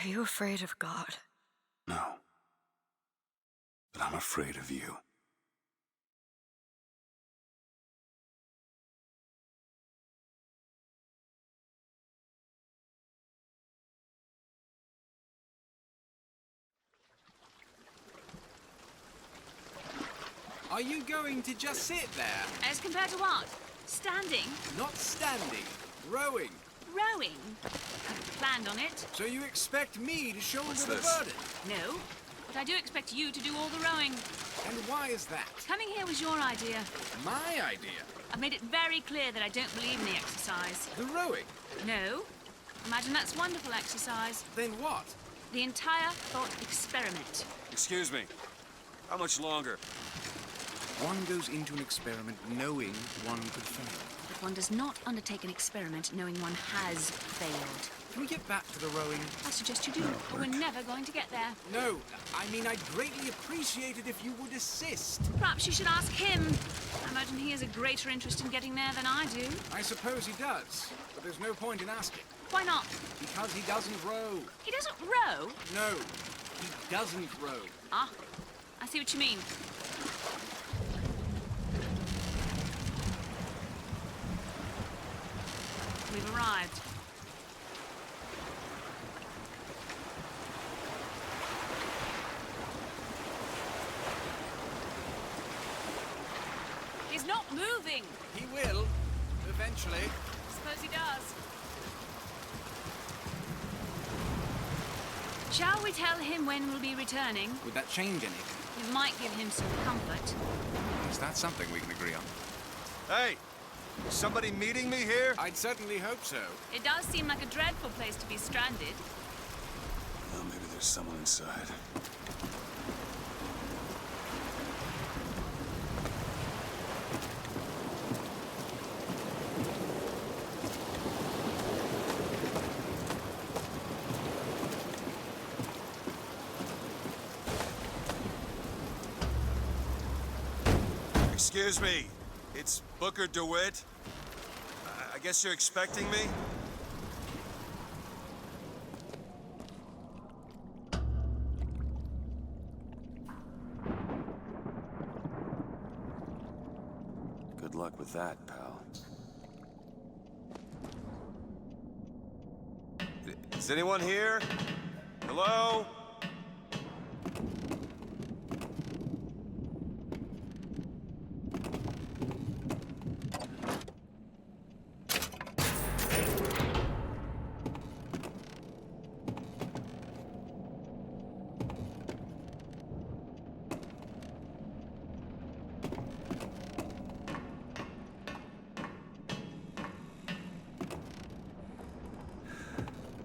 Are you afraid of God? No. But I'm afraid of you. Are you going to just sit there? As compared to what? Standing? Not standing. Rowing. Rowing? I've planned on it. So you expect me to shoulder What's the this? burden? No. But I do expect you to do all the rowing. And why is that? Coming here was your idea. My idea. I've made it very clear that I don't believe in the exercise. The rowing. No. Imagine that's wonderful exercise. Then what? The entire thought experiment. Excuse me. How much longer? One goes into an experiment knowing one could fail. But one does not undertake an experiment knowing one has failed. Can we get back to the rowing? I suggest you do, or we're never going to get there. No, I mean I'd greatly appreciate it if you would assist. Perhaps you should ask him. I imagine he has a greater interest in getting there than I do. I suppose he does, but there's no point in asking. Why not? Because he doesn't row. He doesn't row? No, he doesn't row. Ah, I see what you mean. We've arrived. He's not moving. He will, eventually. Suppose he does. Shall we tell him when we'll be returning? Would that change anything? It might give him some comfort. Is that something we can agree on? Hey! Is somebody meeting me here? I'd certainly hope so. It does seem like a dreadful place to be stranded. Well, maybe there's someone inside. Excuse me. It's Booker DeWitt. I guess you're expecting me? Good luck with that, pal. Is anyone here? Hello?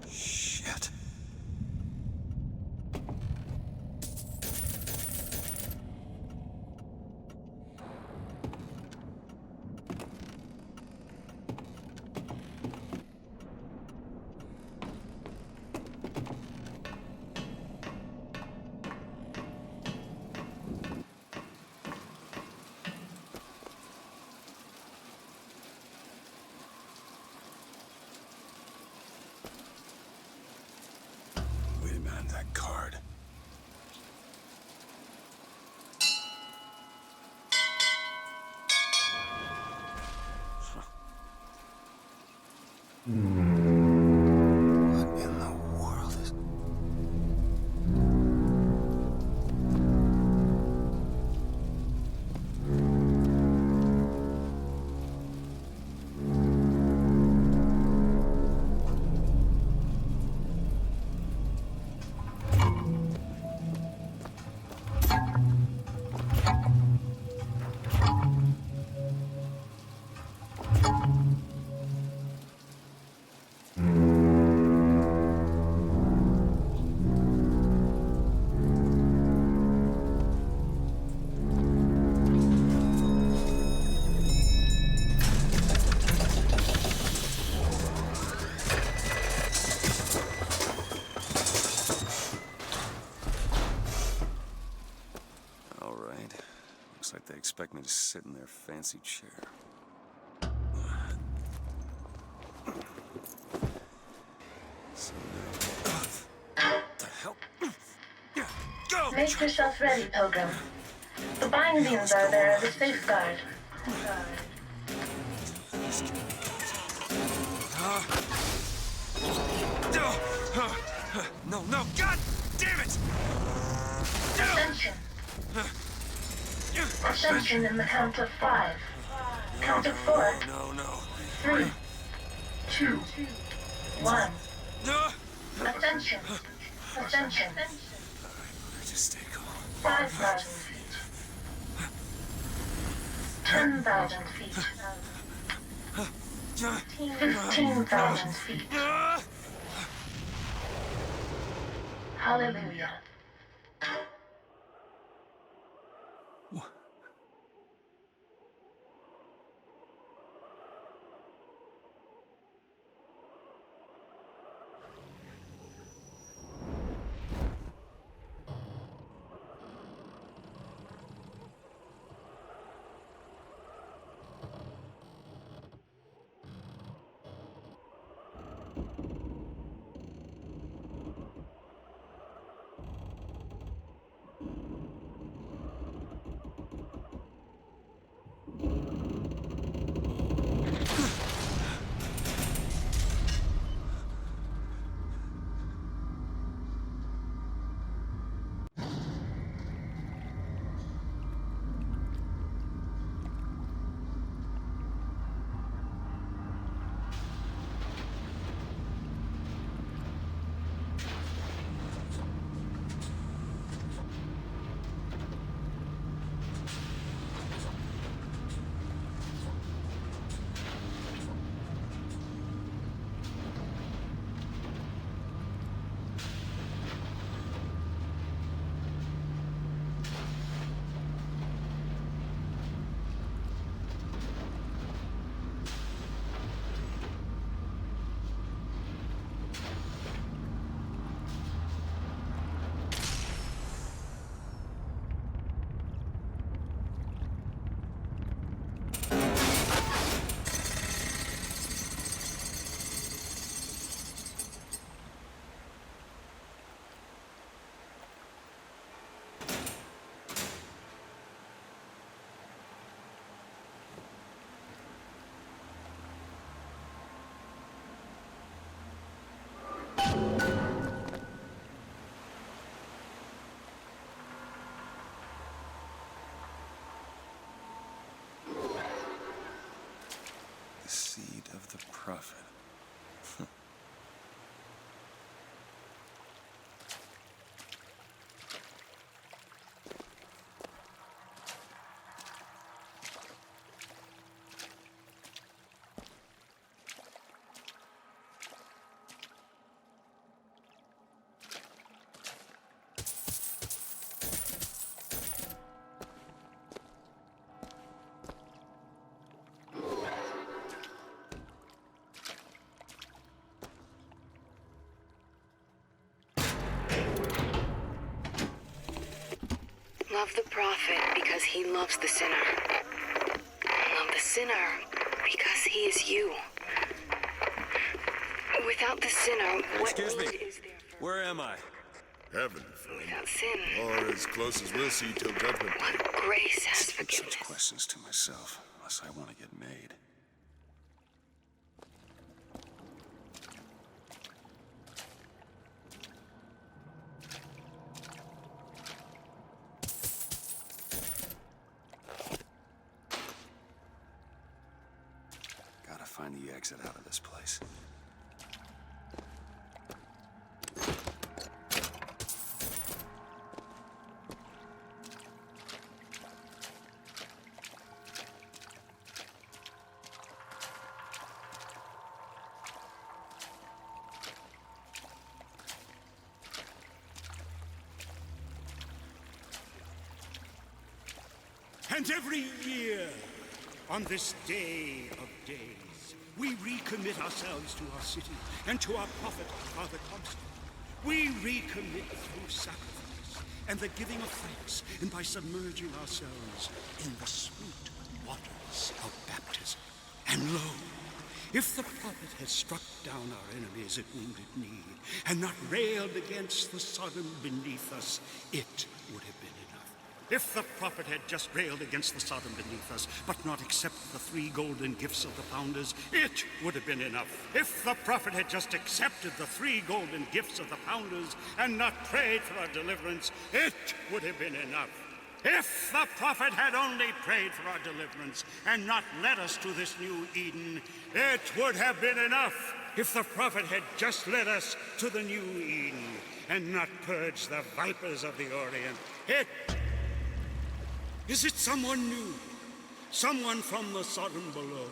Shit. Wait a minute, that card. What in the world is... All right. Looks like they expect me to sit in their fancy chair. So now... Make yourself ready, Pilgrim. The bindings are there as a safeguard. No, no, God damn it! Ascension. Ascension in the count of 5. Count of 4. No, no. 3, 2, 1. No! Ascension. Ascension. Just stay calm. 5,000 feet. 10,000 feet. 15,000 feet. Hallelujah. The seed of the prophet. Love the prophet because he loves the sinner. Love the sinner because he is you. Without the sinner, what Excuse me. need is there for Where am I? Heaven, friend. without sin? Or as close as we'll see till judgment. What grace has Keep forgiveness? such questions to myself, unless I want to get made. Gotta find the exit out of this place. And every year, on this day of days, we recommit ourselves to our city and to our prophet, Father Comstock. We recommit through sacrifice and the giving of thanks, and by submerging ourselves in the sweet waters of baptism. And lo, If the prophet had struck down our enemies at wounded knee and not railed against the Sodom beneath us, it would have been enough. If the prophet had just railed against the Sodom beneath us, but not accepted the 3 golden gifts of the founders, it would have been enough. If the prophet had just accepted the 3 golden gifts of the founders and not prayed for our deliverance, it would have been enough. If the prophet had only prayed for our deliverance and not led us to this new Eden, it would have been enough. If the prophet had just led us to the new Eden and not purged the vipers of the Orient, Is it someone new? Someone from the Sodom below,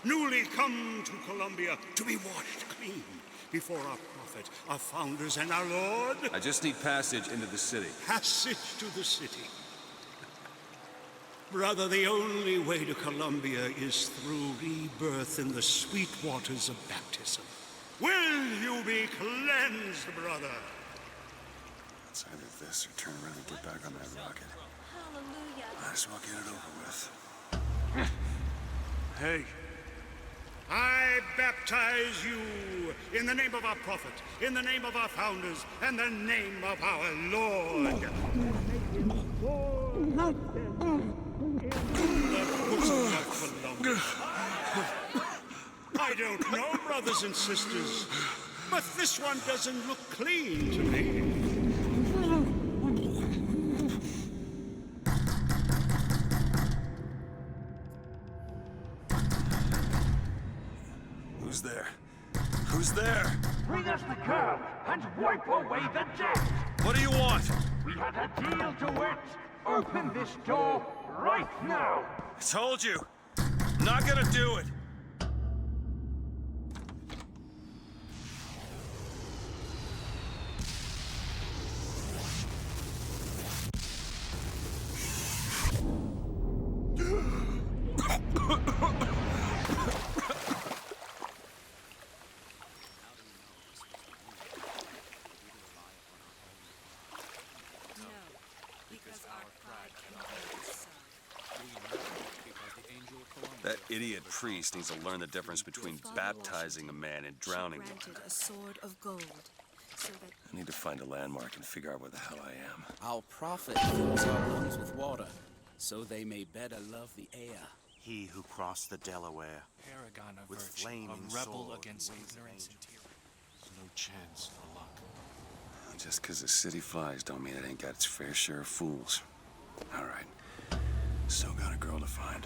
newly come to Columbia to be washed clean before our prophet, our founders, and our Lord? I just need passage into the city. Passage to the city. Brother, the only way to Columbia is through rebirth in the sweet waters of baptism. Will you be cleansed, brother? It's either this or turn around and get back on that rocket. Hallelujah. Might as well get it over with. Hey. I baptize you in the name of our prophet, in the name of our founders, and the name of our Lord. I don't know, brothers and sisters, but this one doesn't look clean to me. Who's there? Who's there? Bring us the curb and wipe away the debt! What do you want? We had a deal to it! Open this door right now! I told you! I'm not gonna do it! That idiot priest needs to learn the difference between baptizing a man and drowning him. A sword of gold, so that I need to find a landmark and figure out where the hell I am. Our prophet fills our lungs with water, so they may better love the air. He who crossed the Delaware Paragon of with virtue, flaming a rebel sword against and wings of ignorance and angels. tyranny. There's no chance for luck. Just because the city flies don't mean it ain't got its fair share of fools. All right. Still got a girl to find.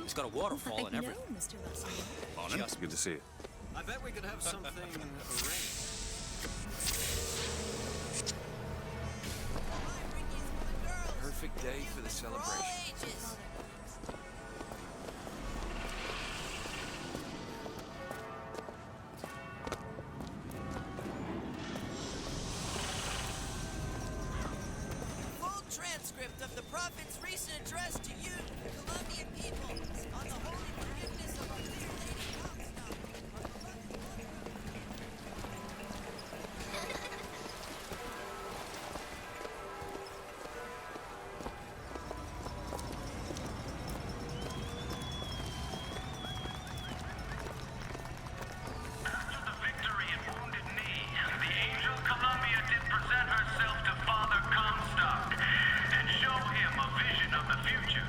It's got a waterfall and everything. Mr. Lawson. Morning. Good to see you. I bet we could have something arranged. Perfect day for the celebration. Full transcript of the prophet's recent address to you, the Colombian people, on the holy forgiveness of our dear Lady Comstock. After the victory at Wounded Knee, the angel Columbia did present herself to Father Comstock and show him a vision of the future.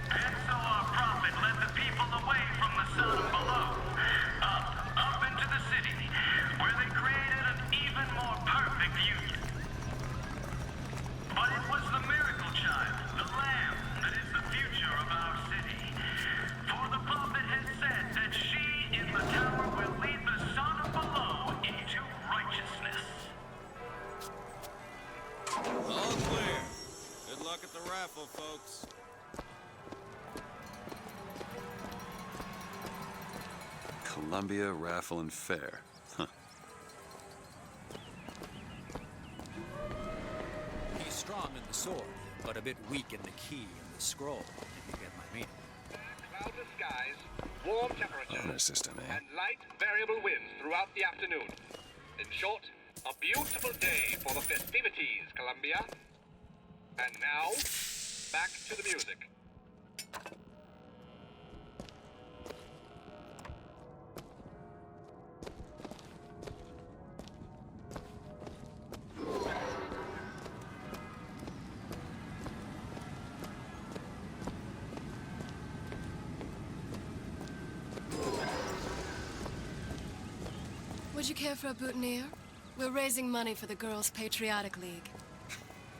And so our prophet led the people away from the Sodom below, up into the city, where they created an even more perfect union. But it was the miracle child, the lamb, that is the future of our city. For the prophet has said that she in the tower will lead the Sodom below into righteousness. All clear. Good luck at the raffle, folks. Columbia Raffle and Fair. Huh. strong in the sword, but a bit weak in the key and the scroll, if you get my meaning. Cloudless skies, warm temperatures, Honor system, eh? and light variable winds throughout the afternoon. In short, a beautiful day for the festivities, Columbia. And now, back to the music. Would you care for a boutonniere? We're raising money for the Girls' Patriotic League.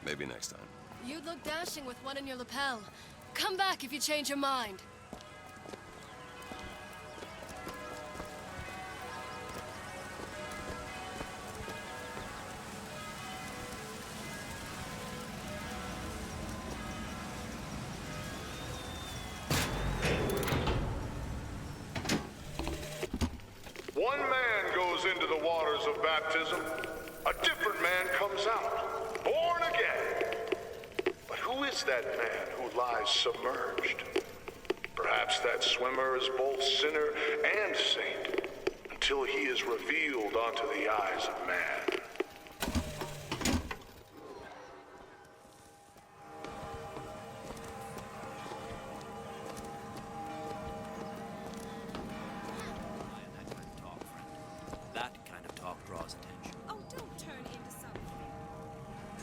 Maybe next time. You'd look dashing with one in your lapel. Come back if you change your mind. One man goes into the waters of baptism, a different man comes out, born again. But who is that man who lies submerged? Perhaps that swimmer is both sinner and saint, until he is revealed unto the eyes of man. That kind of talk draws attention. Oh, don't turn into something.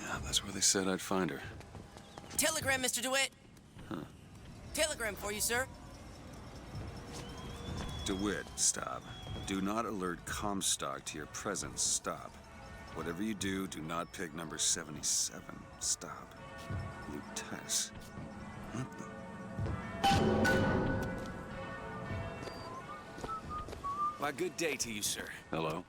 Yeah, that's where they said I'd find her. Telegram, Mr. DeWitt. Huh. Telegram for you, sir. DeWitt, stop. Do not alert Comstock to your presence. Stop. Whatever you do, do not pick number 77. Stop. Lutess. What the... Why, good day to you, sir. Hello?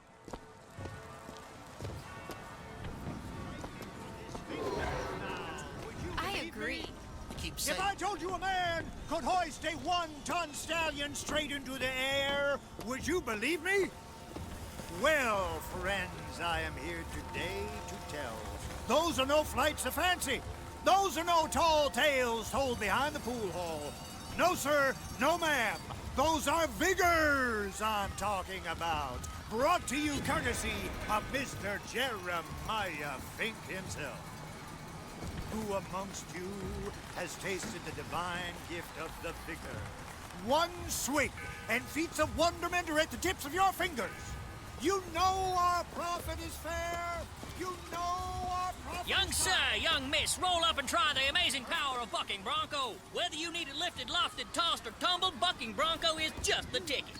I agree. You keep If saying... I told you a man could hoist a one-ton stallion straight into the air, would you believe me? Well, friends, I am here today to tell. Those are no flights of fancy. Those are no tall tales told behind the pool hall. No, sir, no, ma'am. Those are vigors I'm talking about. Brought to you courtesy of Mr. Jeremiah Fink himself. Who amongst you has tasted the divine gift of the vigor? One swig, and feats of wonderment are at the tips of your fingers. You know our prophet is fair. You know our prophet Young is sir, fair. young miss, roll up and try the amazing power of Bucking Bronco. Whether you need it lifted, lofted, tossed, or tumbled, Bucking Bronco is just the ticket.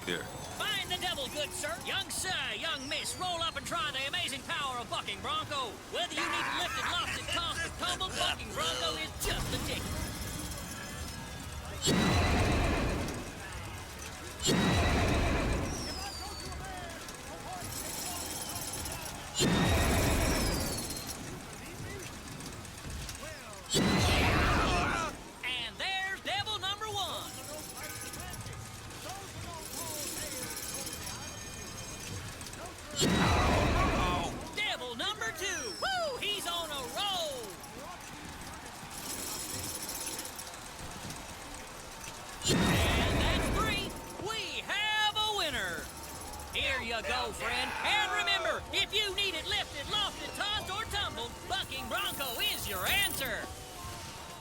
Here. Find the devil, good sir. Young sir, young miss, roll up and try the amazing power of Bucking Bronco. Whether you need it lifted, lofted, tossed, or tumbled, Bucking Bronco is just the ticket. And there's devil number one. Devil number two. Woo! He's on a roll. And that's three. We have a winner. Here you go, friend. And remember, if you need it lifted, lofted, tossed, or tumbled, Bucking Bronco is your answer.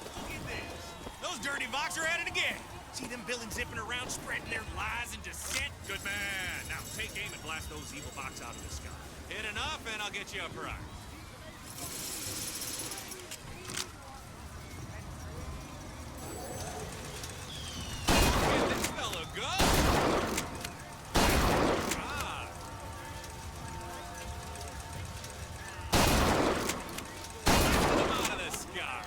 Look at this. Those dirty Vox are at it again. See them villains zipping around, spreading their lies and dissent? Good man. Now take aim and blast those evil Vox out of the sky. Hit enough, and I'll get you a prize. Where'd this fella go? Ah. Blast him out of the sky.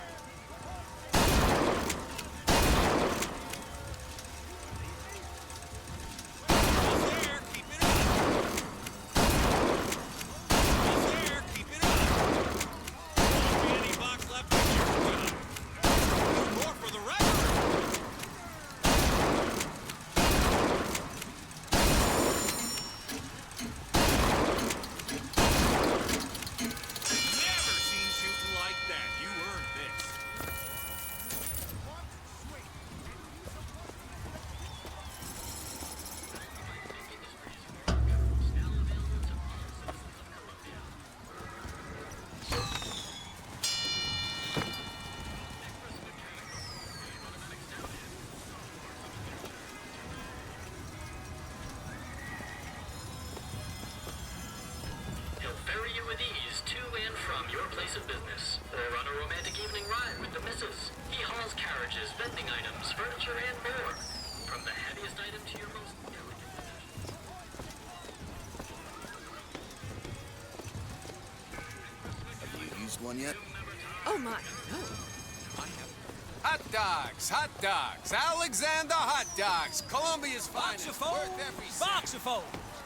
decent business, or on a romantic evening ride with the missus. He hauls carriages, vending items, furniture, and more. From the heaviest item to your most delicate Have you used one yet? Oh my, no. Hot dogs, hot dogs, Alexander hot dogs, Columbia's finest. Voxophone! Worth every cent. Voxophone!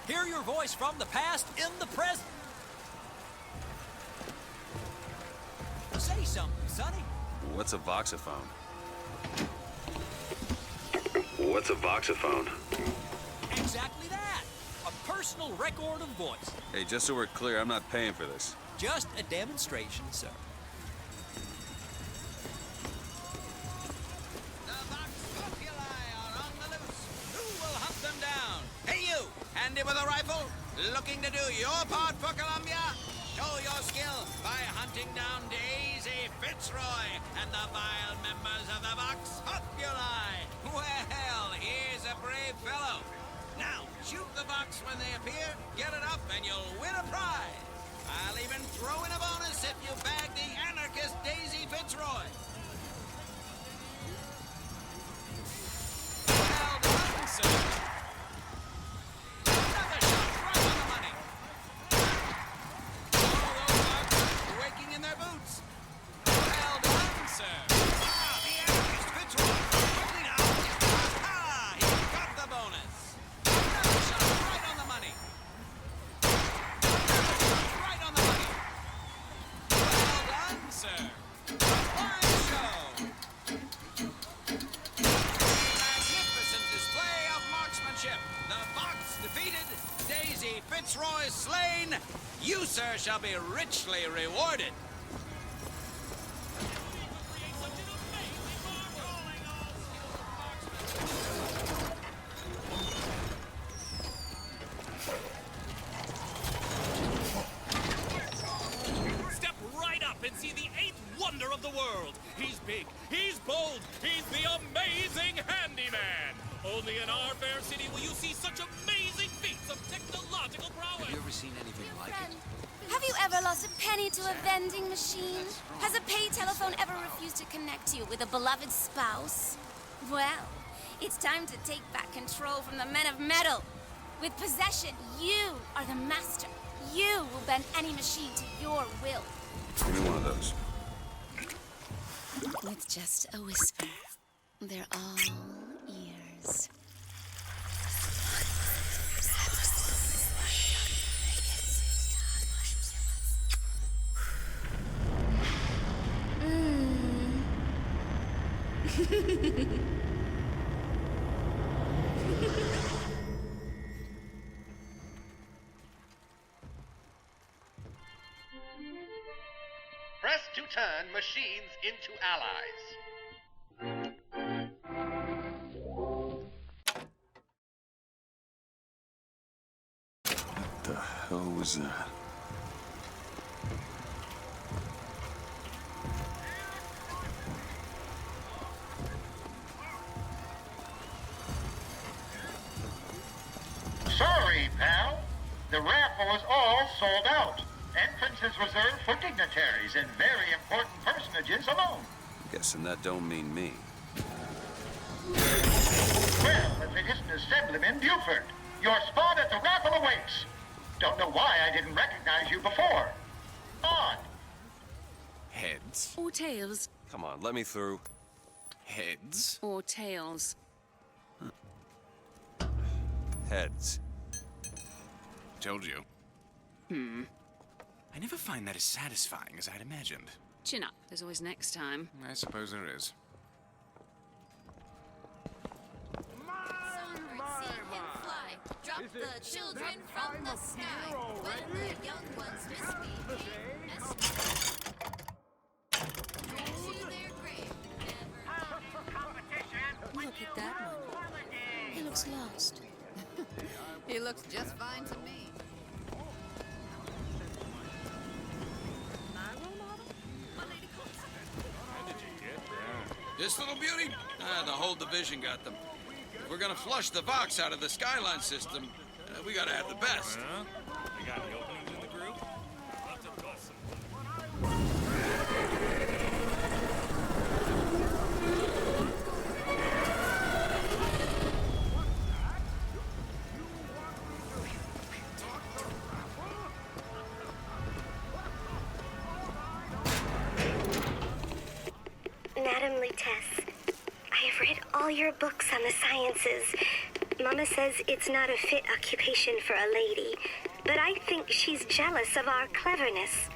Hear your voice from the past in the present. Say something, Sonny. What's a voxophone? What's a voxophone? Exactly that. A personal record of voice. Hey, just so we're clear, I'm not paying for this. Just a demonstration, sir. Hey you, handy with a rifle? Looking to do your part for Columbia? Show your skill by hunting down Daisy Fitzroy and the vile members of the Vox Populi. Well, here's a brave fellow. Now, shoot the Vox when they appear, get it up, and you'll win a prize. I'll even throw in a bonus if you bag the anarchist Daisy Fitzroy. Well done, sir. In their boots. Well done, sir. Ah, the anarchist Fitzroy. Quickly now. Ah, he got the bonus. Another shot right on the money. Another shot right on the money. Well done, sir. Fine show. Magnificent display of marksmanship. The Vox defeated. Daisy Fitzroy slain. You, sir, shall be richly rewarded. Step right up and see the eighth wonder of the world. He's big, he's bold, he's the amazing handyman. Only in our fair city will you see such amazing feats of technological prowess. Have you ever seen anything like it? Have you ever lost a penny to a vending machine? Has a pay telephone ever refused to connect you with a beloved spouse? Well, it's time to take back control from the men of metal. With possession, you are the master. You will bend any machine to your will. Give me one of those. With just a whisper, they're all ears. Press to turn machines into allies. What the hell was that? Sorry, pal. The raffle is all sold out. Entrance is reserved for dignitaries and very important personages alone. Guessing that don't mean me. Well, if it isn't Assemblyman Buford, your spot at the raffle awaits. Don't know why I didn't recognize you before. Odd. Heads? Or tails. Come on, let me through. Heads? Or tails. Heads. Told you. Hmm. I never find that as satisfying as I'd imagined. Chin up. There's always next time. I suppose there is. Drop the children from the sky. When the young ones misbehave, to their grave. Look at that one. He looks lost. He looks just fine to me. This little beauty? The whole division got them. If we're gonna flush the Vox out of the Skyline system, we gotta have the best. We got any openings in the group? Let's bust them. Tess. I have read all your books on the sciences. Mama says it's not a fit occupation for a lady, but I think she's jealous of our cleverness.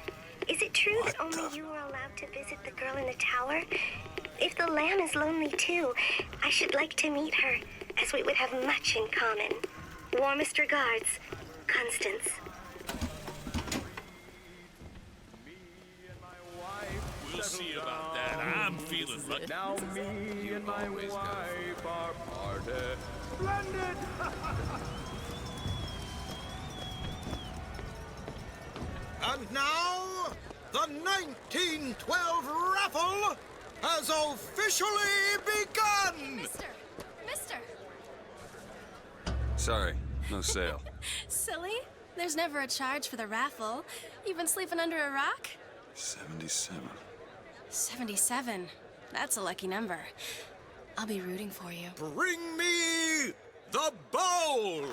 Is it true that only you were allowed to visit the girl in the tower? If the lamb is lonely too, I should like to meet her, as we would have much in common. Warmest regards, Constance. We'll see about that. I'm feeling lucky. Now me and my wife are parted. Splendid! And now, the 1912 raffle has officially begun! Mister! Sorry, no sale. Silly. There's never a charge for the raffle. You've been sleeping under a rock? 77. 77. That's a lucky number. I'll be rooting for you. Bring me the bowl!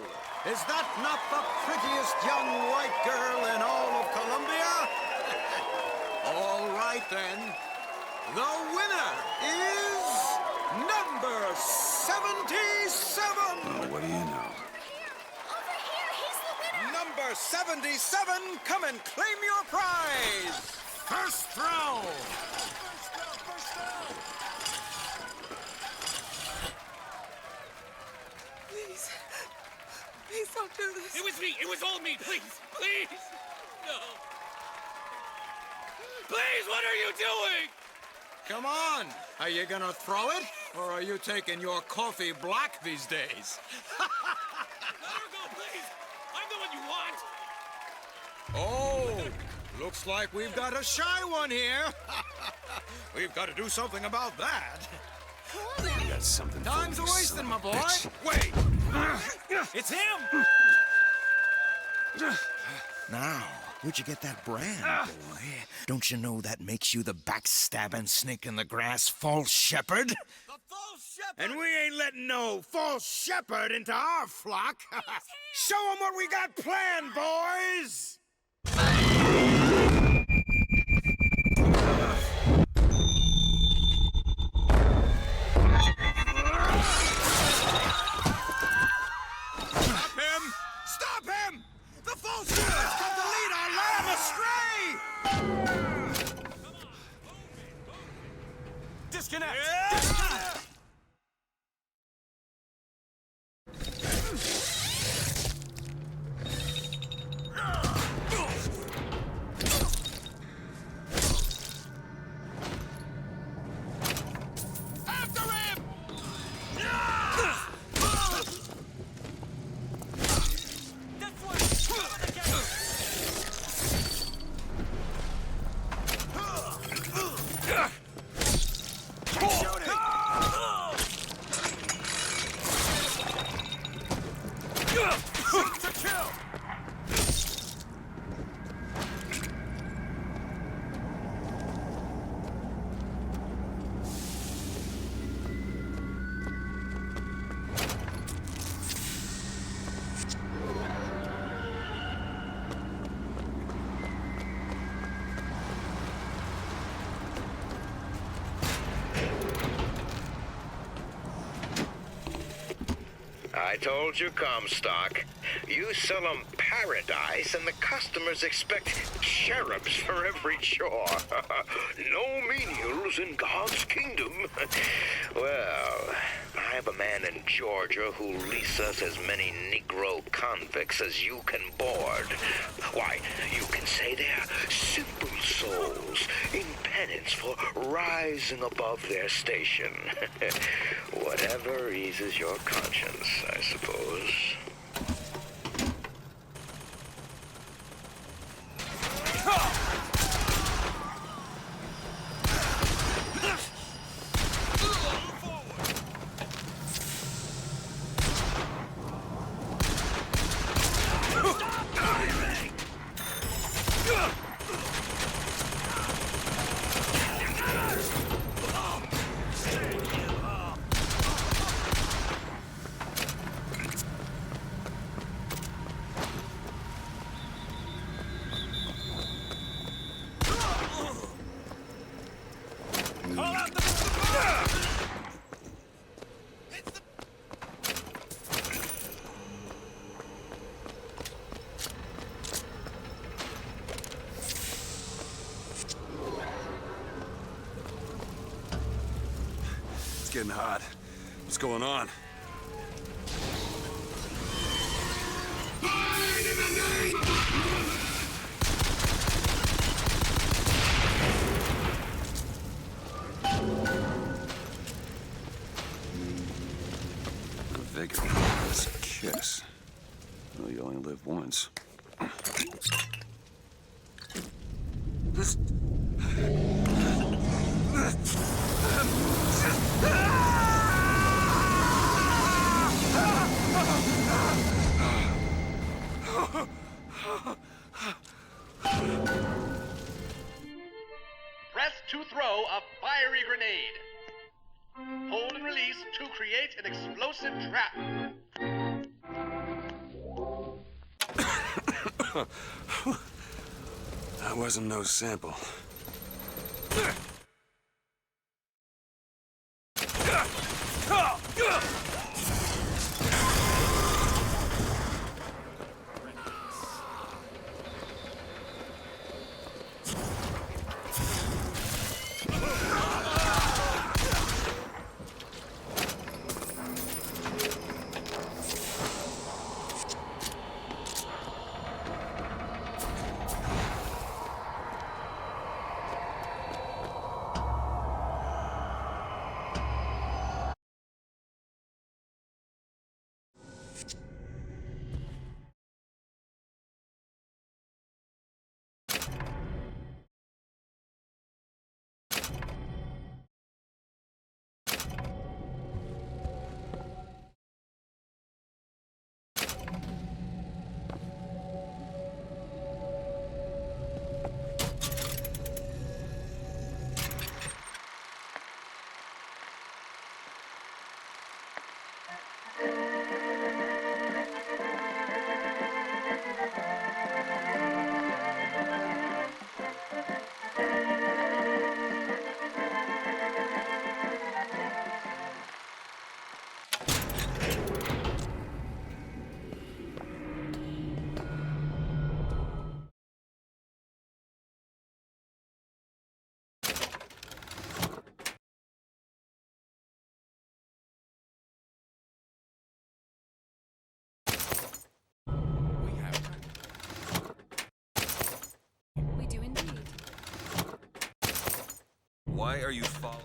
Is that not the prettiest young white girl in all of Columbia? All right, then. The winner is number 77! Oh, what do you know? Number 77, come and claim your prize! First throw! Please. Please don't do this. It was me. It was all me. Please. Please. No. Please, what are you doing? Come on! Are you gonna throw it? Or are you taking your coffee black these days? Let her go, please. I'm the one you want. Oh, looks like we've got a shy one here. We've got to do something about that. You got something for Time's me, a-wasting, son my of a boy. bitch. Wait. It's him. Now, where'd you get that brand, boy? Don't you know that makes you the backstabbing snake in the grass false shepherd? And we ain't letting no false shepherd into our flock. Show 'em what we got planned, boys! Stop him! Stop him! The false shepherd's come to lead our lamb astray! Disconnect! Disconnect! After him! To kill! I told you, Comstock. You sell 'em paradise, and the customers expect cherubs for every chore. No menials in God's kingdom. Well, I have a man in Georgia who'll lease us as many Negro convicts as you can board. Why, you can say they're simple souls in penance for rising above their station. Whatever eases your conscience, I suppose. getting hot. What's going on? The vigor. That's a kiss. Well, you only live once. Press to throw a fiery grenade. Hold and release to create an explosive trap. That wasn't no sample. We do indeed. Why are you following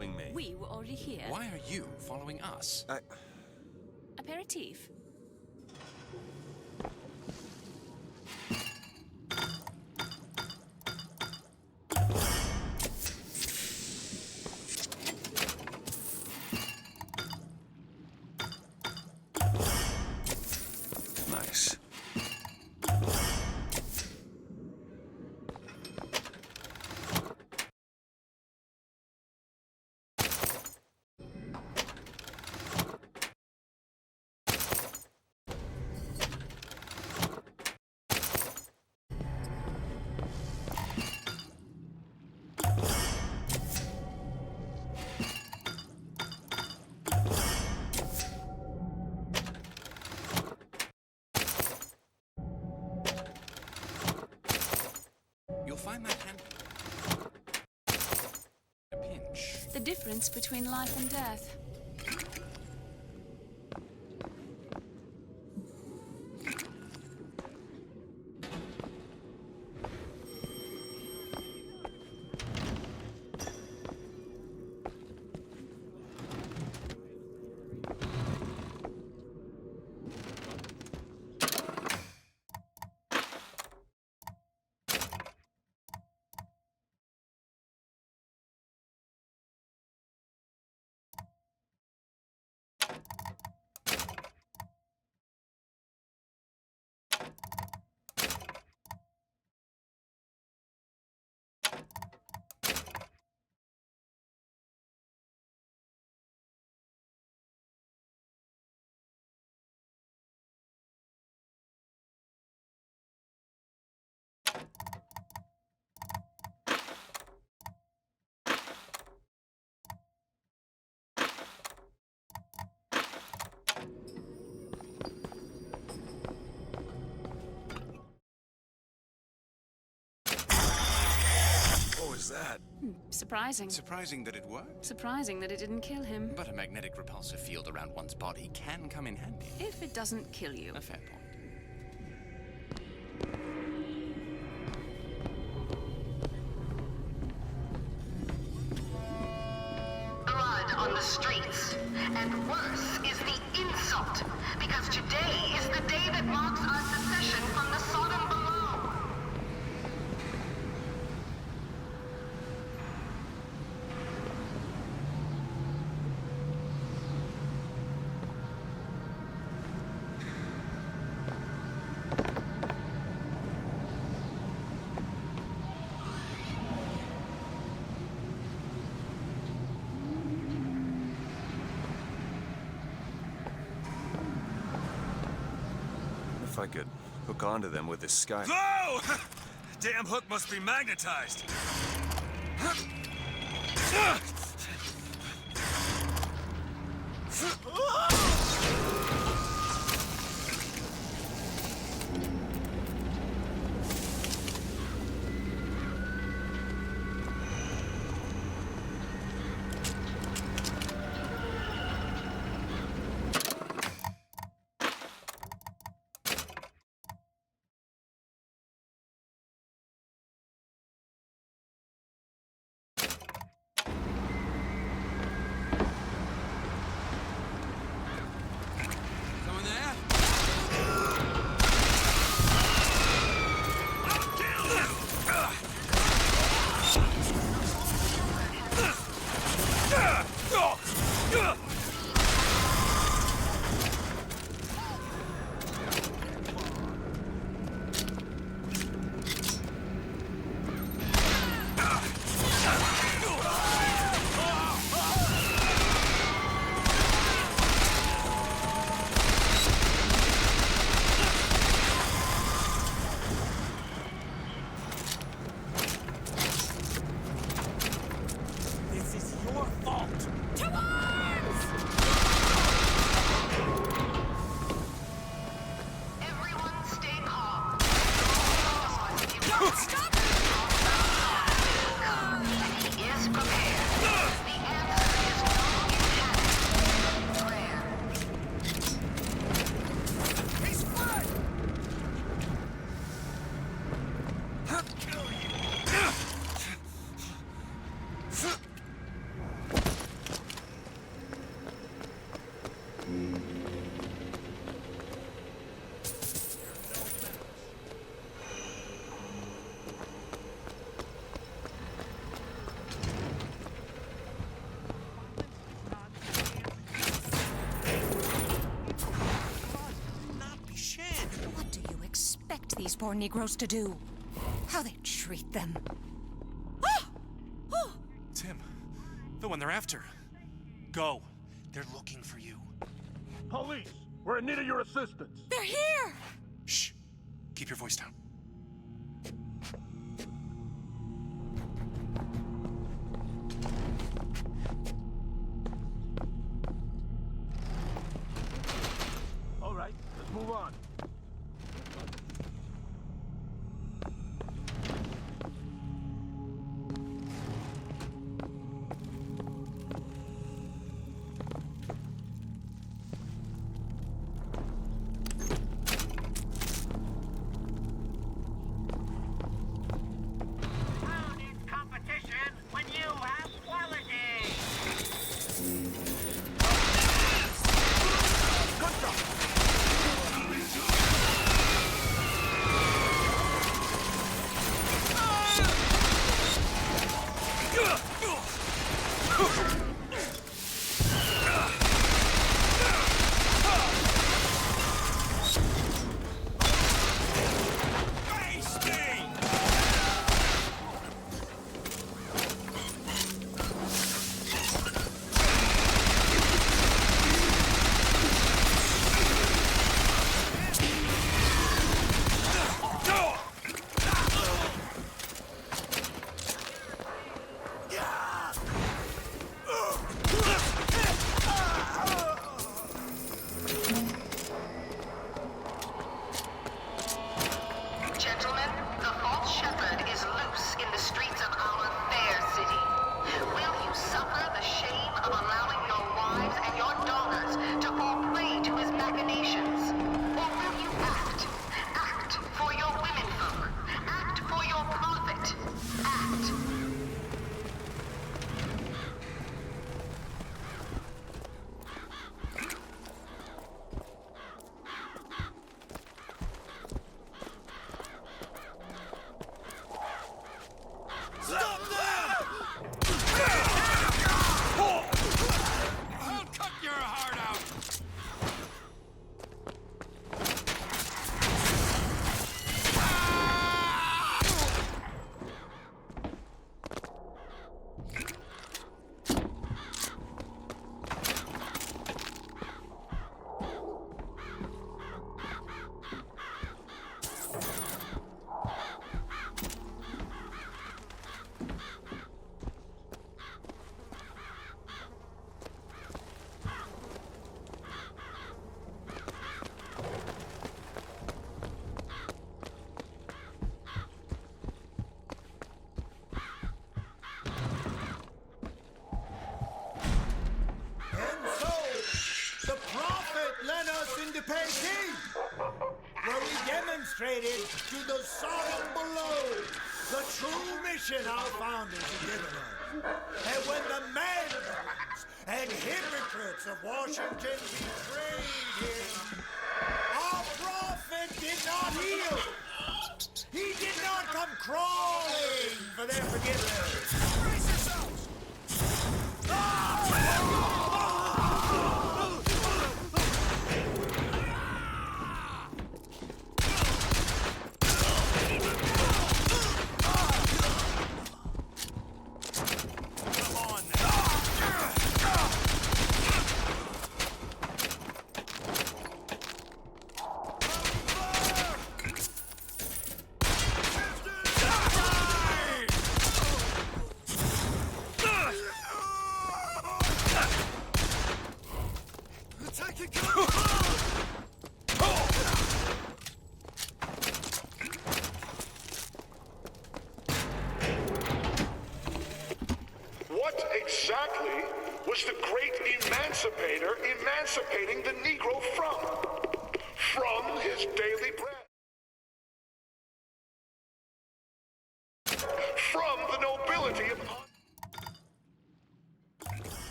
me? We were already here. Why are you following us? Aperitif. Nice. You'll find that handy. A pinch. The difference between life and death. What was that? Surprising. Surprising that it worked? Surprising that it didn't kill him. But a magnetic repulsive field around one's body can come in handy. If it doesn't kill you. A fair point. Blood on the streets. And worse is the insult. Because today is the day that marks our secession from the Sodom below. If I could hook onto them with this sky... Whoa! Damn hook must be magnetized. Someone there? This is your fault. To arms! Everyone stay calm. Don't stop! He is prepared. The answer is no in panic. Prayer. He's fine. What do you expect these poor Negroes to do? How they treat them? Tim, the one they're after. Go. They're looking for you. Police, we're in need of your assistance. They're here! Shh. Keep your voice down. All right, let's move on. Competition when you have quality. Good job. demonstrated to the Sodom below the true mission our founders have given us. And when the madmen and hypocrites of Washington betrayed him, our prophet did not heal. He did not come crawling for their forgiveness. Brace yourselves! What exactly was the great emancipator emancipating the Negro from? From his daily bread. From the nobility of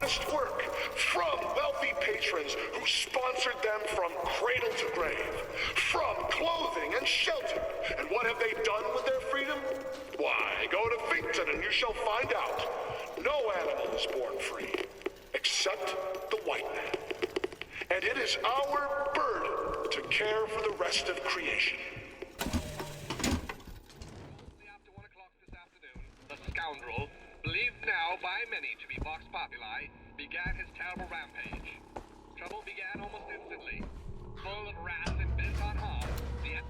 honest work. From wealthy patrons who sponsored them from cradle to grave. From clothing and shelter. And what have they done with their freedom? Why, go to Finkton and you shall find out. No animal is born free, except the white man. And it is our burden to care for the rest of creation. After 1 o'clock this afternoon, the scoundrel, believed now by many to be Vox Populi, began his terrible rampage. Trouble began almost instantly. Full of wrath and bent on harm, the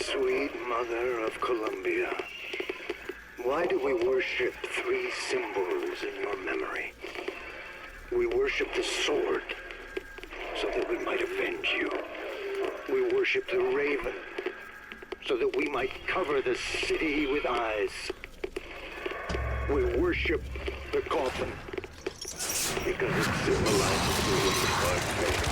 Sweet Mother of Columbia, why do we worship 3 symbols in your memory? We worship the sword, so that we might avenge you. We worship the raven, so that we might cover the city with eyes. We worship the coffin, because it symbolizes the woman of our faith.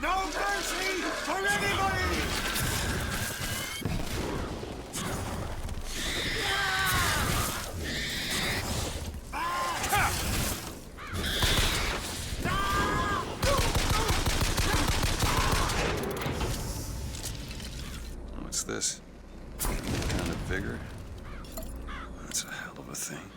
No mercy for anybody! What's this? Kind of vigor? That's a hell of a thing.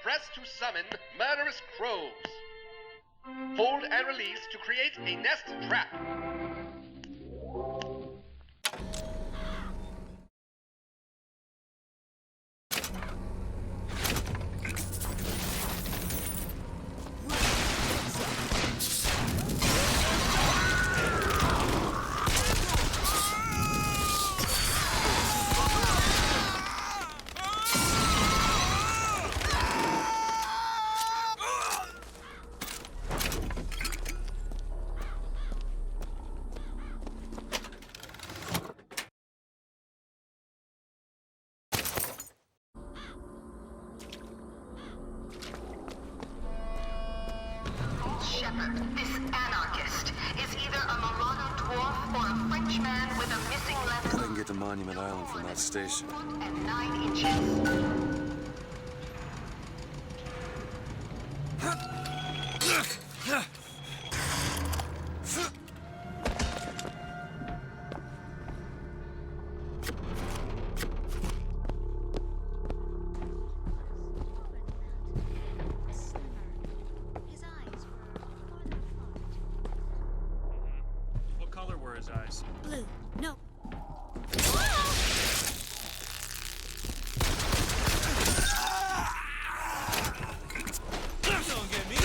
Press to summon murderous crows. Fold and release to create a nest trap. Monument Island from that station. And 9 inches. What color were his eyes? Blue. No. Don't get me.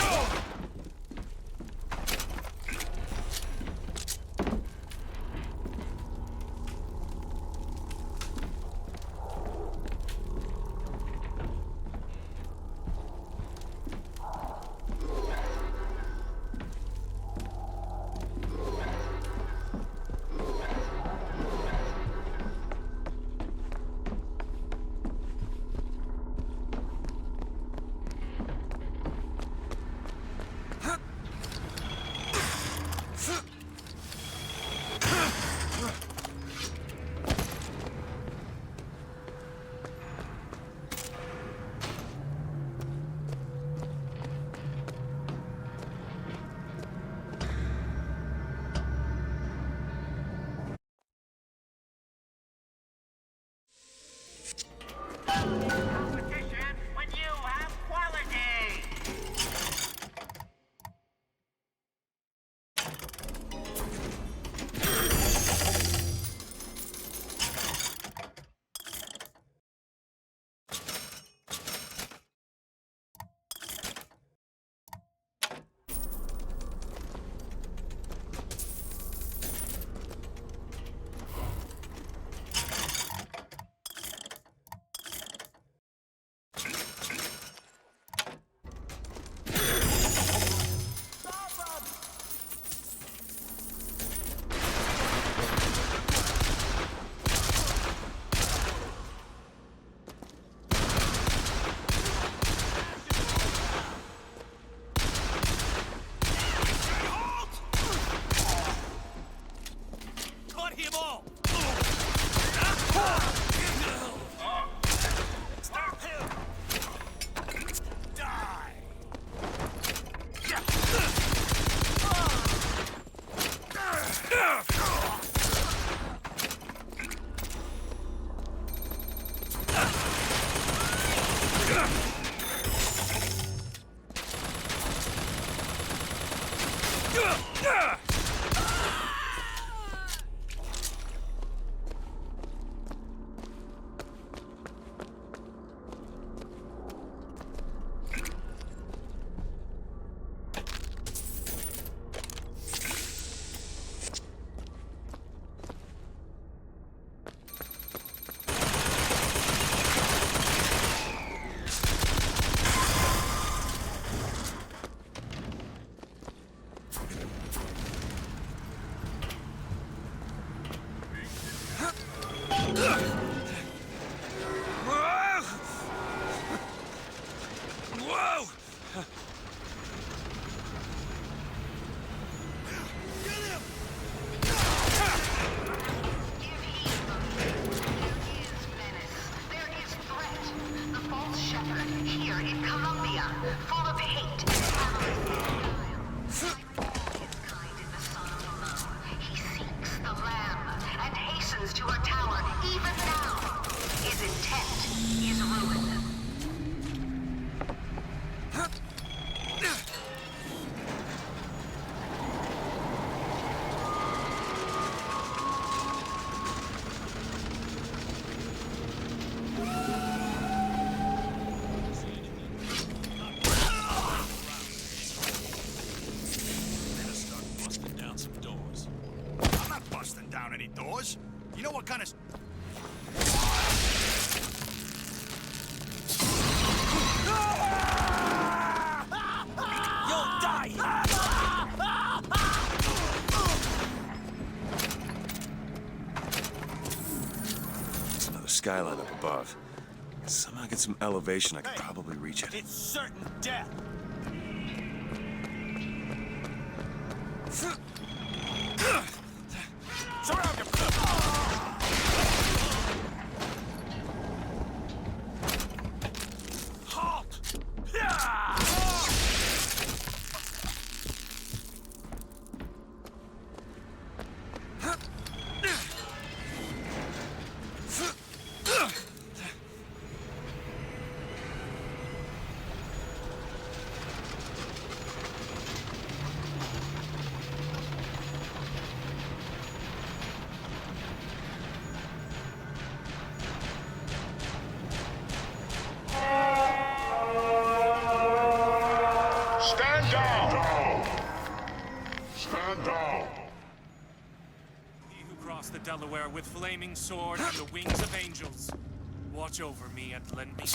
Competition when you have quality. Cut him off! Stop him! Die! Whoa! There is threat. The false shepherd here in Colombia, full of hate and avarice. Like all his kind in the sun below, he seeks the lamb and hastens to her tower even now. His intent is ruin. Busting down some doors. I'm not busting down any doors. You know what kind of... You'll die! There's another skyline up above. Somehow get some elevation, I could probably reach it. It's certain death. Surround him! Delaware with flaming sword and the wings of angels. Watch over me and lend me.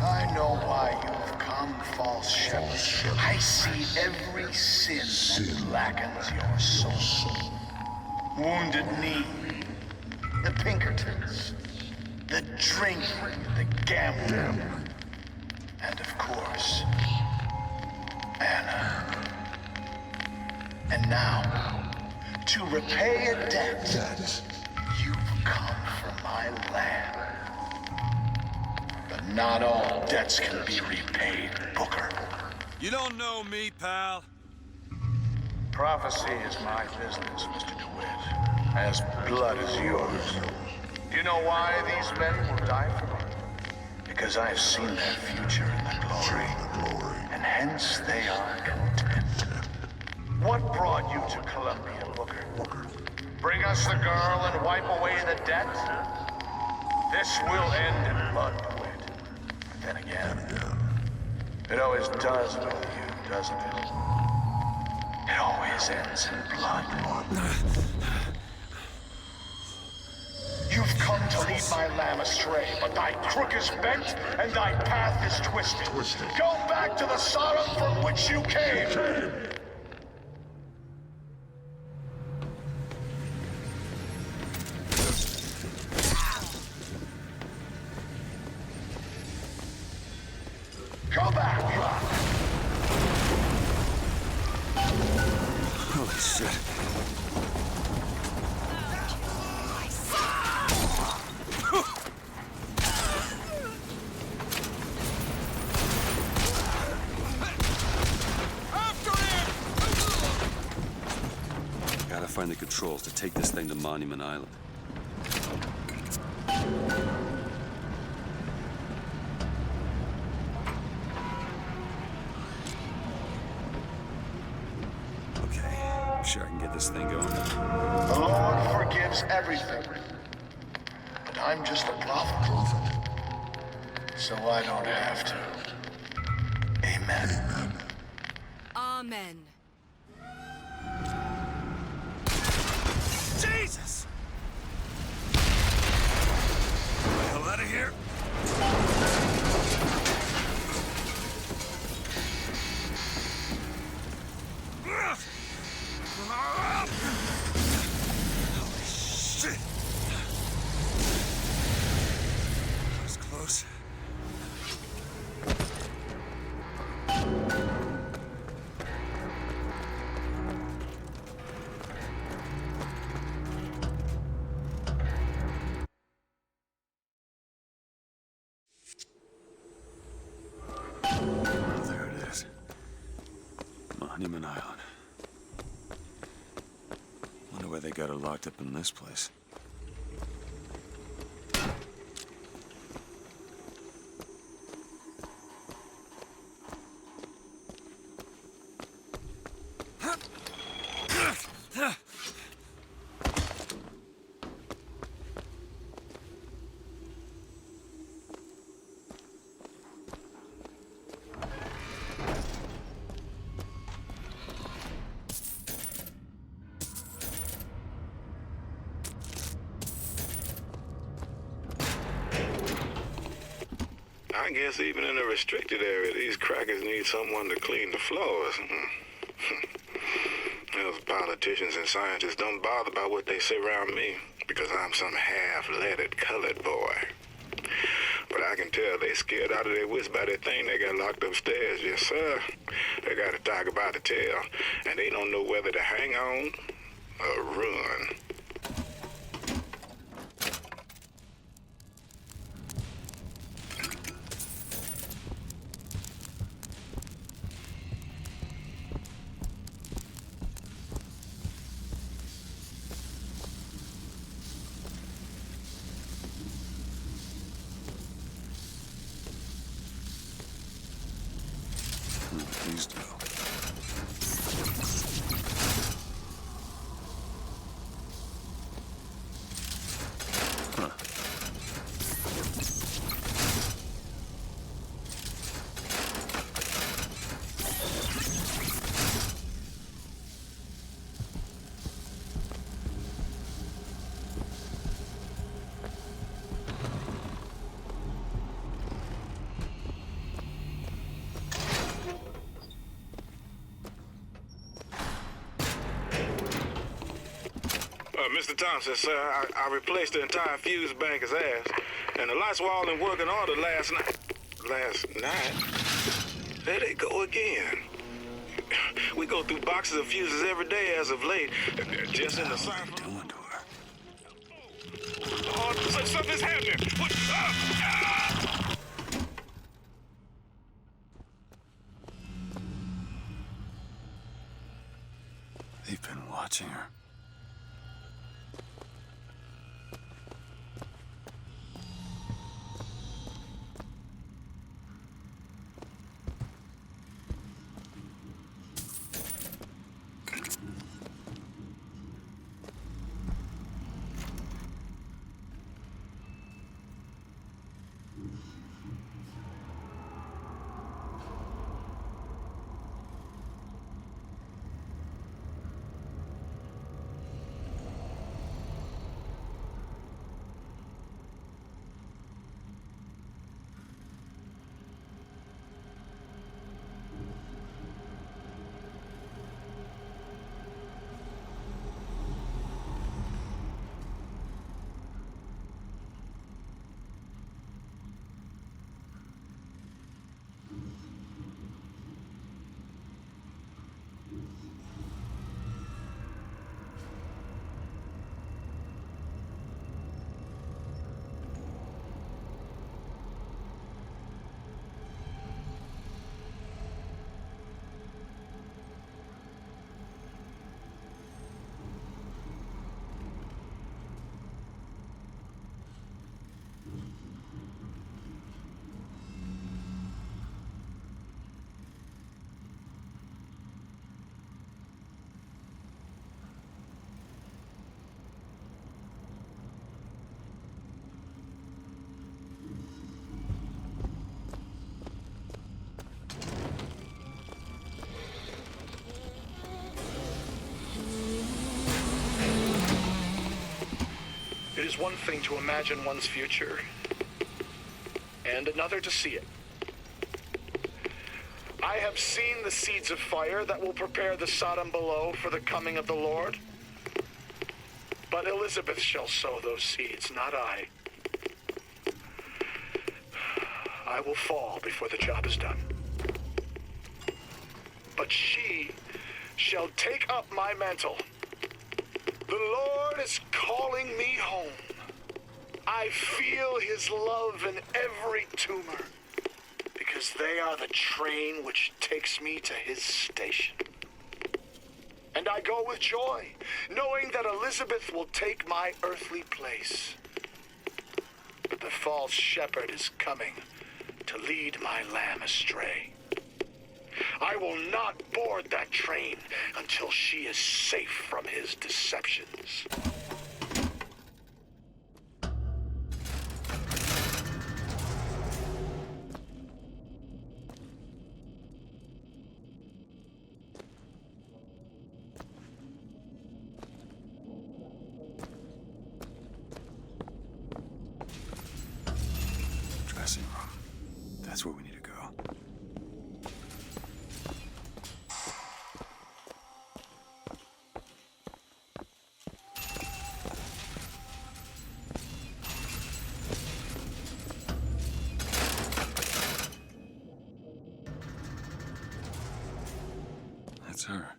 I know why you've come, false shepherd. I see every sin that blackens your soul. Wounded knee, the Pinkertons, the drinking, the gambling, and of course, Anna. And now, to repay a debt, you've come for my land. But not all debts can be repaid, Booker. You don't know me, pal. Prophecy is my business, Mr. DeWitt. As blood is yours. Do you know why these men will die for me? Because I've seen their future in the glory, and hence they are content. What brought you to Columbia, Booker? Bring us the girl and wipe away the debt? This will end in blood, DeWitt. Then again, it always does with you, doesn't it? It always ends in blood. You've come to lead my lamb astray, but thy crook is bent and thy path is twisted. Go back to the Sodom from which you came! Go back! Holy shit. Gotta find the controls to take this thing to Monument Island. Sure I can get this thing going. The Lord forgives everything. But I'm just a prophet. So I don't have to. Amen. Amen. Jesus! Get the hell out of here! Holy shit! That was close. Oh, there it is. Monument Island. Wonder why they got her locked up in this place. I guess even in a restricted area, these crackers need someone to clean the floors. Those politicians and scientists don't bother about what they say around me because I'm some half-leaded colored boy. But I can tell they scared out of their wits by that thing they got locked upstairs. Yes, sir. They got a tiger by the tail, and they don't know whether to hang on or run. Please do. Mr. Thompson, sir, I replaced the entire fuse banker's ass, and the lights were all in working order last night. Last night? There they go again. We go through boxes of fuses every day as of late, just in the cipher. What are you doing to her? Oh, something's happening. What? Ah! They've been watching her. It is one thing to imagine one's future, and another to see it. I have seen the seeds of fire that will prepare the Sodom below for the coming of the Lord. But Elizabeth shall sow those seeds, not I. I will fall before the job is done. But she shall take up my mantle. The Lord is calling me home. I feel his love in every tumor, because they are the train which takes me to his station. And I go with joy, knowing that Elizabeth will take my earthly place. But the false shepherd is coming to lead my lamb astray. I will not board that train until she is safe from his deceptions. Dressing room. That's where we need to go. That's her.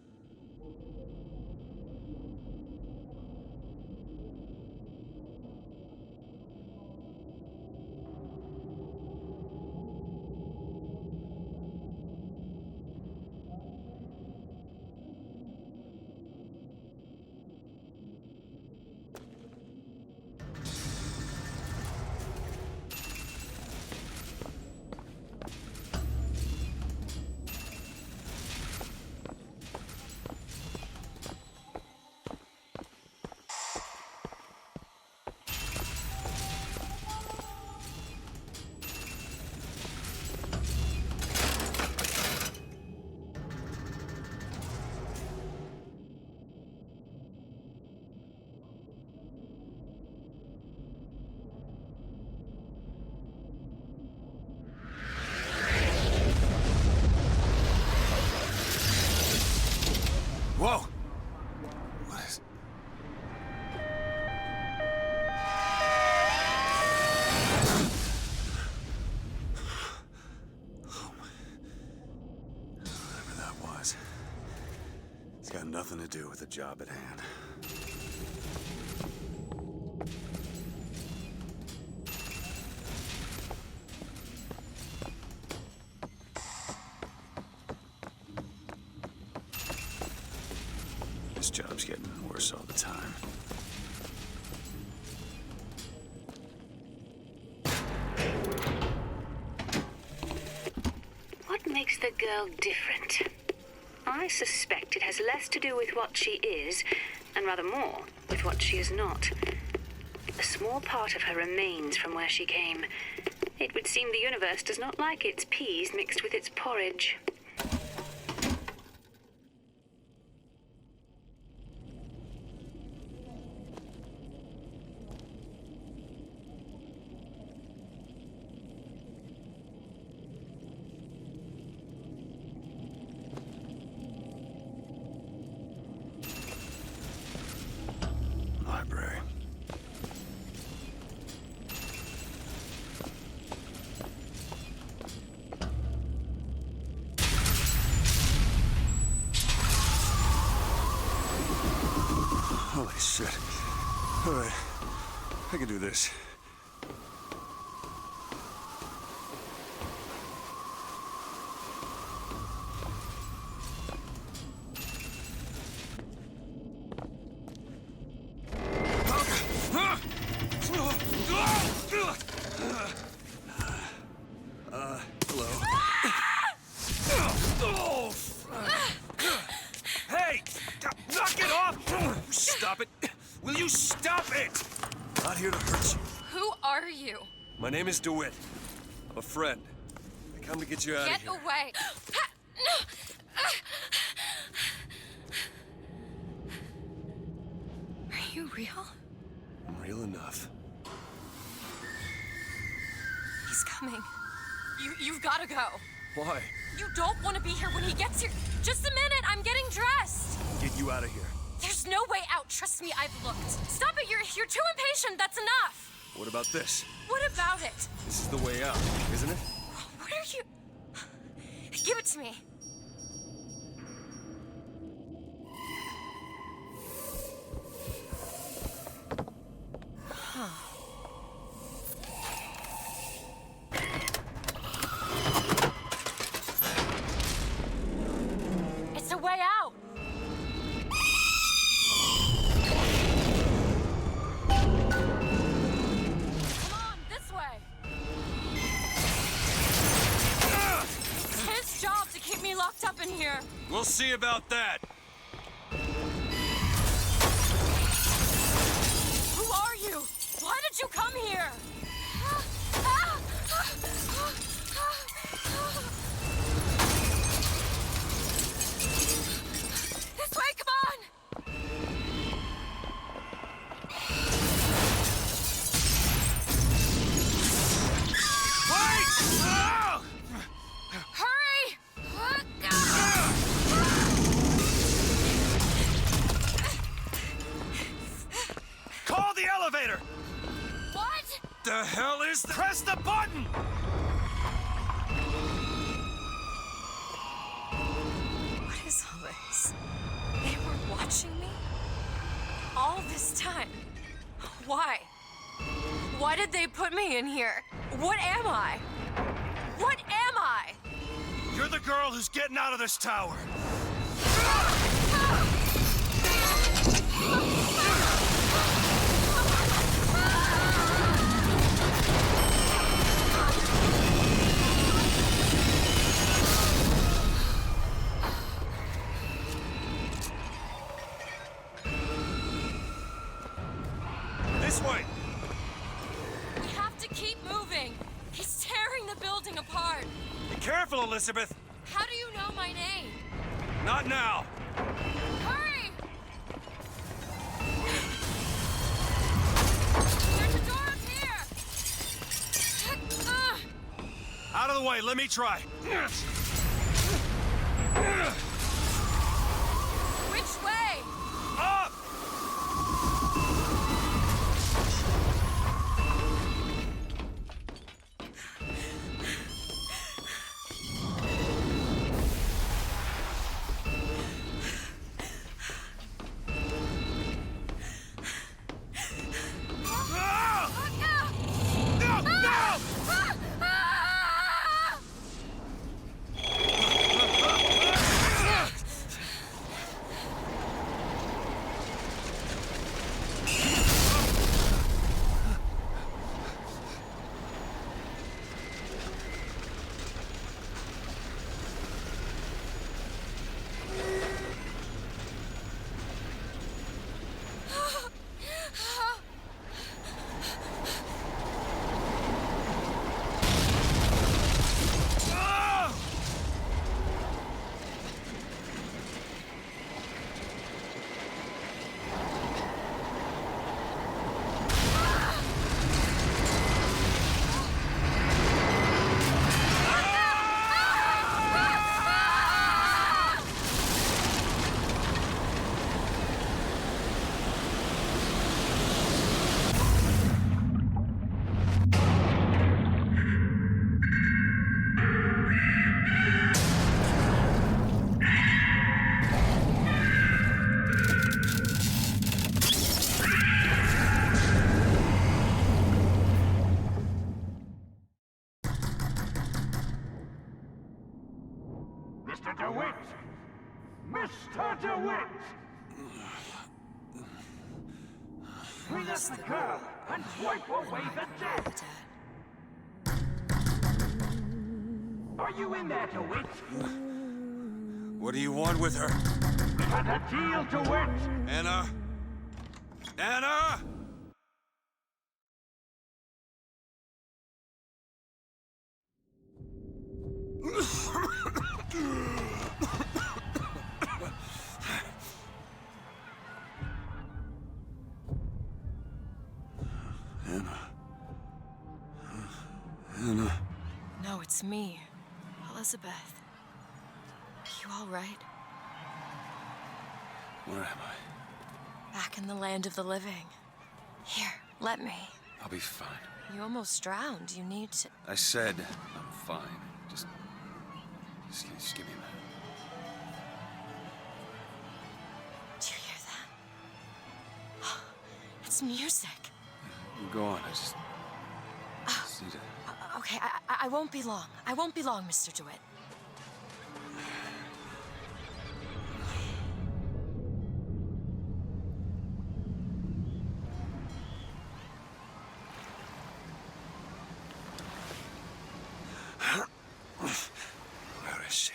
nothing to do with the job at hand. This job's getting worse all the time. What makes the girl different? I suspect it has less to do with what she is, and rather more with what she is not. A small part of her remains from where she came. It would seem the universe does not like its peas mixed with its porridge. Library. Holy shit. All right. I can do this. Hello. Hey! Knock it off! Stop it! Will you stop it? Not here to hurt you. Who are you? My name is DeWitt. I'm a friend. I come to get you out of Get here. away! Are you real? I'm real enough. He's coming. You've got to go. Why? You don't want to be here when he gets here. Just a minute, I'm getting dressed. Get you out of here. There's no way out. Trust me, I've looked. Stop it, you're too impatient. That's enough. What about this? What about it? This is the way out, isn't it? What are you... Give it to me. Huh. It's a way out. Come on, this way. It's his job to keep me locked up in here. We'll see about that. Who are you? Why did you come here? This way, come on! Wait! Hurry! Call the elevator! What? The hell is that? Press the button! What is all this? They were watching me? All this time? Why? Why did they put me in here? What am I? What am I? You're the girl who's getting out of this tower. This way. We have to keep moving. He's tearing the building apart. Be careful, Elizabeth. How do you know my name? Not now. Hurry! There's a door up here! Out of the way, let me try. Which way? Up! Mr. DeWitt! Mr. DeWitt! Swing at the girl and wipe away the debt! Are you in there, DeWitt? What do you want with her? Got a deal, DeWitt! Anna? Anna! Anna. Anna. No, it's me, Elizabeth. You all right? Where am I? Back in the land of the living. Here, let me. I'll be fine. You almost drowned. You need to... I said I'm fine. Just give me a minute. Do you hear that? It's music. You go on. I just need to... Okay, I won't be long. I won't be long, Mr. DeWitt. Where is she?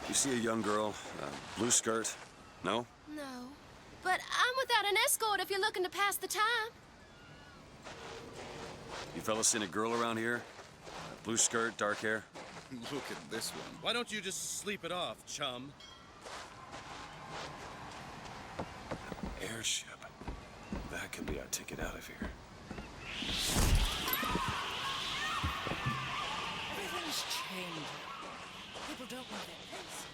You see a young girl, blue skirt? No? No. But I'm without an escort if you're looking to pass the time. You fellas seen a girl around here? Blue skirt, dark hair? Look at this one. Why don't you just sleep it off, chum? Airship. That could be our ticket out of here. Everything's changing. People don't know their place.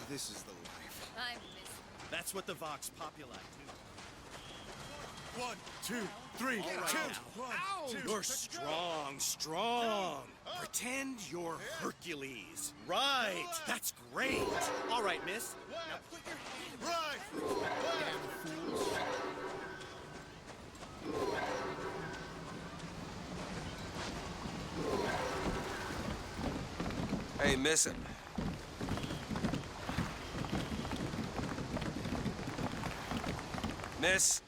This is the life. I miss it. That's what the Vox Populi do. 1, 2, 3, All right, 2. now. 1, 2. You're strong, strong. Pretend you're Hercules. Right. That's great. All right, miss. Now put your hand right. Damn fools. Hey, miss him. Miss?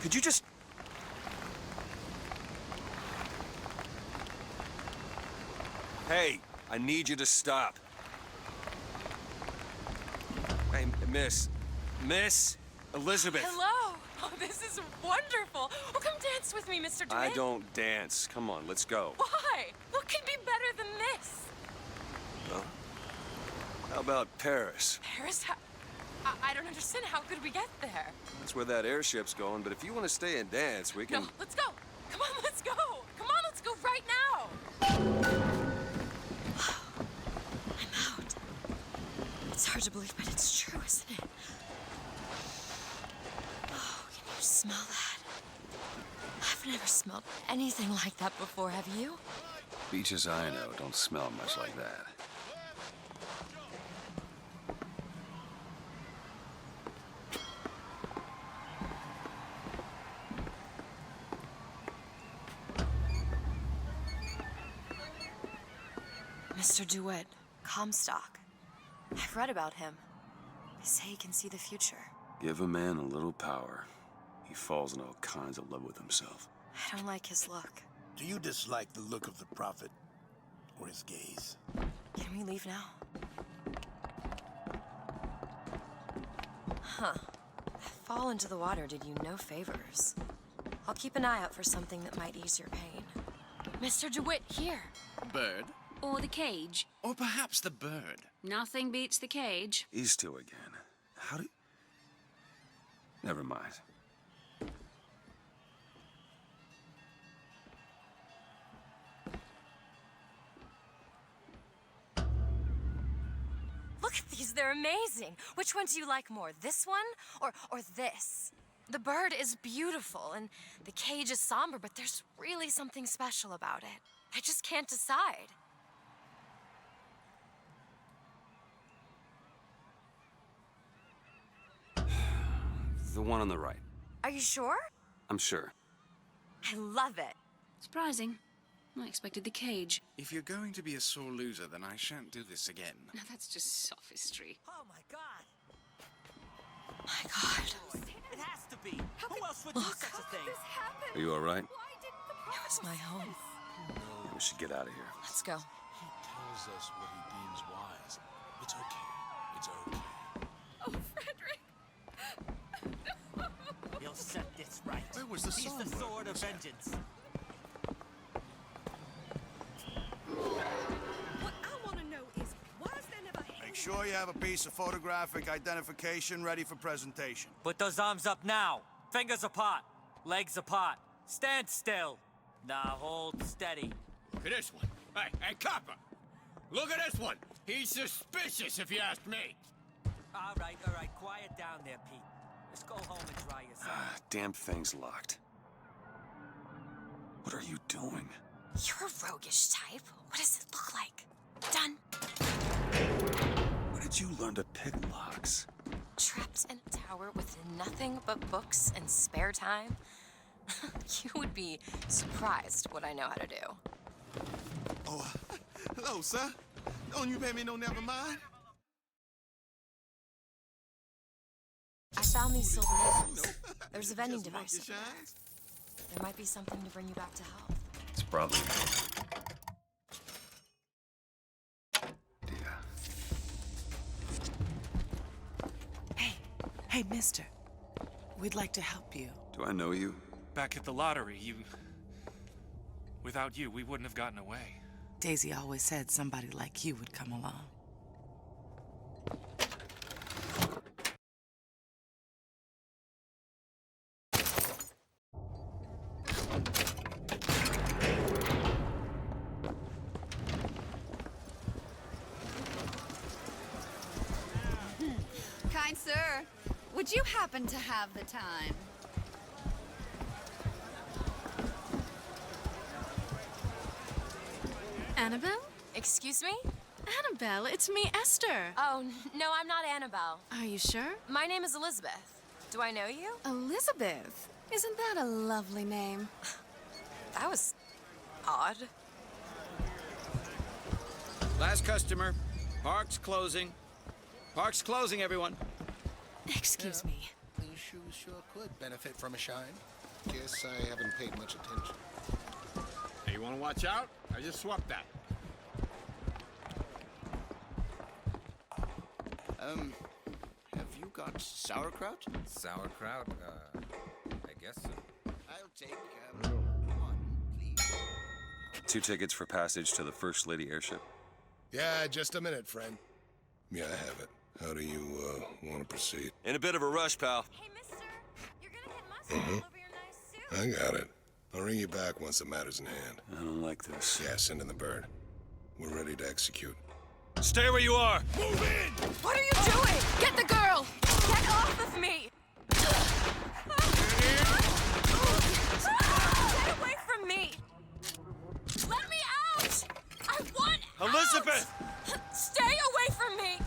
Could you just... Hey, I need you to stop. Hey, miss. Miss Elizabeth. Hello! Oh, this is wonderful. Oh, come dance with me, Mr. DeWitt. I don't dance. Come on, let's go. Why? What could be better than this? Well, how about Paris? Paris? I don't understand. How could we get there? That's where that airship's going, but if you want to stay and dance, we can... No, let's go. Come on, let's go. Come on, let's go right now. I'm out. It's hard to believe, but it's true, isn't it? Oh, can you smell that? I've never smelled anything like that before, have you? Beaches I know don't smell much like that. Mr. DeWitt, Comstock. I've read about him. They say he can see the future. Give a man a little power. He falls in all kinds of love with himself. I don't like his look. Do you dislike the look of the prophet? Or his gaze? Can we leave now? Huh. Fall into the water did you no favors. I'll keep an eye out for something that might ease your pain. Mr. DeWitt, here. Bird? Or the cage. Or perhaps the bird. Nothing beats the cage. These two again. How do... Never mind. Look at these, they're amazing. Which one do you like more, this one or this? The bird is beautiful and the cage is somber, but there's really something special about it. I just can't decide. The one on the right. Are you sure? I'm sure. I love it. Surprising. I expected the cage. If you're going to be a sore loser, then I shan't do this again. Now that's just sophistry. Oh my god! My God. It has to be! Who else would do such a thing? Are you all right? It was my home. We should get out of here. Let's go. He tells us what he deems wise. It's okay. It's okay. Oh, Frederick! He'll set this right. Where was the He's song? the sword of vengeance. What I want to know is, why is there never Make sure you have a piece of photographic identification ready for presentation. Put those arms up now. Fingers apart. Legs apart. Stand still. Now hold steady. Look at this one. Hey, copper! Look at this one! He's suspicious, if you ask me. All right. Quiet down there, Pete. Let's go home and dry yourself. Damn thing's locked. What are you doing? You're a roguish type. What does it look like? Done. Where did you learn to pick locks? Trapped in a tower with nothing but books and spare time? You would be surprised what I know how to do. Oh, hello, sir. Don't you pay me no never mind? I found these silver nickels. There's a vending device over there. There might be something to bring you back to health. It's probably... Hey, mister. We'd like to help you. Do I know you? Back at the lottery, without you, we wouldn't have gotten away. Daisy always said somebody like you would come along. Kind sir, would you happen to have the time? Annabelle? Excuse me? Annabelle, it's me, Esther. Oh, no, I'm not Annabelle. Are you sure? My name is Elizabeth. Do I know you? Elizabeth? Isn't that a lovely name? That was odd. Last customer. Park's closing. Park's closing, everyone. Excuse me. These shoes sure could benefit from a shine. Guess I haven't paid much attention. Hey, you want to watch out? I just swapped that. Have you got sauerkraut? Sauerkraut? I guess so. I'll take, one, please. 2 tickets for passage to the First Lady airship. Yeah, just a minute, friend. Yeah, I have it. How do you, want to proceed? In a bit of a rush, pal. Hey, mister, you're gonna get mustard all over your nice suit. I got it. I'll ring you back once the matter's in hand. I don't like this. Yeah, send in the bird. We're ready to execute. Stay where you are! Move in! What are you doing? Get the girl! Get off of me! Get away from me! Let me out! I want Elizabeth! out! Stay away from me!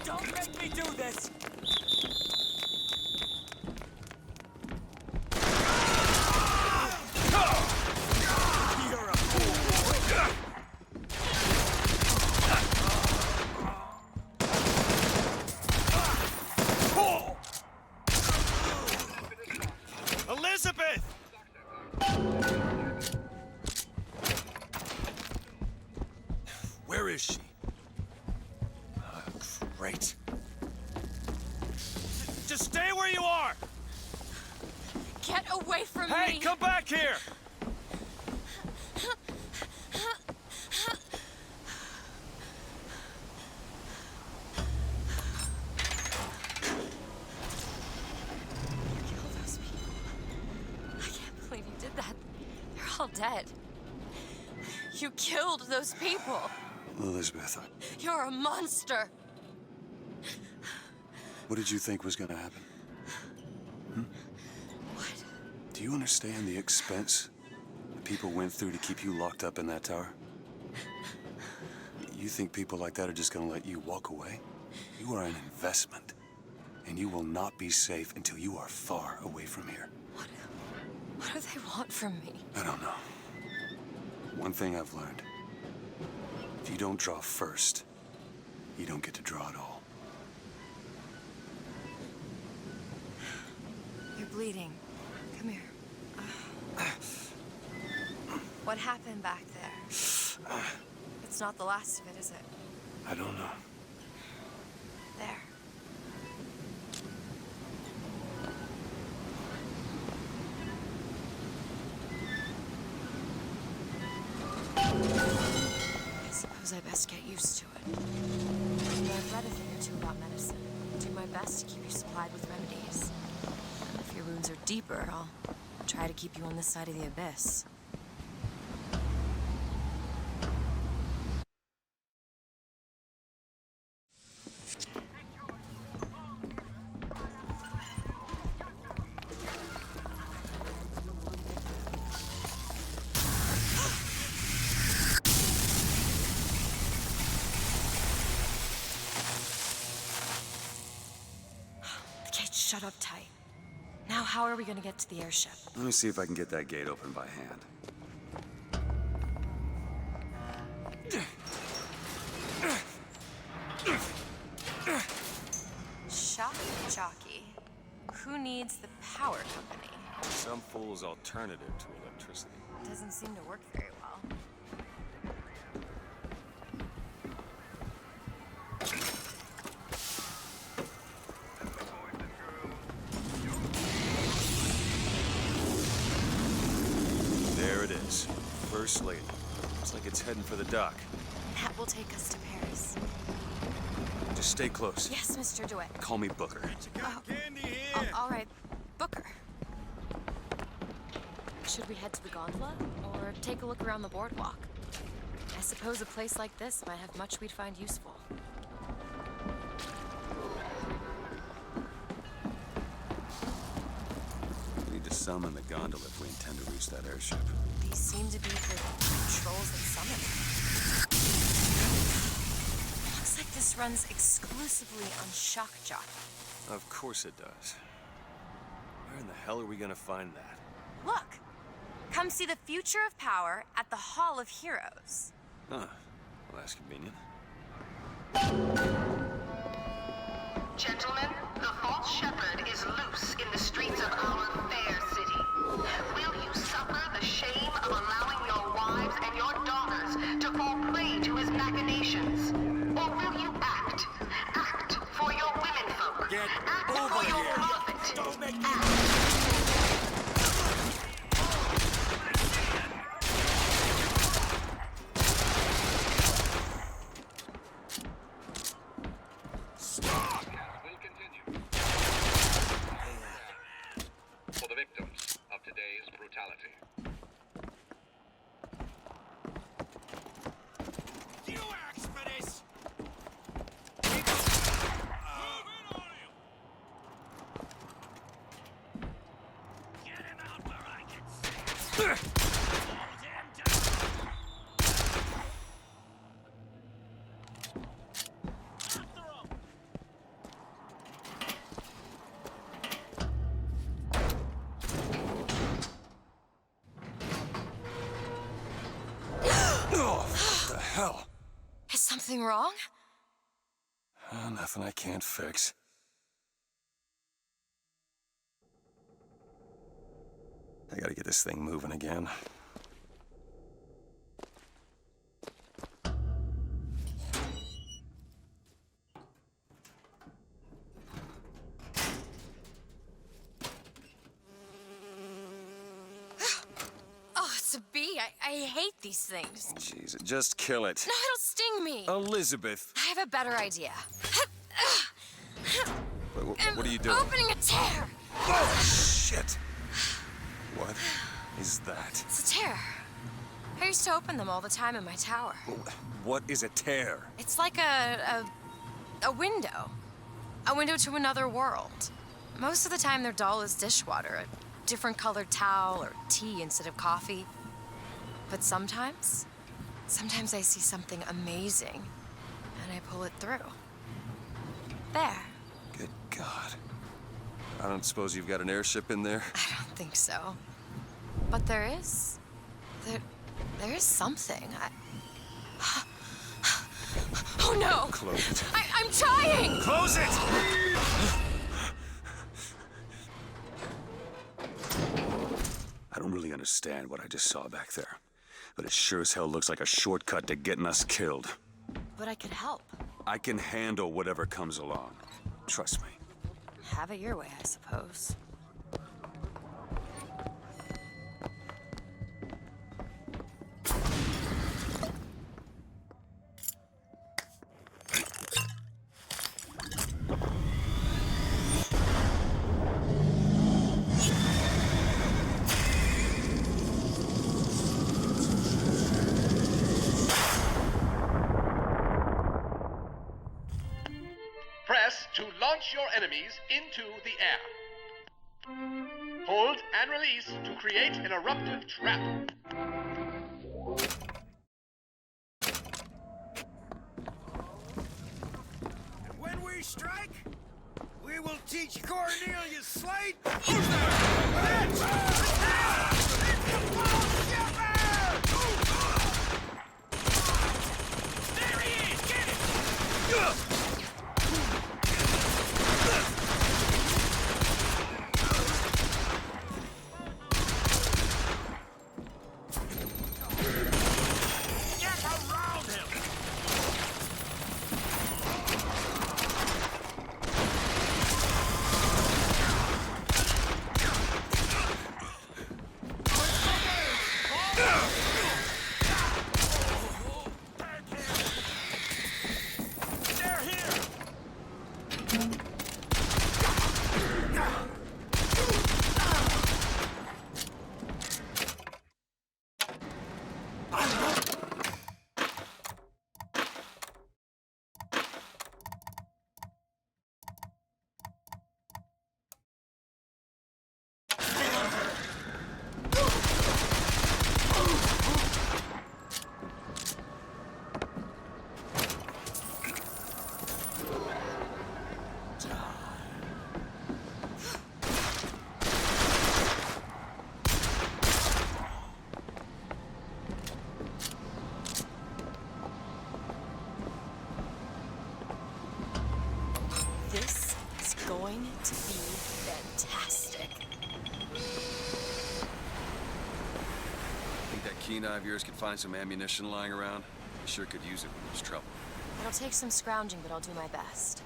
Don't make me do this! You're a fool! Elizabeth! Where is she? Great. Just stay where you are! Get away from me! Hey, come back here! Kill those people. I can't believe you did that. They're all dead. You killed those people. Elizabeth, You're a monster. what did you think was gonna happen? What? Do you understand the expense the people went through to keep you locked up in that tower? You think people like that are just gonna let you walk away? You are an investment, and you will not be safe until you are far away from here. What do they want from me? I don't know. One thing I've learned. If you don't draw first, you don't get to draw at all. You're bleeding. Come here. What happened back there? It's not the last of it, is it? I don't know. There. I suppose I best get used to it. I've read a thing or two about medicine. Do my best to keep you supplied with remedies. If your wounds are deeper, I'll try to keep you on this side of the abyss. The gate's shut up tight. Now how are we gonna get to the airship? Let me see if I can get that gate open by hand. Shock jockey. Who needs the power company? Some fool's alternative to electricity. Doesn't seem to work very well. There it is. First lady. Looks like it's heading for the dock. That will take us to Paris. Just stay close. Yes, Mr. DeWitt. Call me Booker. All right, Booker. Should we head to the gondola or take a look around the boardwalk? I suppose a place like this might have much we'd find useful. We need to summon the gondola if we intend to reach that airship. These seem to be the controls that summon. Looks like this runs exclusively on shock jockey. Of course it does. Where in the hell are we gonna find that? Look! Come see the future of power at the Hall of Heroes. Huh. Well, that's convenient. Gentlemen, the false shepherd is loose in the streets of our fair city. Will you suffer the shame of allowing your wives and your daughters to fall prey to his machinations? Or will you act? Act for your womenfolk. Act for your prophet. Don't make me... For the victims of today's brutality. You asked for this! Get him out where I can see him! Hold him down! After him! Oh, what the hell? Is something wrong? Nothing I can't fix. I gotta get this thing moving again. Oh, it's a bee. I hate these things. Jeez, just kill it. No, it'll sting me. Elizabeth! I have a better idea. What are you doing? Opening a tear. Oh, shit! What is that? It's a tear. I used to open them all the time in my tower. What is a tear? It's like a window. A window to another world. Most of the time they're dull as dishwater, a different colored towel or tea instead of coffee. But sometimes Sometimes I see something amazing, and I pull it through. There. Good God. I don't suppose you've got an airship in there? I don't think so. But there is. There is something. Oh no! Close it. I'm trying! Close it! I don't really understand what I just saw back there, but it sure as hell looks like a shortcut to getting us killed. But I could help. I can handle whatever comes along. Trust me. Have it your way, I suppose. Press to launch your enemies into the air. Hold and release to create an eruptive trap. And when we strike, we will teach Cornelius Slate who's There he is! Get it! This is going to be fantastic. Think that keen eye of yours could find some ammunition lying around? I sure could use it when there's trouble. It'll take some scrounging, but I'll do my best.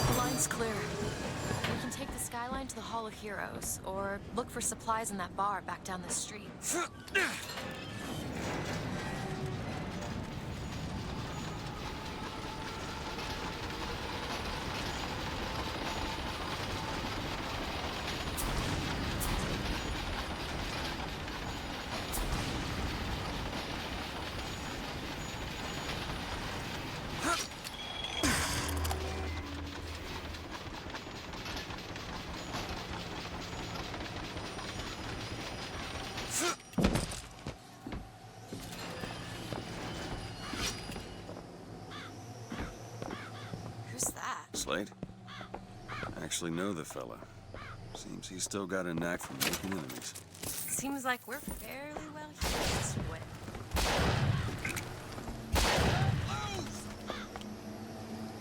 The line's clear. We can take the skyline to the Hall of Heroes, or look for supplies in that bar back down the street. Slate? I actually know the fella. Seems he's still got a knack for making enemies. Seems like we're fairly well healed this way.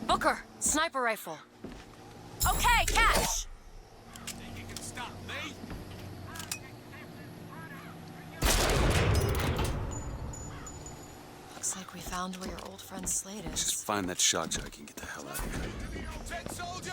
Booker, sniper rifle. Okay, catch! Think you can stop me? Looks like we found where your old friend Slade is. Just find that shock jock and get the hell out of here. Ted soldier!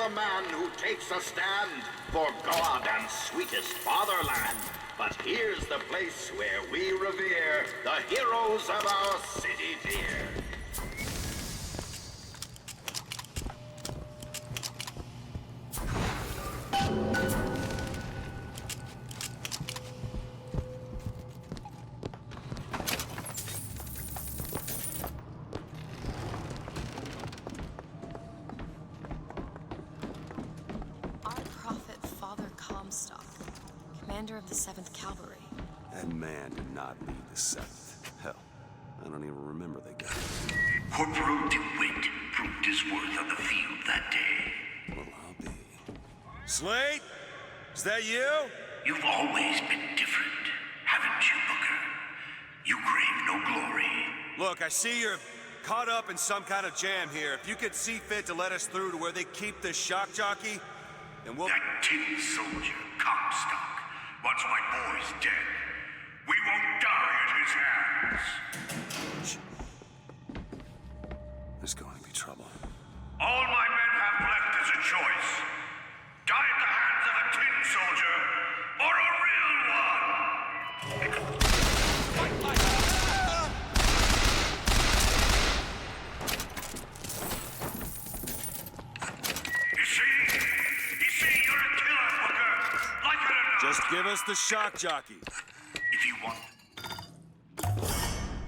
a man who takes a stand for God and sweetest fatherland. But here's the place where we revere the heroes of our city dear. Commander of the 7th Cavalry. That man did not lead the 7th. Hell, I don't even remember the guy. Corporal DeWitt proved his worth on the field that day. Well, I'll be. Slate? Is that you? You've always been different, haven't you, Booker? You crave no glory. Look, I see you're caught up in some kind of jam here. If you could see fit to let us through to where they keep the shock jockey, then we'll... That tin soldier, Comstock. Once my boy's dead, we won't die at his hands. There's going to be trouble. All my men have left is a choice. Die at the hands of a tin soldier, or a real one! You see, you're a killer, Booker. Like it or not. Just give us the shock jockey. If you want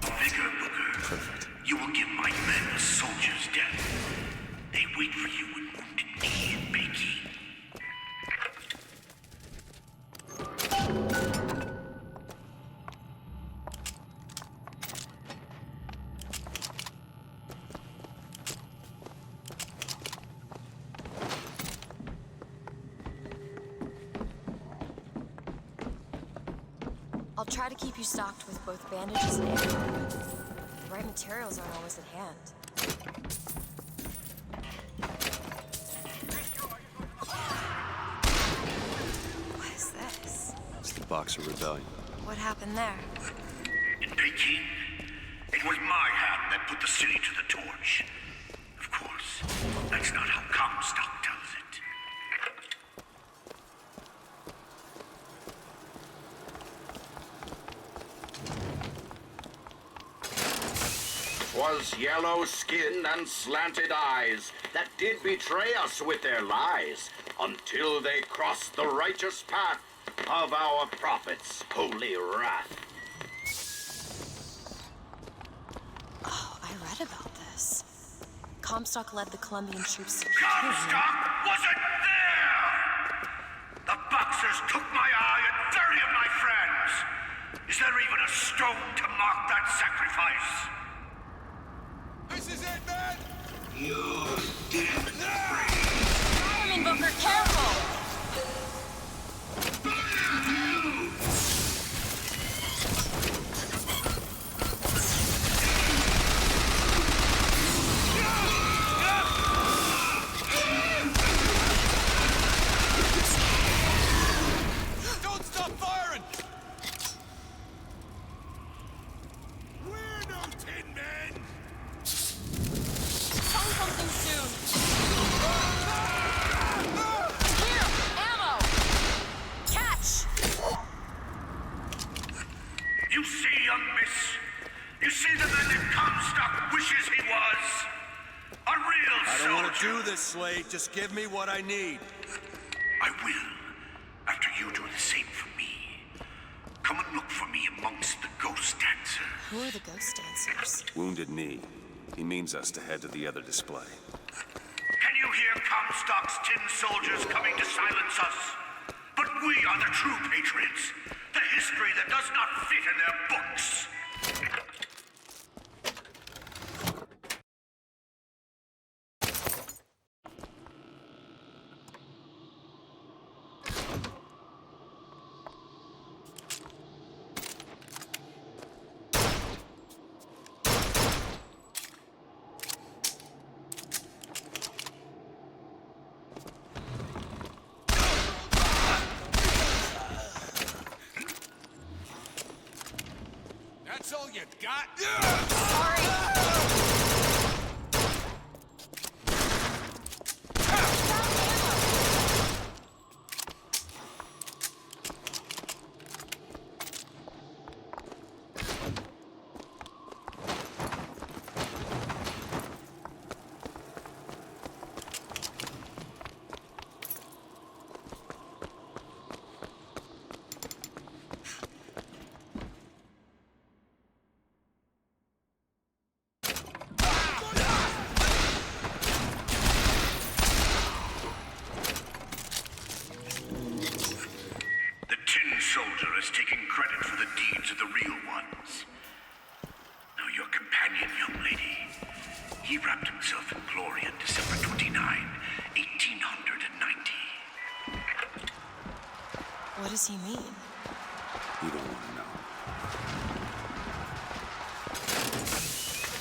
vigor, Booker, perfect. You will give my men a soldier's death. They wait for you with Wounded Knee and Bakey. I'll try to keep you stocked with both bandages and ammo. The right materials aren't always at hand. What is this? It's the Boxer Rebellion. What happened there? In Peking, it was my hand that put the city to the torch. Of course, that's not how Comstock tells it. 'Twas yellow skin and slanted eyes that did betray us with their lies, until they crossed the righteous path of our prophet's holy wrath. Oh, I read about this. Comstock led the Colombian troops to Peking. Comstock wasn't there! The Boxers took my eye and 30 of my friends! Is there even a stone to mark that sacrifice? This is it, man! You didn't I mean, Booker, careful! Don't stop firing! We're no tin men! Tell something soon! Here! Ammo! Catch! You see, young miss? You see the man that Comstock wishes he was? A real I soldier. don't want to do this, Slade. Just give me what I need. I will, after you do the same for me. Come and look for me amongst the ghost dancers. Who are the ghost dancers? Wounded Knee. He means us to head to the other display. Can you hear Comstock's tin soldiers coming to silence us? But we are the true patriots. The history that does not fit in their books. That's all you got? Sorry!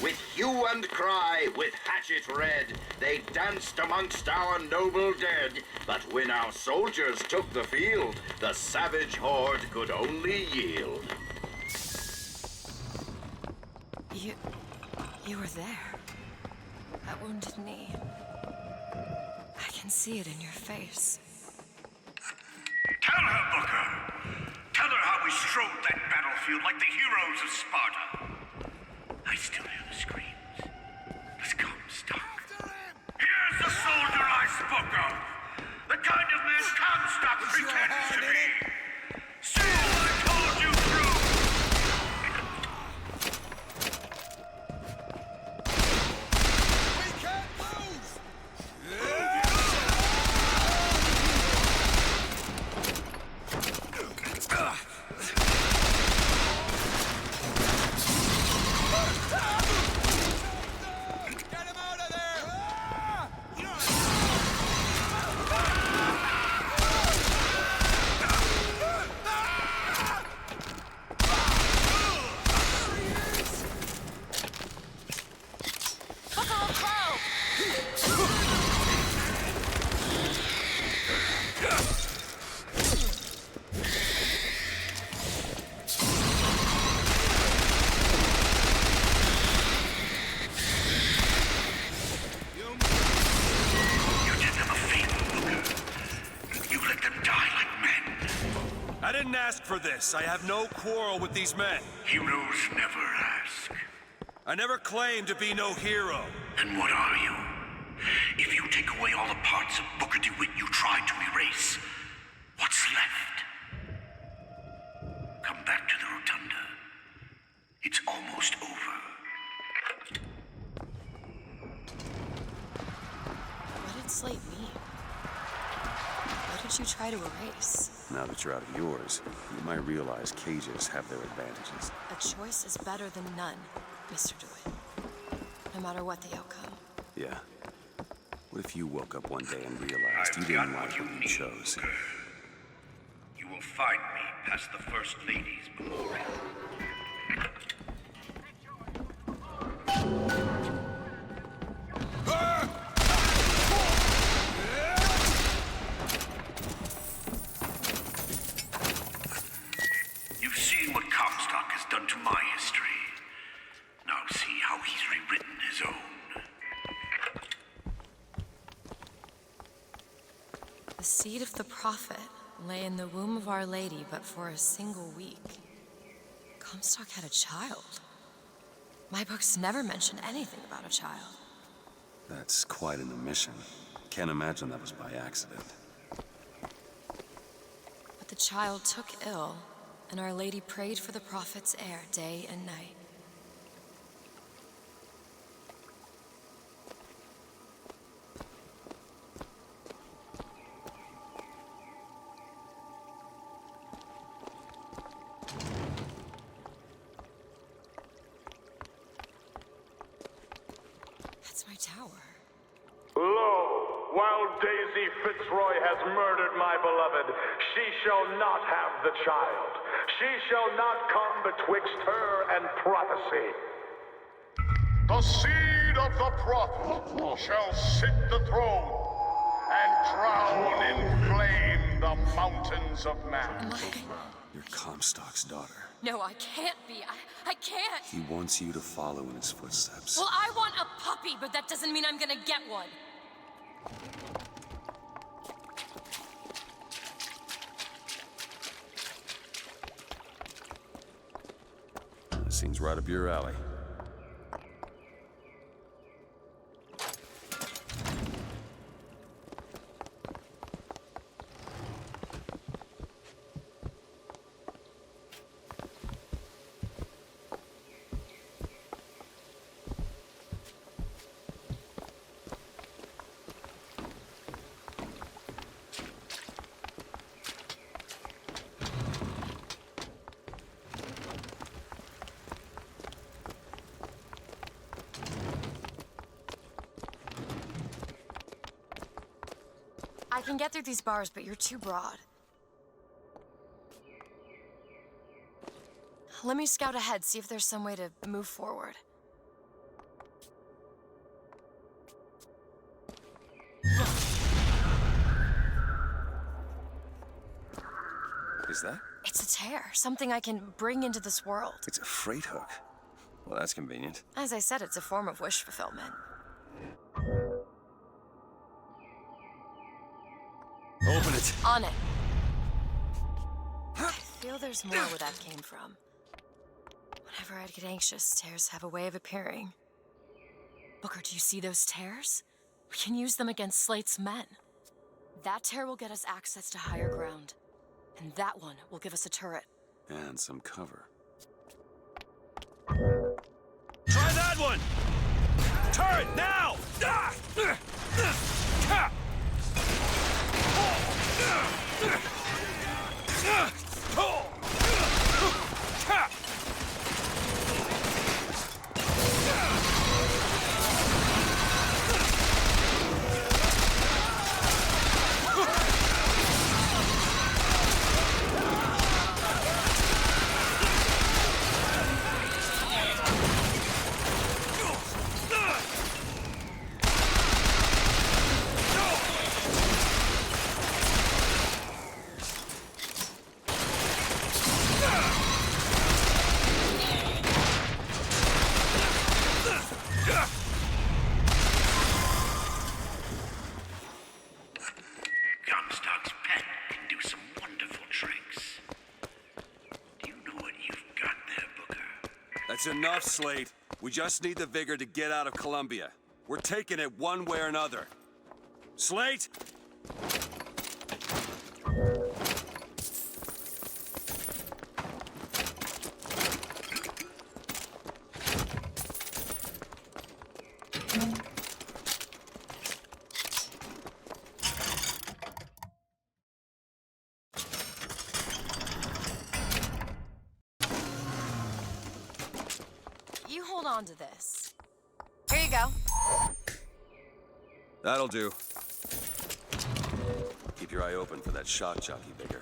With hue and cry, with hatchet red, they danced amongst our noble dead. But when our soldiers took the field, the savage horde could only yield. You were there. That wounded knee. I can see it in your face. Tell her, Booker. Tell her how we strode that battlefield like the heroes of Sparta. I still hear the screams. It's Comstock. Here's the soldier I spoke of. The kind of man Comstock pretends to be. See what I told you through. We can't lose! Get him out of there! You did them a favor, Booker. You let them die like men. I didn't ask for this. I have no quarrel with these men. Heroes never ask. I never claimed to be no hero. Then what are you? If you take away all the parts of Booker DeWitt you tried to erase, what's left? Come back to the Rotunda. It's almost over. What did Slate mean? What did you try to erase? Now that you're out of yours, you might realize cages have their advantages. A choice is better than none, Mr. DeWitt. No matter what the outcome. Yeah. What if you woke up one day and realized you didn't like what you chose? You will find me past the First Lady's memorial. You've seen what Comstock has done to my history. Now see how he's rewritten his own. The seed of the prophet lay in the womb of Our Lady, but for a single week. Comstock had a child. My books never mention anything about a child. That's quite an omission. Can't imagine that was by accident. But the child took ill, and Our Lady prayed for the prophet's heir day and night. That's my tower. Lo, while Daisy Fitzroy has murdered my beloved, she shall not have the child. She shall not come betwixt her and prophecy. The seed of the prophet shall sit the throne and drown in flame the mountains of man. You're Comstock's daughter. No, I can't be. I can't. He wants you to follow in his footsteps. Well, I want a puppy, but that doesn't mean I'm gonna get one. That seems right up your alley. I can get through these bars, but you're too broad. Let me scout ahead, see if there's some way to move forward. is that? It's a tear, something I can bring into this world. It's a freight hook. Well, that's convenient. As I said, it's a form of wish fulfillment. Open it. On it. I feel there's more where that came from. Whenever I'd get anxious, tears have a way of appearing. Booker, do you see those tears? We can use them against Slate's men. That tear will get us access to higher ground. And that one will give us a turret. And some cover. Try that one! Turret, now! Comstock's pen can do some wonderful tricks. Do you know what you've got there, Booker? That's enough, Slate. We just need the vigor to get out of Columbia. We're taking it one way or another. Slate? You hold on to this. Here you go. That'll do. Keep your eye open for that shock jockey vigor.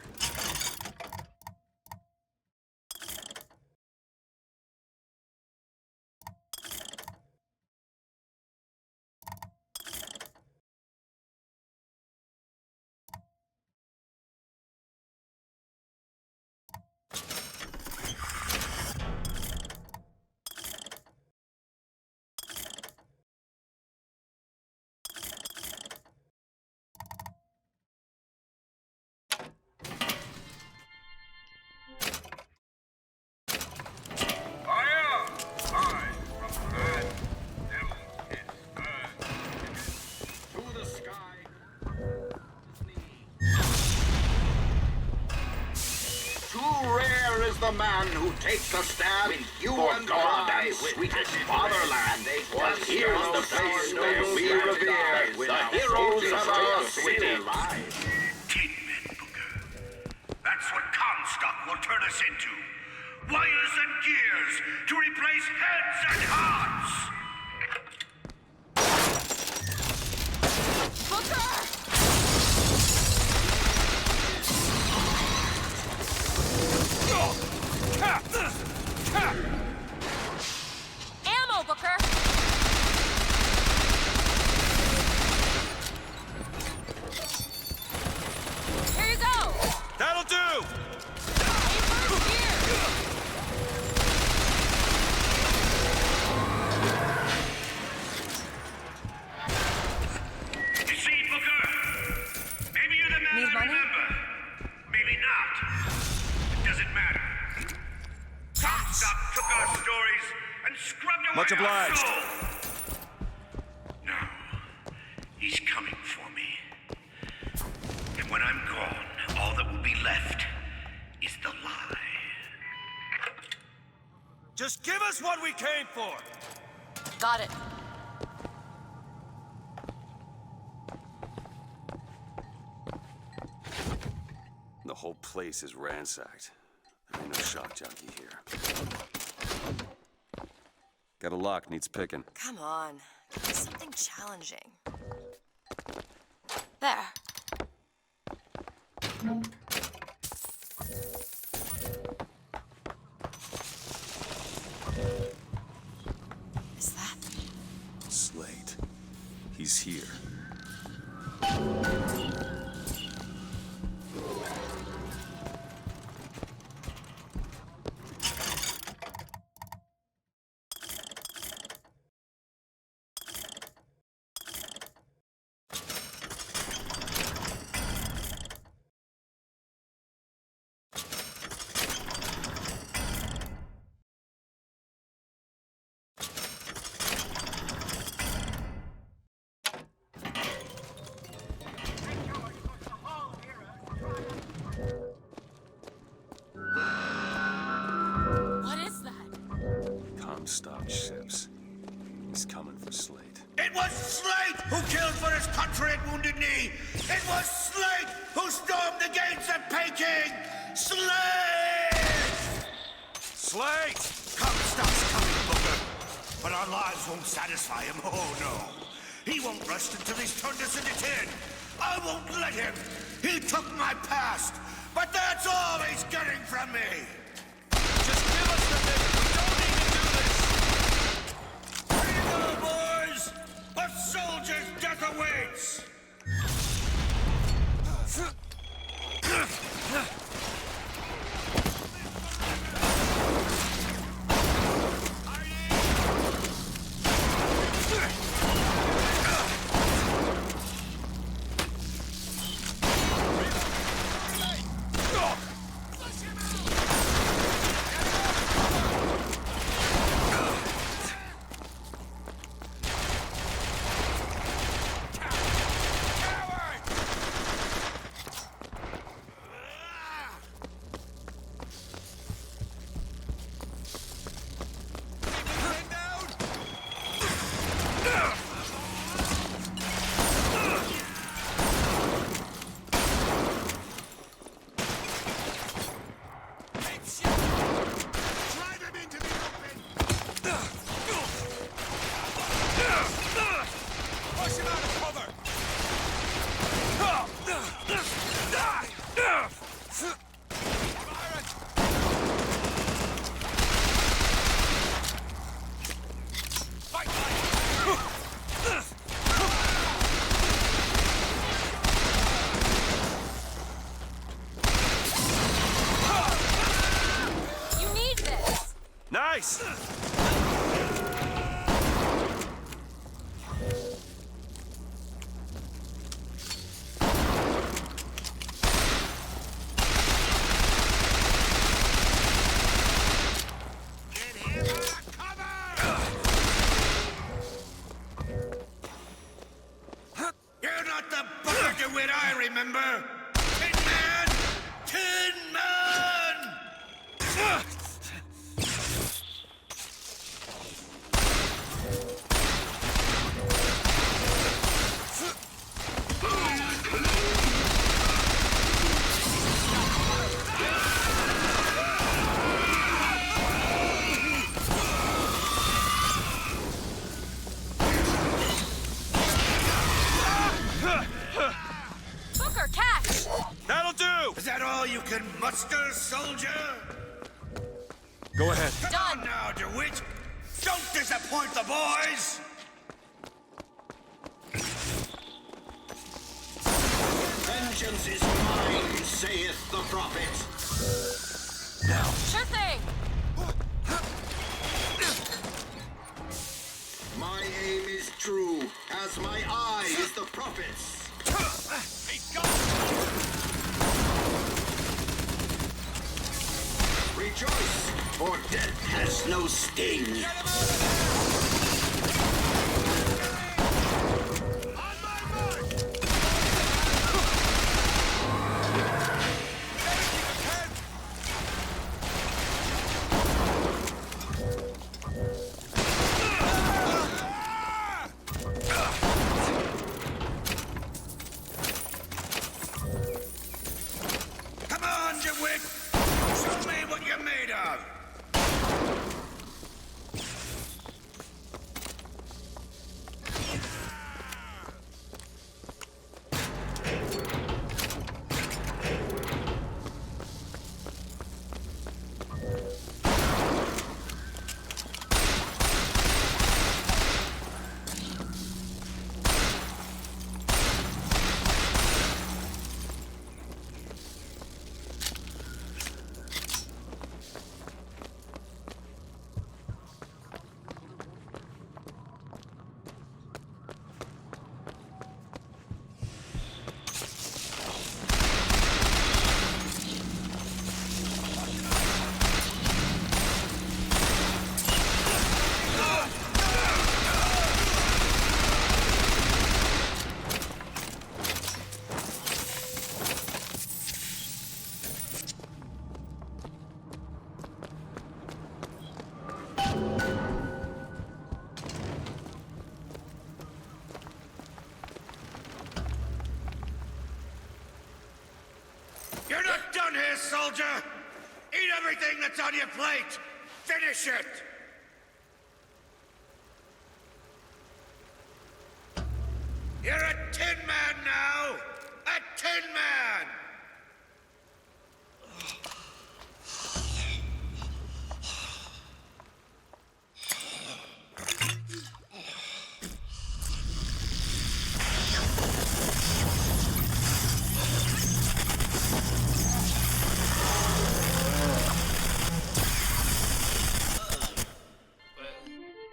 The man who takes a stab in human God and sweetest fatherland. But here's the place where we revere the heroes of our city. 10 men, Booker. That's what Comstock will turn us into. Wires and gears to replace heads and hearts. Ammo, Booker! Here you go! That'll do! You see, Booker? Maybe you're the man Need I money? remember. Maybe not. It doesn't matter. Comstock took our stories and scrubbed away Much our obliged. soul. Now, he's coming for me. And when I'm gone, all that will be left is the lie. Just give us what we came for! Got it. The whole place is ransacked. There ain't no shock jockey here. Got a lock, needs picking. Come on. Give me something challenging. There. Is that? Slate. He's here. Comstock ships. He's coming for Slate. It was Slate who killed for his country at Wounded Knee! It was Slate who stormed the gates at Peking! Slate! Slate! Comstock's coming, Booker. But our lives won't satisfy him, oh no. He won't rest until he's turned us into tin. I won't let him. He took my past, but that's all he's getting from me. Just give us the thing. We don't need to do this. Here you go, boys. A soldier's death awaits. Nice! You're not the Booker DeWitt I remember! Tin Man! Tin Man! Booker, catch! That'll do! Is that all you can muster, soldier? Go ahead. Come on now, DeWitt! Don't disappoint the boys! Vengeance is mine, saith the prophet. Now. Sure thing! My aim is true, as my eye is the prophet's. He's gone! Rejoice, for death has no sting. Come on, DeWitt! Show me what you're made of! that's on your plate! Finish it! You're a Tin Man now! A Tin Man!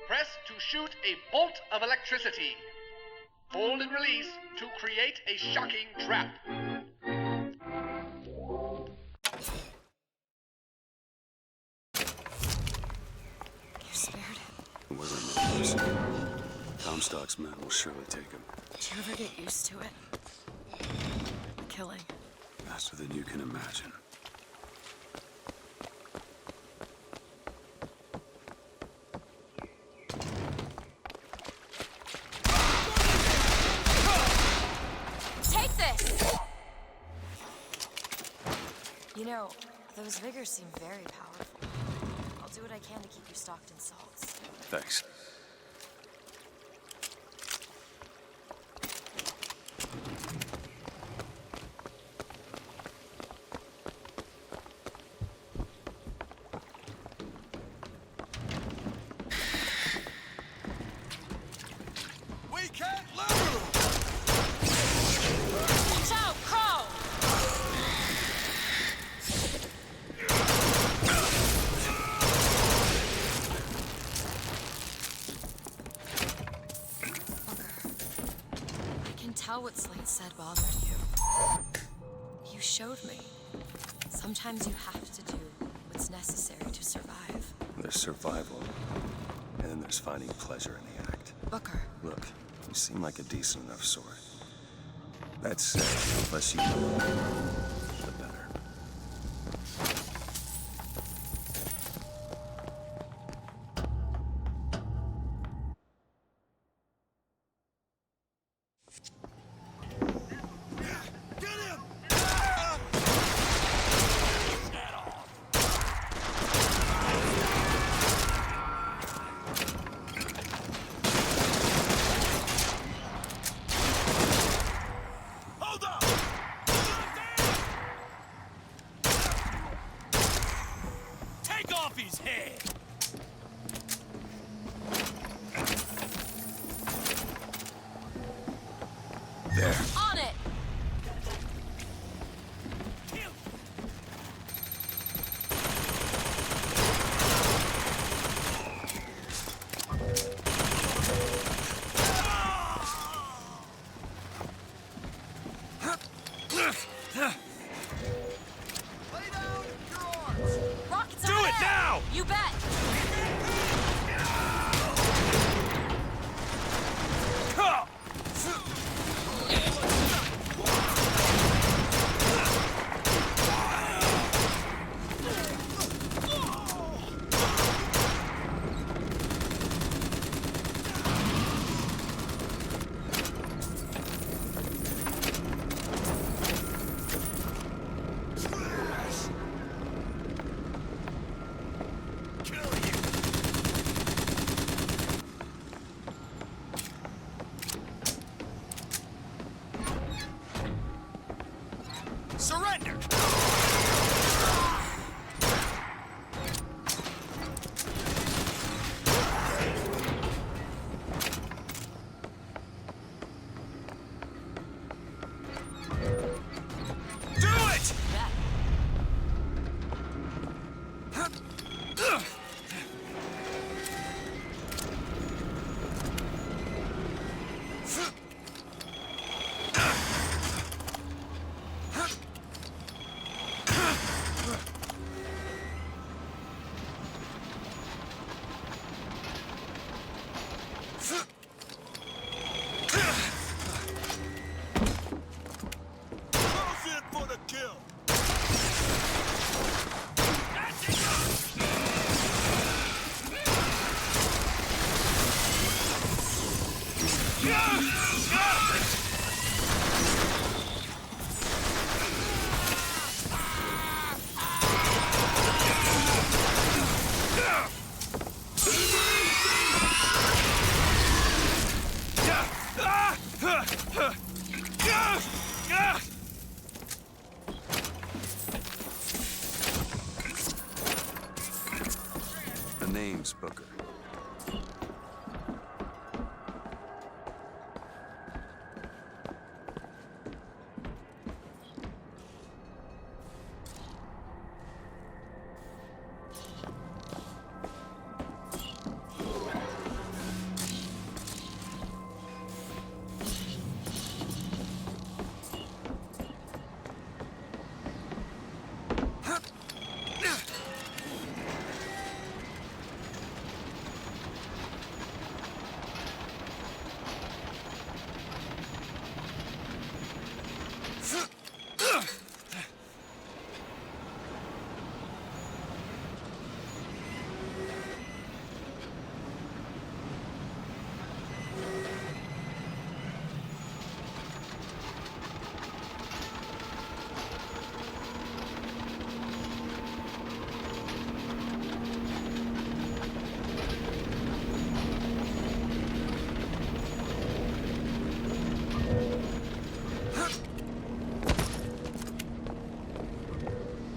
Press to shoot a bolt of electricity. Hold and release to create a shocking trap. You spared him. It wasn't my person. Comstock's men will surely take him. Did you ever get used to it? The killing. Faster than you can imagine. Take this! You know, those vigors seem very powerful. I'll do what I can to keep you stocked in salts. Thanks. We can't lose! Watch out, Crow! I can tell what Slate said bothered you. You showed me. Sometimes you have to do what's necessary to survive. There's survival, and then there's finding pleasure in the act. Booker. Look, you seem like a decent enough sort. That said, the less you know, the better. Take off his head! There. On it! Rockets Do over it there. now! You bet! Surrender! Do it! Close in for the kill! The name's Booker.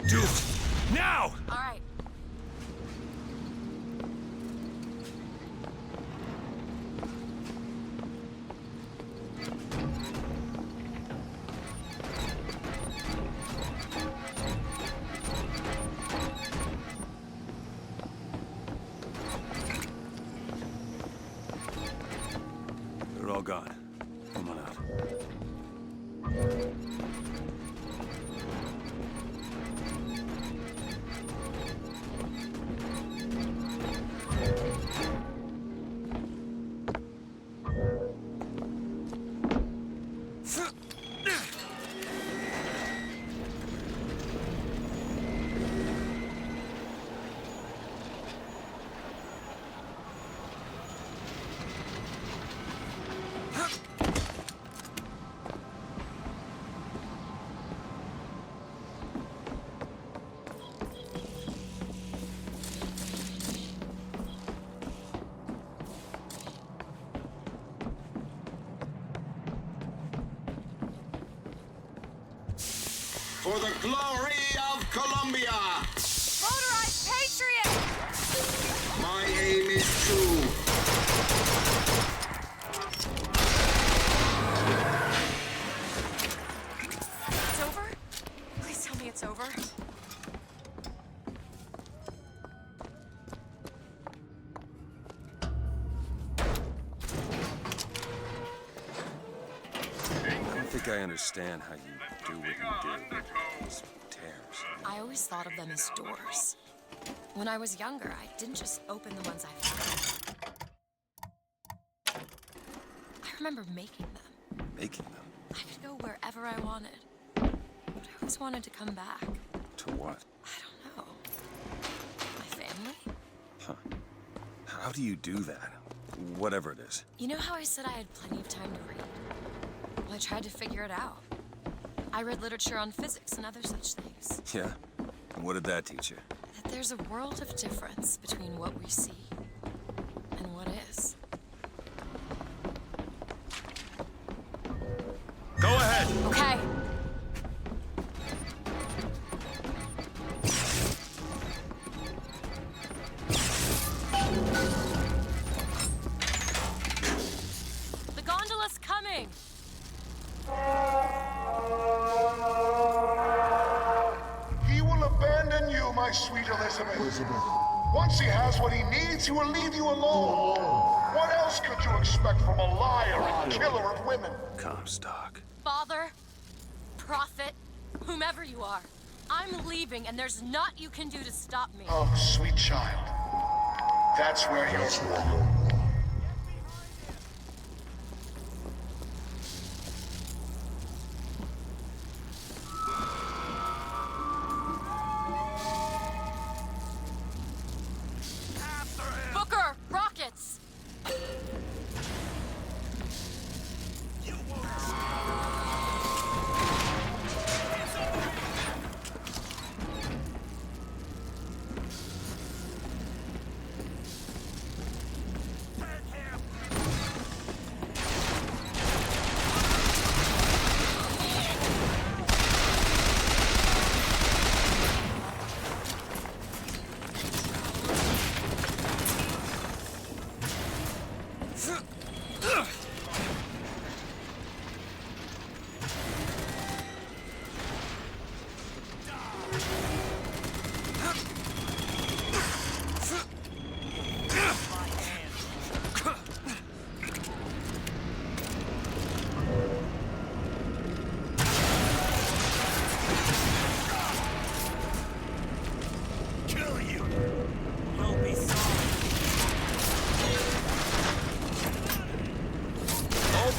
Do it! Now! All right. They're all gone. Come on out. For the glory of Columbia! Motorized Patriot! My aim is true. It's over? Please tell me it's over. I don't think I understand how you do what you do with these tears. I always thought of them as doors. When I was younger, I didn't just open the ones I found. I remember making them. Making them? I could go wherever I wanted. But I always wanted to come back. To what? I don't know. My family? Huh. How do you do that? Whatever it is. You know how I said I had plenty of time to read? Well, I tried to figure it out. I read literature on physics and other such things. Yeah? And what did that teach you? That there's a world of difference between what we see and what is. Go ahead! Okay. The gondola's coming! He will abandon you, my sweet Elizabeth. Once he has what he needs, he will leave you alone. What else could you expect from a liar and killer of women? Comstock. Father, prophet, whomever you are, I'm leaving and there's naught you can do to stop me. Oh, sweet child. That's where you're... Booker, rockets!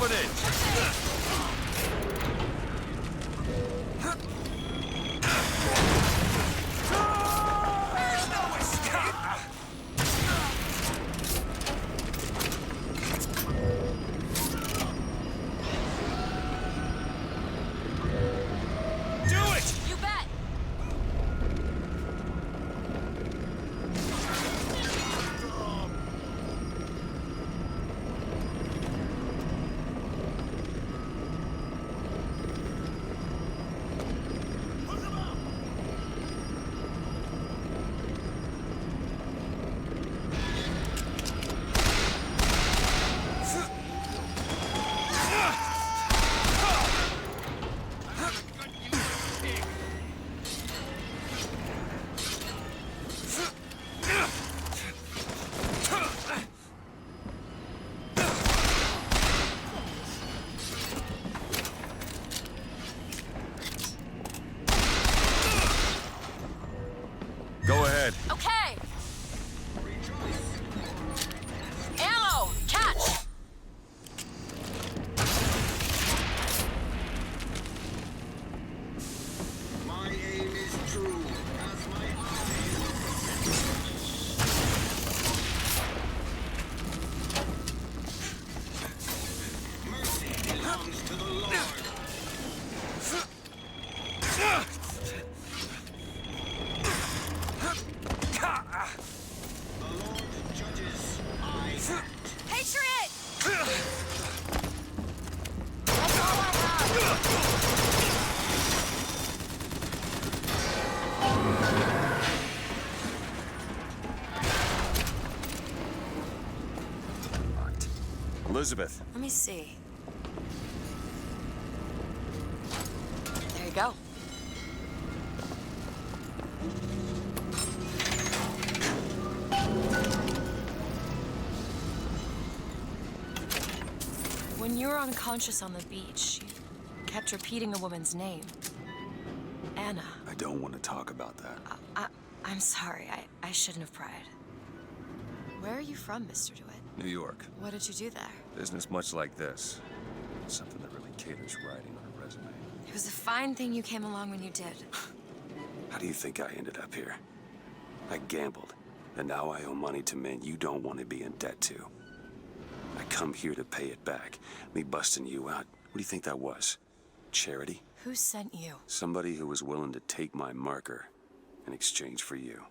Open it! There's no escape! Do it! You bet. Go ahead. Okay. Ammo! Catch! My aim is true, as my eye. Mercy belongs to the Lord. The Lord judges. I act. Patriot! That's all I have. Elizabeth. Let me see. There you go. When you were unconscious on the beach, you kept repeating a woman's name. Anna. I don't want to talk about that. I'm sorry. I shouldn't have pried. Where are you from, Mr. DeWitt? New York. What did you do there? Business much like this. Something that really caters writing on a resume. It was a fine thing you came along when you did. How do you think I ended up here? I gambled, and now I owe money to men you don't want to be in debt to. I come here to pay it back. Me busting you out, what do you think that was? Charity? Who sent you? Somebody who was willing to take my marker in exchange for you.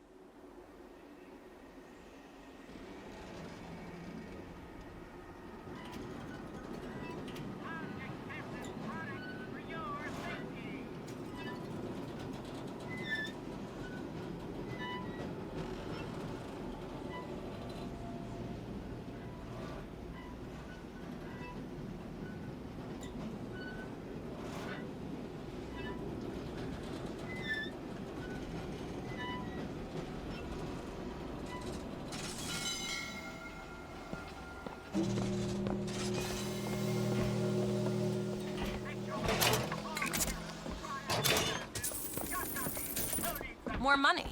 More money.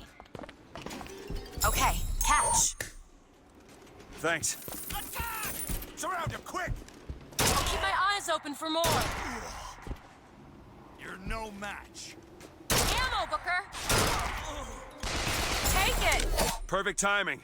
Okay, catch. Thanks. Surround him, quick! I'll keep my eyes open for more. You're no match. Ammo, Booker! Take it! Perfect timing.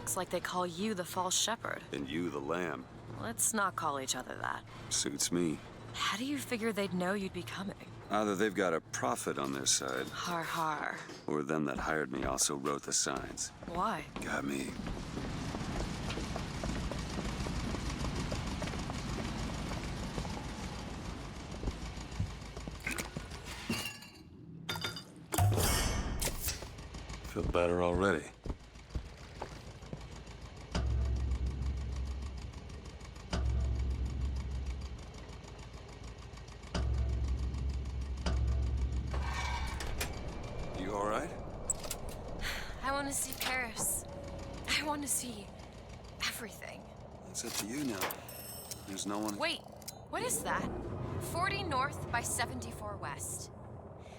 Looks like they call you the false shepherd. And you the lamb. Let's not call each other that. Suits me. How do you figure they'd know you'd be coming? Either they've got a prophet on their side, Har har. or them that hired me also wrote the signs. Why? Got me. Feel better already. You all right? I want to see Paris. I want to see everything. It's up to you now. There's no one... Wait, what is that? 40 north by 74 west.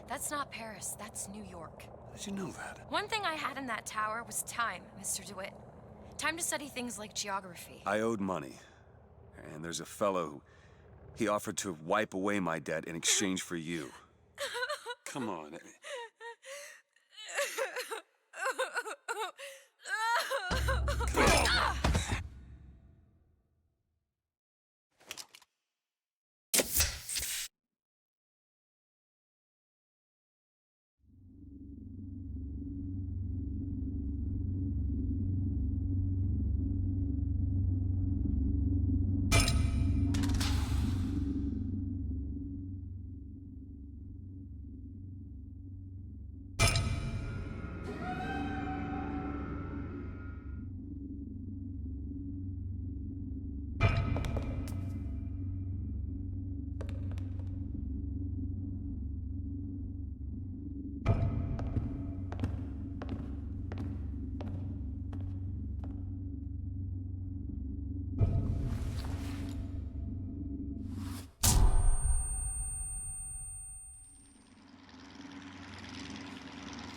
That's not Paris, that's New York. How did you know that? One thing I had in that tower was time, Mr. DeWitt. Time to study things like geography. I owed money. And there's a fellow who... He offered to wipe away my debt in exchange for you. Come on.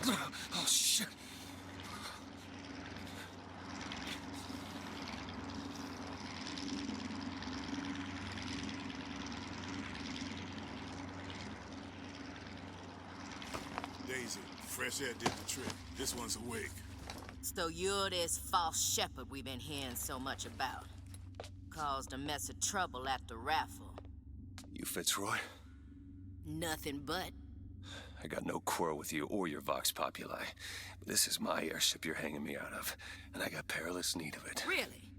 Oh, shit. Daisy, fresh air did the trick. This one's awake. So you're this false shepherd we've been hearing so much about. Caused a mess of trouble at the raffle. You Fitzroy? Nothing but. I got no quarrel with you or your Vox Populi. But this is my airship you're hanging me out of, and I got perilous need of it. Really?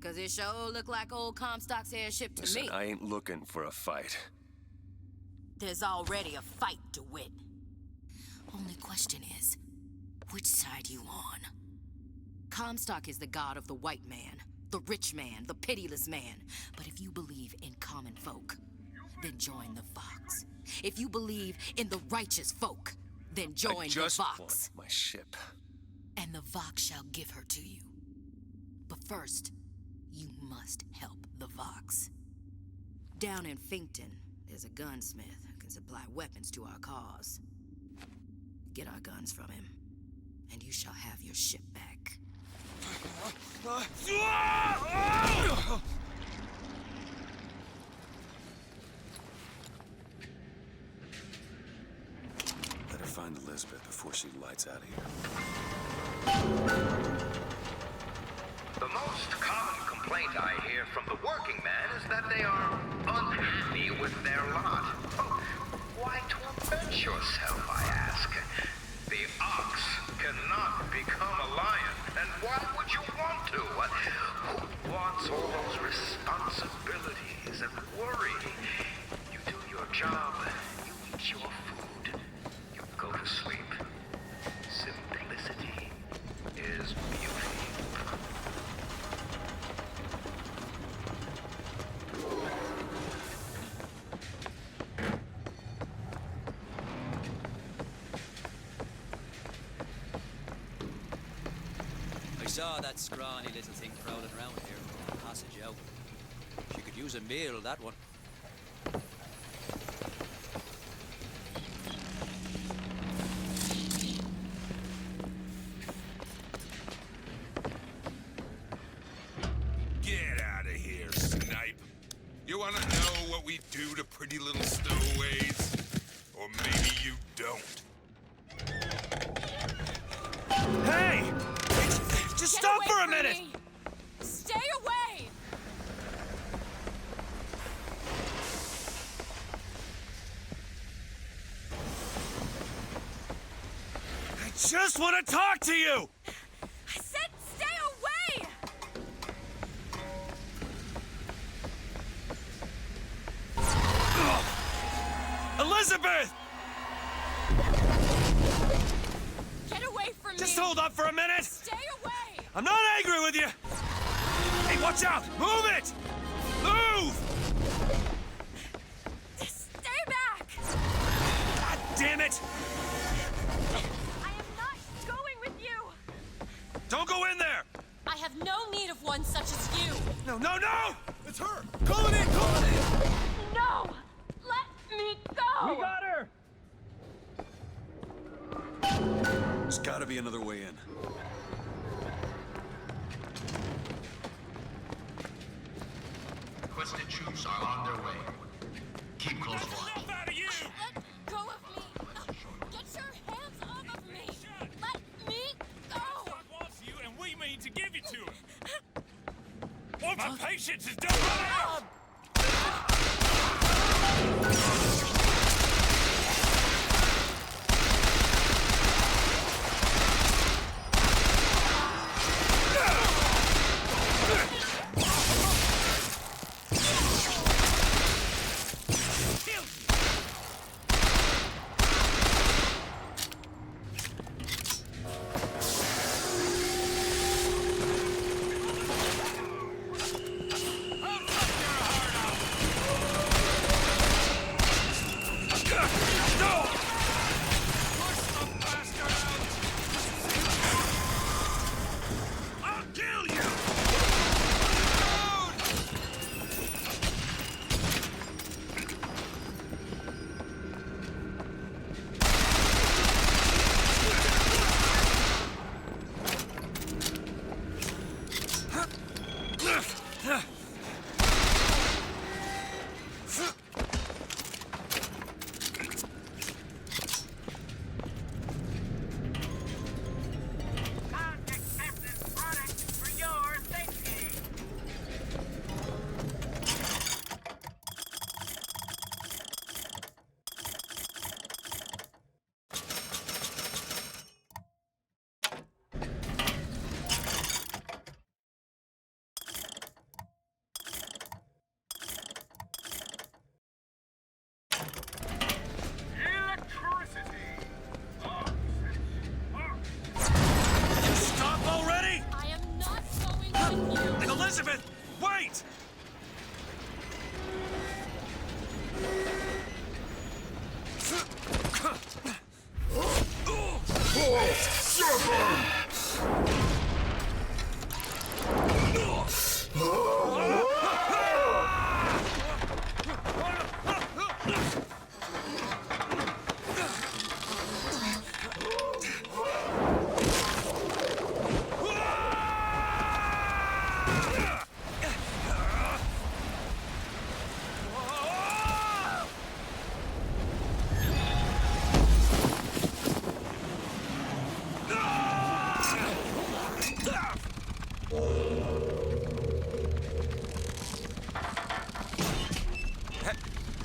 Cause it sure look like old Comstock's airship to Listen, me. I ain't looking for a fight. There's already a fight, DeWitt. Only question is, which side you on? Comstock is the god of the white man, the rich man, the pitiless man. But if you believe in common folk, then join the Vox. If you believe in the righteous folk, then join the Vox. Want my ship. And the Vox shall give her to you. But first, you must help the Vox. Down in Finkton, there's a gunsmith who can supply weapons to our cause. Get our guns from him, and you shall have your ship back. Better find Elizabeth before she lights out of here. The most common complaint I hear from the working man is that they are unhappy with their lot. Oh, why torment yourself, I ask? The ox cannot become a lion, and why would you want to? Who wants all those responsibilities and worry? You do your job, you eat your food, you go to sleep. Simplicity is beauty. I saw that scrawny little thing prowling around here. Passage out. She could use a meal, that one. Get out of here, snipe. You want to know what we do to pretty little stowaways? Or maybe you don't. Hey! Just stop for a a minute! me. Stay away! I just want to talk to you! I said stay away! Elizabeth! Get away from me! Just hold up for a minute! Stay away! I'm not angry with you! Hey, watch out! Move it! Move! Stay back! God damn it! I am not going with you! Don't go in there! I have no need of one such as you! No, no, no! It's her! Call it in! Call it in! No! Let me go! We got her! There's gotta be another way in. Requested troops are on their way. Keep close watch. Let go of me! Get your hands off of me! Let me go! Wants you, and we mean to give it to him. Well, my patience is done running out! Stop already! I am not going with you! Elizabeth, wait!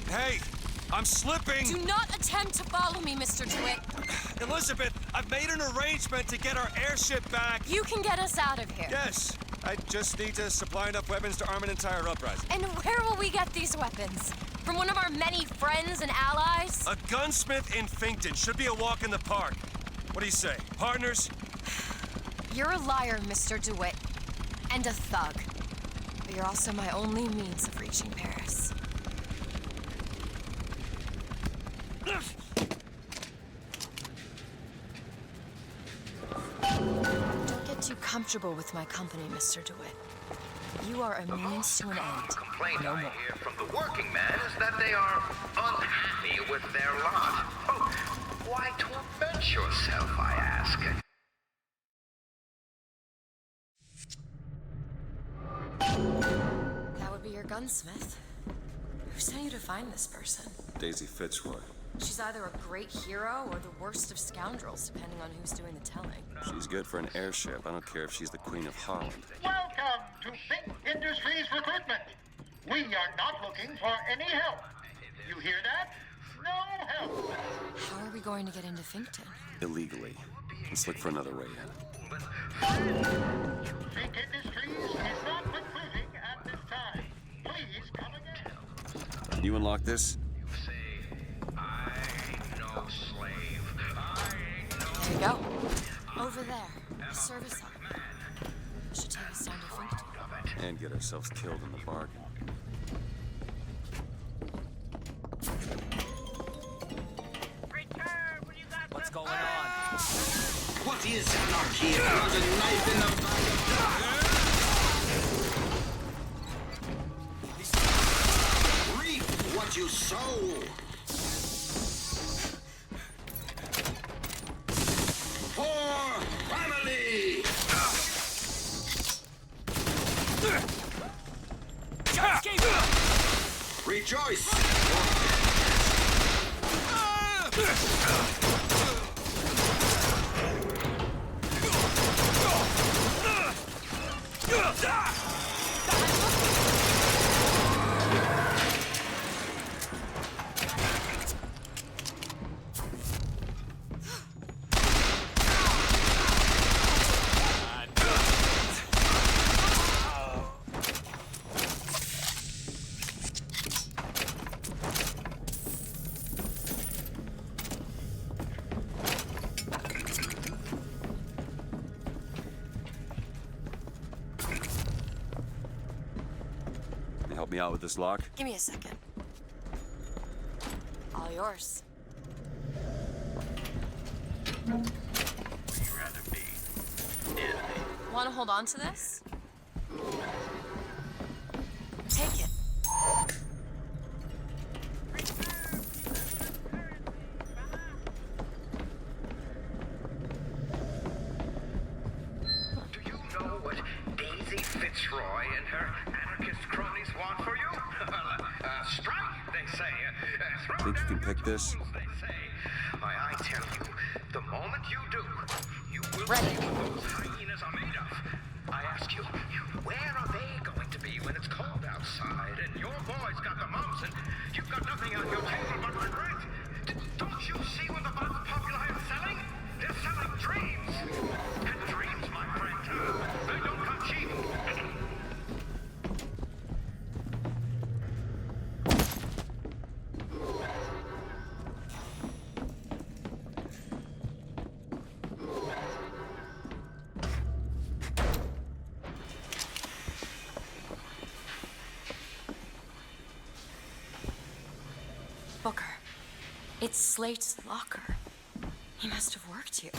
Hey, I'm slipping! Do not attempt to follow me, Mr. DeWitt. Elizabeth, I've made an arrangement to get our airship back. You can get us out of here. Yes, I just need to supply enough weapons to arm an entire uprising. And where will we get these weapons? From one of our many friends and allies? A gunsmith in Finkton should be a walk in the park. What do you say, partners? You're a liar, Mr. DeWitt. And a thug. But you're also my only means of reaching Paris. Don't get too comfortable with my company, Mr. DeWitt. You are a means to an end. Complaint No I more. hear from the working man is that they are unhappy with their lot. Oh, why torment yourself, I ask? That would be your gunsmith. Who sent you to find this person? Daisy Fitzroy. She's either a great hero or the worst of scoundrels, depending on who's doing the telling. She's good for an airship. I don't care if she's the Queen of Holland. Welcome to Fink Industries Recruitment. We are not looking for any help. You hear that? No help. How are we going to get into Finkton? Illegally. Let's look for another way in. Fink Industries is not recruiting at this time. Please come again. Can you unlock this? There you go. Over there. Service up. Should take us down to Finkton. And get ourselves killed in the bargain. What's going on? What is anarchy? Not a knife in the bag of... Reap what you sow. For family. Rejoice. Help me out with this lock? Give me a second. All yours. Want to hold on to this? Take it. Do you know what Daisy Fitzroy and her anarchist cronies want for you? Strike, they say. Think you can pick this? They say. I tell you, the moment you do, you will Ready. see what those hyenas are made of. I ask you, where are they going to be when it's cold outside and your boy's got the mumps and you've got nothing on your table but regret? Don't you see what the Vox Populi are selling? They're selling dreams. And dreams, my friend, they don't come cheap. Booker. It's Slate's locker. He must have worked here.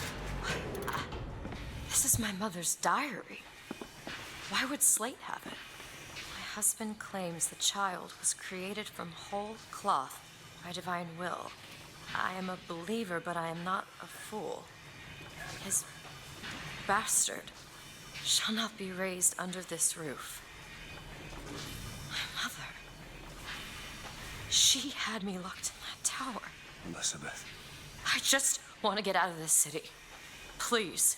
This is my mother's diary. Why would Slate have it? My husband claims the child was created from whole cloth by divine will. I am a believer, but I am not a fool. His bastard shall not be raised under this roof. My mother. She had me locked in that tower. Elizabeth. I just want to get out of this city. Please.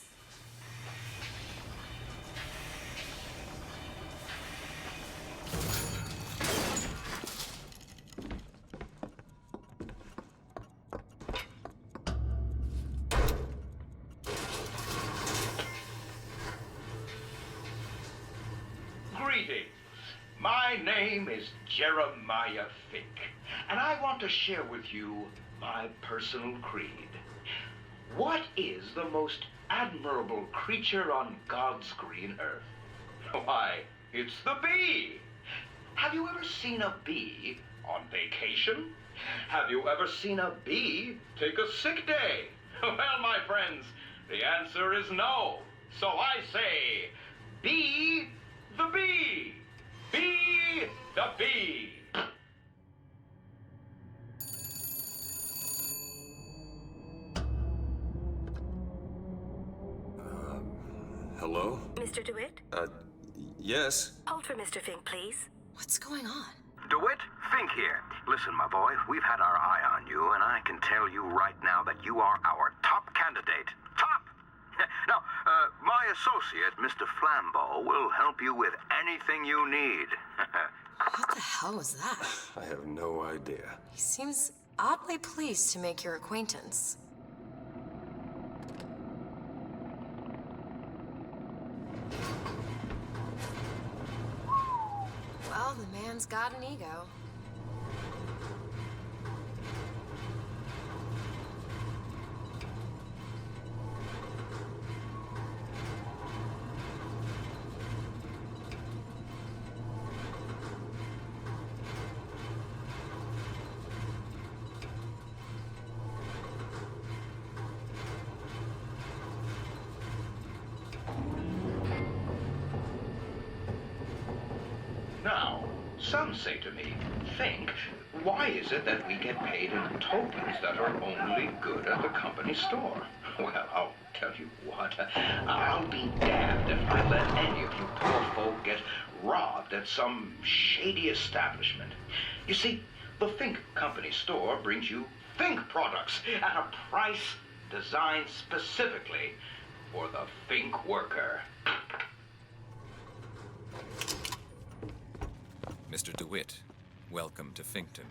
Greetings. My name is Jeremiah Fink, and I want to share with you my personal creed. What is the most admirable creature on God's green earth? Why, it's the bee. Have you ever seen a bee on vacation? Have you ever seen a bee take a sick day? Well, my friends, the answer is no. So I say, be the bee. Be the bee. Hello? Mr. DeWitt? Yes? Hold for Mr. Fink, please. What's going on? DeWitt, Fink here. Listen, my boy, we've had our eye on you, and I can tell you right now that you are our top candidate. Top! Now, my associate, Mr. Flambeau, will help you with anything you need. What the hell was that? I have no idea. He seems oddly pleased to make your acquaintance. Well, the man's got an ego. Now, some say to me, think, why is it that we get paid in tokens that are only good at the company store? Well, I'll tell you what, I'll be damned if I let any of you poor folk get robbed at some shady establishment. You see, the Think Company store brings you Think products at a price designed specifically for the Think worker. Mr. DeWitt, welcome to Finkton.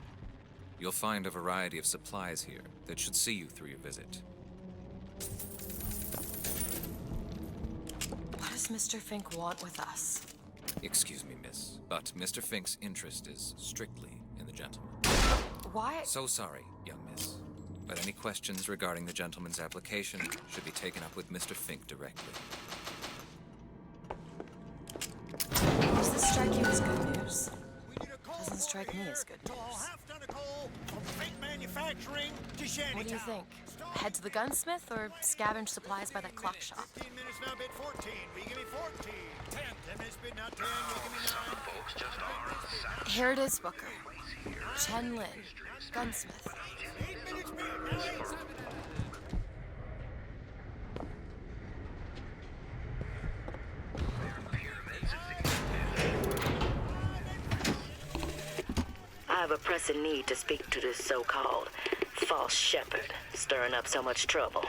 You'll find a variety of supplies here that should see you through your visit. What does Mr. Fink want with us? Excuse me, miss, but Mr. Fink's interest is strictly in the gentleman. Why? So sorry, young miss, but any questions regarding the gentleman's application should be taken up with Mr. Fink directly. Does this strike you as good news? Doesn't strike me as good news. What do you think? Head to the gunsmith or scavenge supplies by that clock shop? 15 minutes now, bid 14. We give me 14. 10. 10 minutes, bid now 10. We give me 9. Folks just are. Here it is, Booker. Chen Lin, gunsmith. 8 minutes, bid 9. I have a pressing need to speak to this so-called false shepherd, stirring up so much trouble.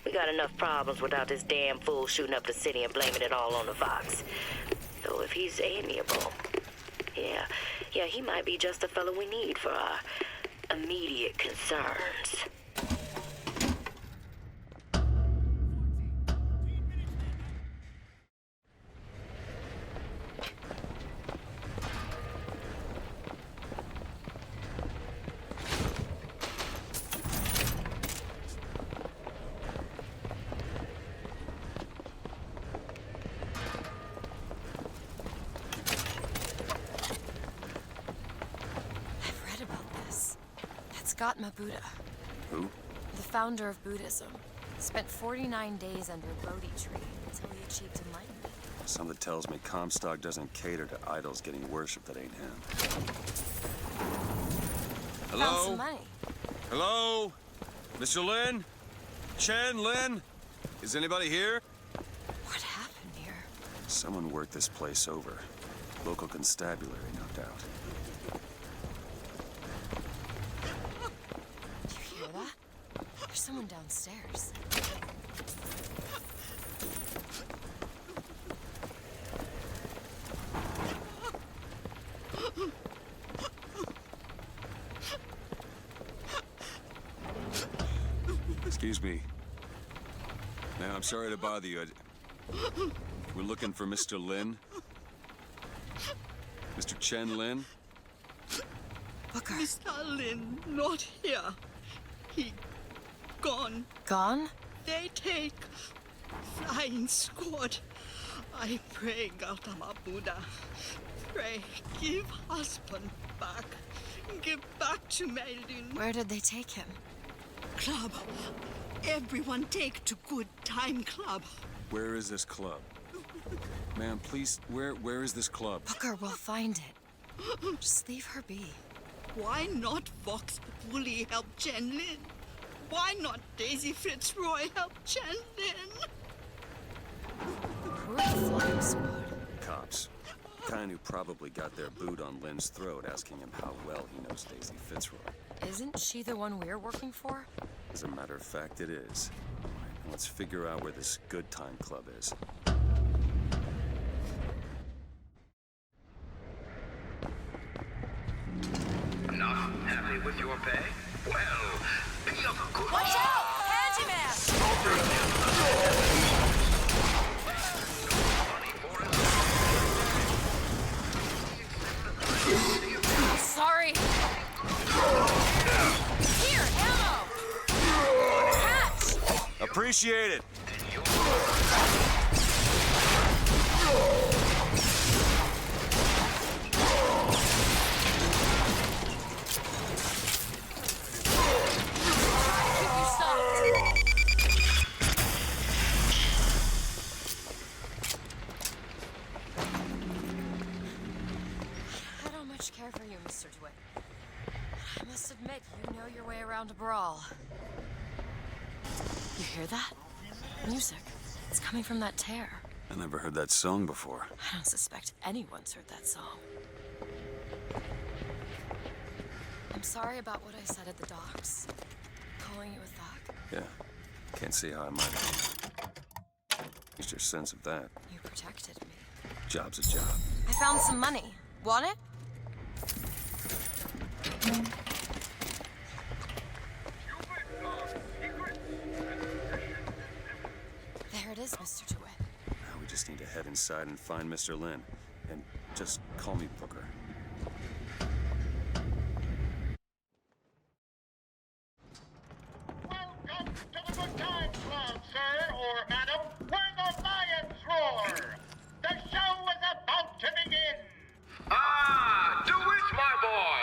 We got enough problems without this damn fool shooting up the city and blaming it all on the Vox. Though if he's amiable, yeah, he might be just the fellow we need for our immediate concerns. Scott Mabuda. Who? The founder of Buddhism. Spent 49 days under a Bodhi tree until he achieved enlightenment. Something tells me Comstock doesn't cater to idols getting worship that ain't him. Found Hello? some money. Hello? Mr. Lin? Chen Lin? Is anybody here? What happened here? Someone worked this place over. Local constabulary, no doubt. Hear that? There's someone downstairs. Excuse me. Ma'am, I'm sorry to bother you. We're looking for Mr. Lin. Mr. Chen Lin? Booker. Mr. Lin, not here. He gone. Gone? They take flying squad. I pray, Gautama Buddha. Pray, give husband back. Give back to Mailin. Where did they take him? Club. Everyone take to good time club. Where is this club? Ma'am, please, where is this club? Booker, we'll find it. Just leave her be. Why not Vox Populi help Chen Lin? Why not Daisy Fitzroy help Chen Lin? Who are the flying squad? Cops. What kind kind who probably got their boot on Lynn's throat asking him how well he knows Daisy Fitzroy. Isn't she the one we're working for? As a matter of fact, it is. All right, let's figure out where this Good Time Club is. Not happy with your pay? Well, be a good... Watch out! Handyman! Sorry. Here, ammo! Catch! Appreciate it. I don't much care for you, Mr. DeWitt. I must admit, you know your way around a brawl. You hear that? Music. It's coming from that tear. I never heard that song before. I don't suspect anyone's heard that song. I'm sorry about what I said at the docks. Calling you a thug. Yeah, can't see how I might have. Just your sense of that. You protected me. Job's a job. I found some money. Want it? There it is, Mr. DeWitt. Now we just need to head inside and find Mr. Lynn. And just call me Booker. Welcome to the Good Time Club, sir or madam, where the lions roar. The show is about to begin. Ah, DeWitt, my boy.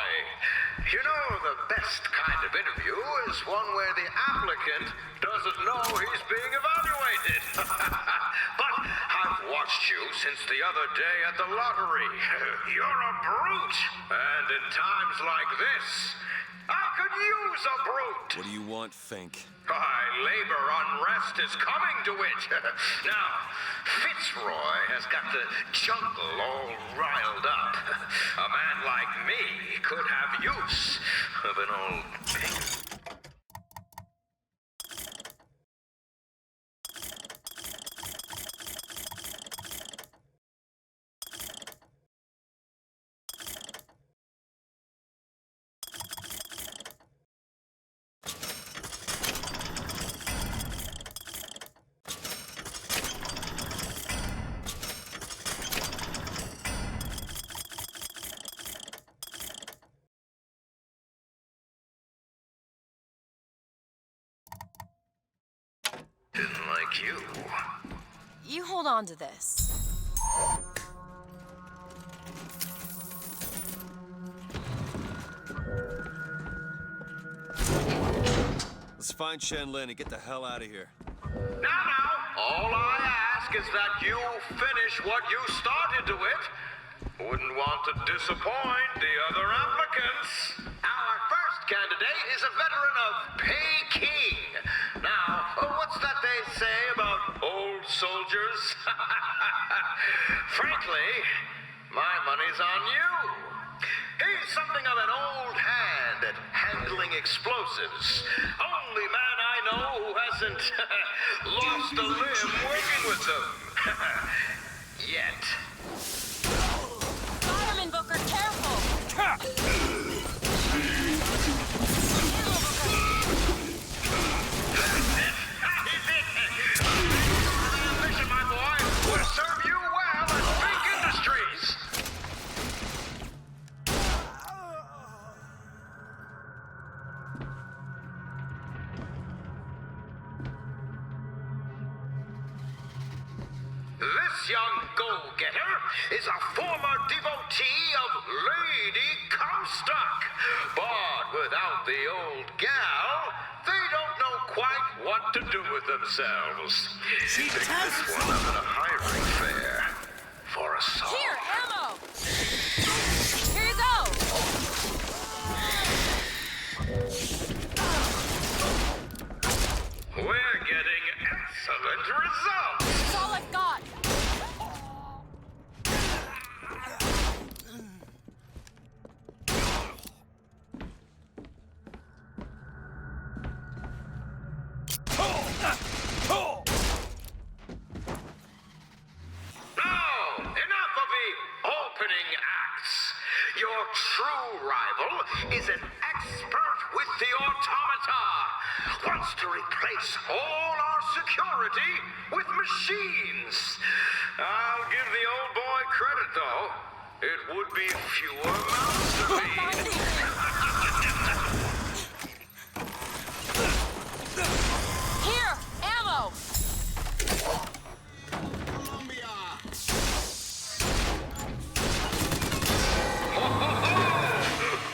You know, the best kind of interview is one where the applicant doesn't know he's being evaluated. But I've watched you since the other day at the lottery. You're a brute. And in times like this, I could use a brute. What do you want, Fink? Labor unrest is coming to it. Now, Fitzroy has got the jungle all riled up. A man like me could have use of an old pig. Didn't like you. You hold on to this. Let's find Shen Lin and get the hell out of here. Now, all I ask is that you finish what you started to it. Wouldn't want to disappoint the other applicants. Our first candidate is a veteran of Peking. Now, what's that they say about old soldiers? Frankly, my money's on you. He's something of an old hand at handling explosives. Only man I know who hasn't lost a limb working with them. Yet. Fireman Booker, careful! Mission, my boy, will serve you well at Fink Industries. This young go-getter is a former devotee of Lady Comstock. But without the old gal, they don't know quite what to do with themselves. Think this one up at a hiring fair for a song. Here, ammo! Here you go! We're getting excellent results. That's all I've got. true rival is an expert with the automata. Wants to replace all our security with machines. I'll give the old boy credit, though. It would be fewer mouths to feed. Here, ammo!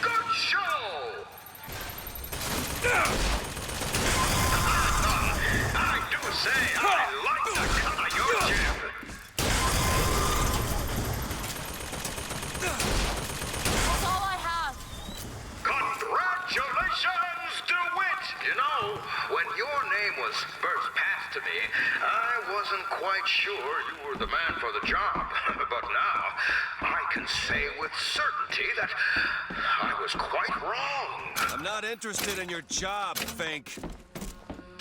Good show! I do say I like the cut of your jib. That's all I have. Congratulations, DeWitt! You know, when your name was first passed to me, I wasn't quite sure you were the man for the job. But now, I can say with certainty that I was quite wrong. I'm not interested in your job, Fink.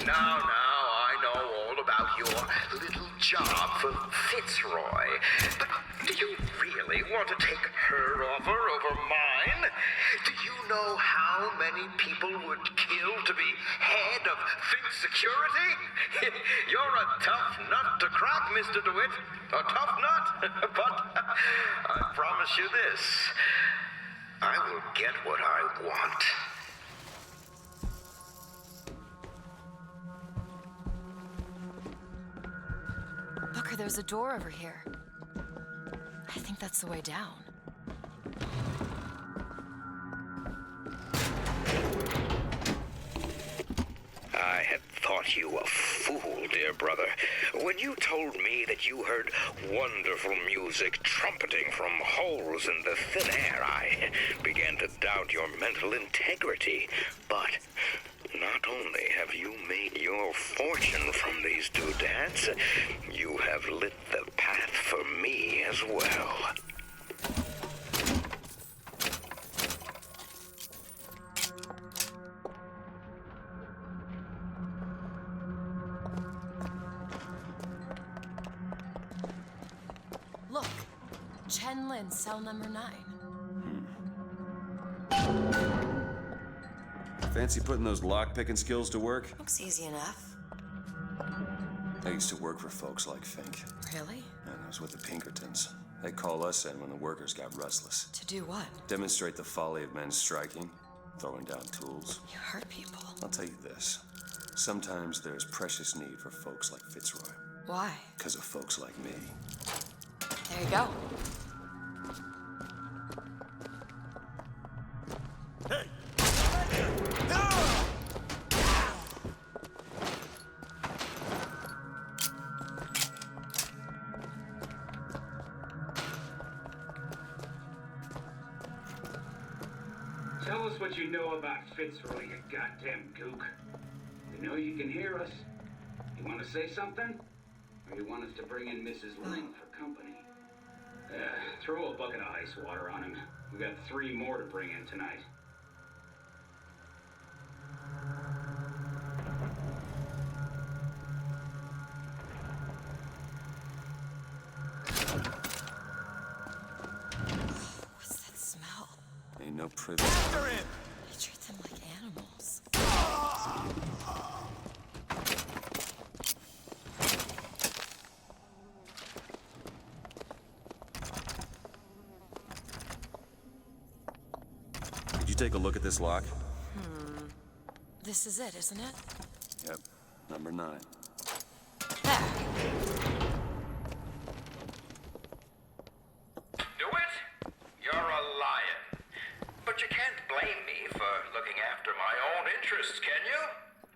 Now, I know all about your little job for Fitzroy. But do you really want to take her offer over mine? Do you know how many people would kill to be head of Fitz Security? You're a tough nut to crack, Mr. DeWitt. A tough nut. But I promise you this. I will get what I want. Booker, there's a door over here. I think that's the way down. I had thought you a fool, dear brother, when you told me that you heard wonderful music trumpeting from holes in the thin air. I began to doubt your mental integrity. But not only have you made your fortune from these doodads, you have lit the path for me as well. Look, Chen Lin, cell number 9. Fancy putting those lock-picking skills to work? Looks easy enough. I used to work for folks like Fink. Really? And I was with the Pinkertons. They call us in when the workers got restless. To do what? Demonstrate the folly of men striking, throwing down tools. You hurt people. I'll tell you this. Sometimes there's precious need for folks like Fitzroy. Why? Because of folks like me. There you go. Tell us what you know about Fitzroy, you goddamn gook. You know you can hear us. You want to say something? Or you want us to bring in Mrs. Lin for company? Throw a bucket of ice water on him. We got 3 more to bring in tonight. What's that smell? Ain't no privilege. After him! You treat them like animals. Did you take a look at this lock? This is it, isn't it? Yep. Number 9. DeWitt, you're a lion. But you can't blame me for looking after my own interests, can you?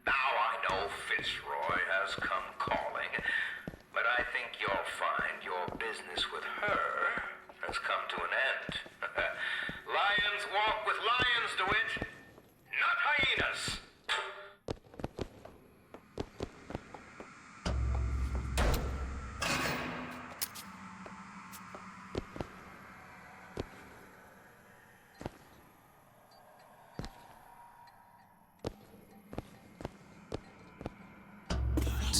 Now I know Fitzroy has come calling, but I think you'll find your business with her has come to an end. Lions walk with lions, DeWitt, not hyenas.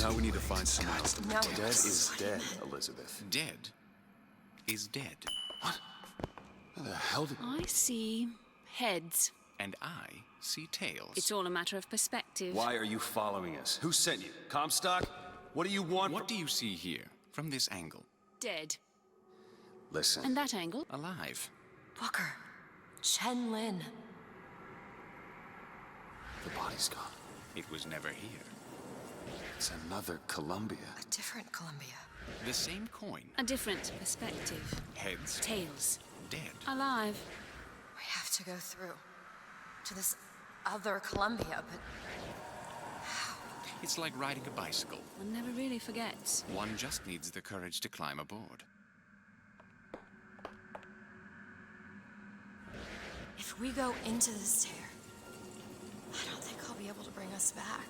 Now we need to find someone else to Now protect. Dead is dead, Elizabeth. Dead is dead. What? What the hell did... I see heads. And I see tails. It's all a matter of perspective. Why are you following us? Who sent you? Comstock? What do you want? What do you see here, from this angle? Dead. Listen. And that angle? Alive. Booker. Chen Lin. The body's gone. It was never here. It's another Columbia. A different Columbia. The same coin. A different perspective. Heads. Tails. Dead. Alive. We have to go through to this other Columbia, but how? It's like riding a bicycle. One never really forgets. One just needs the courage to climb aboard. If we go into this tear, I don't think I'll be able to bring us back.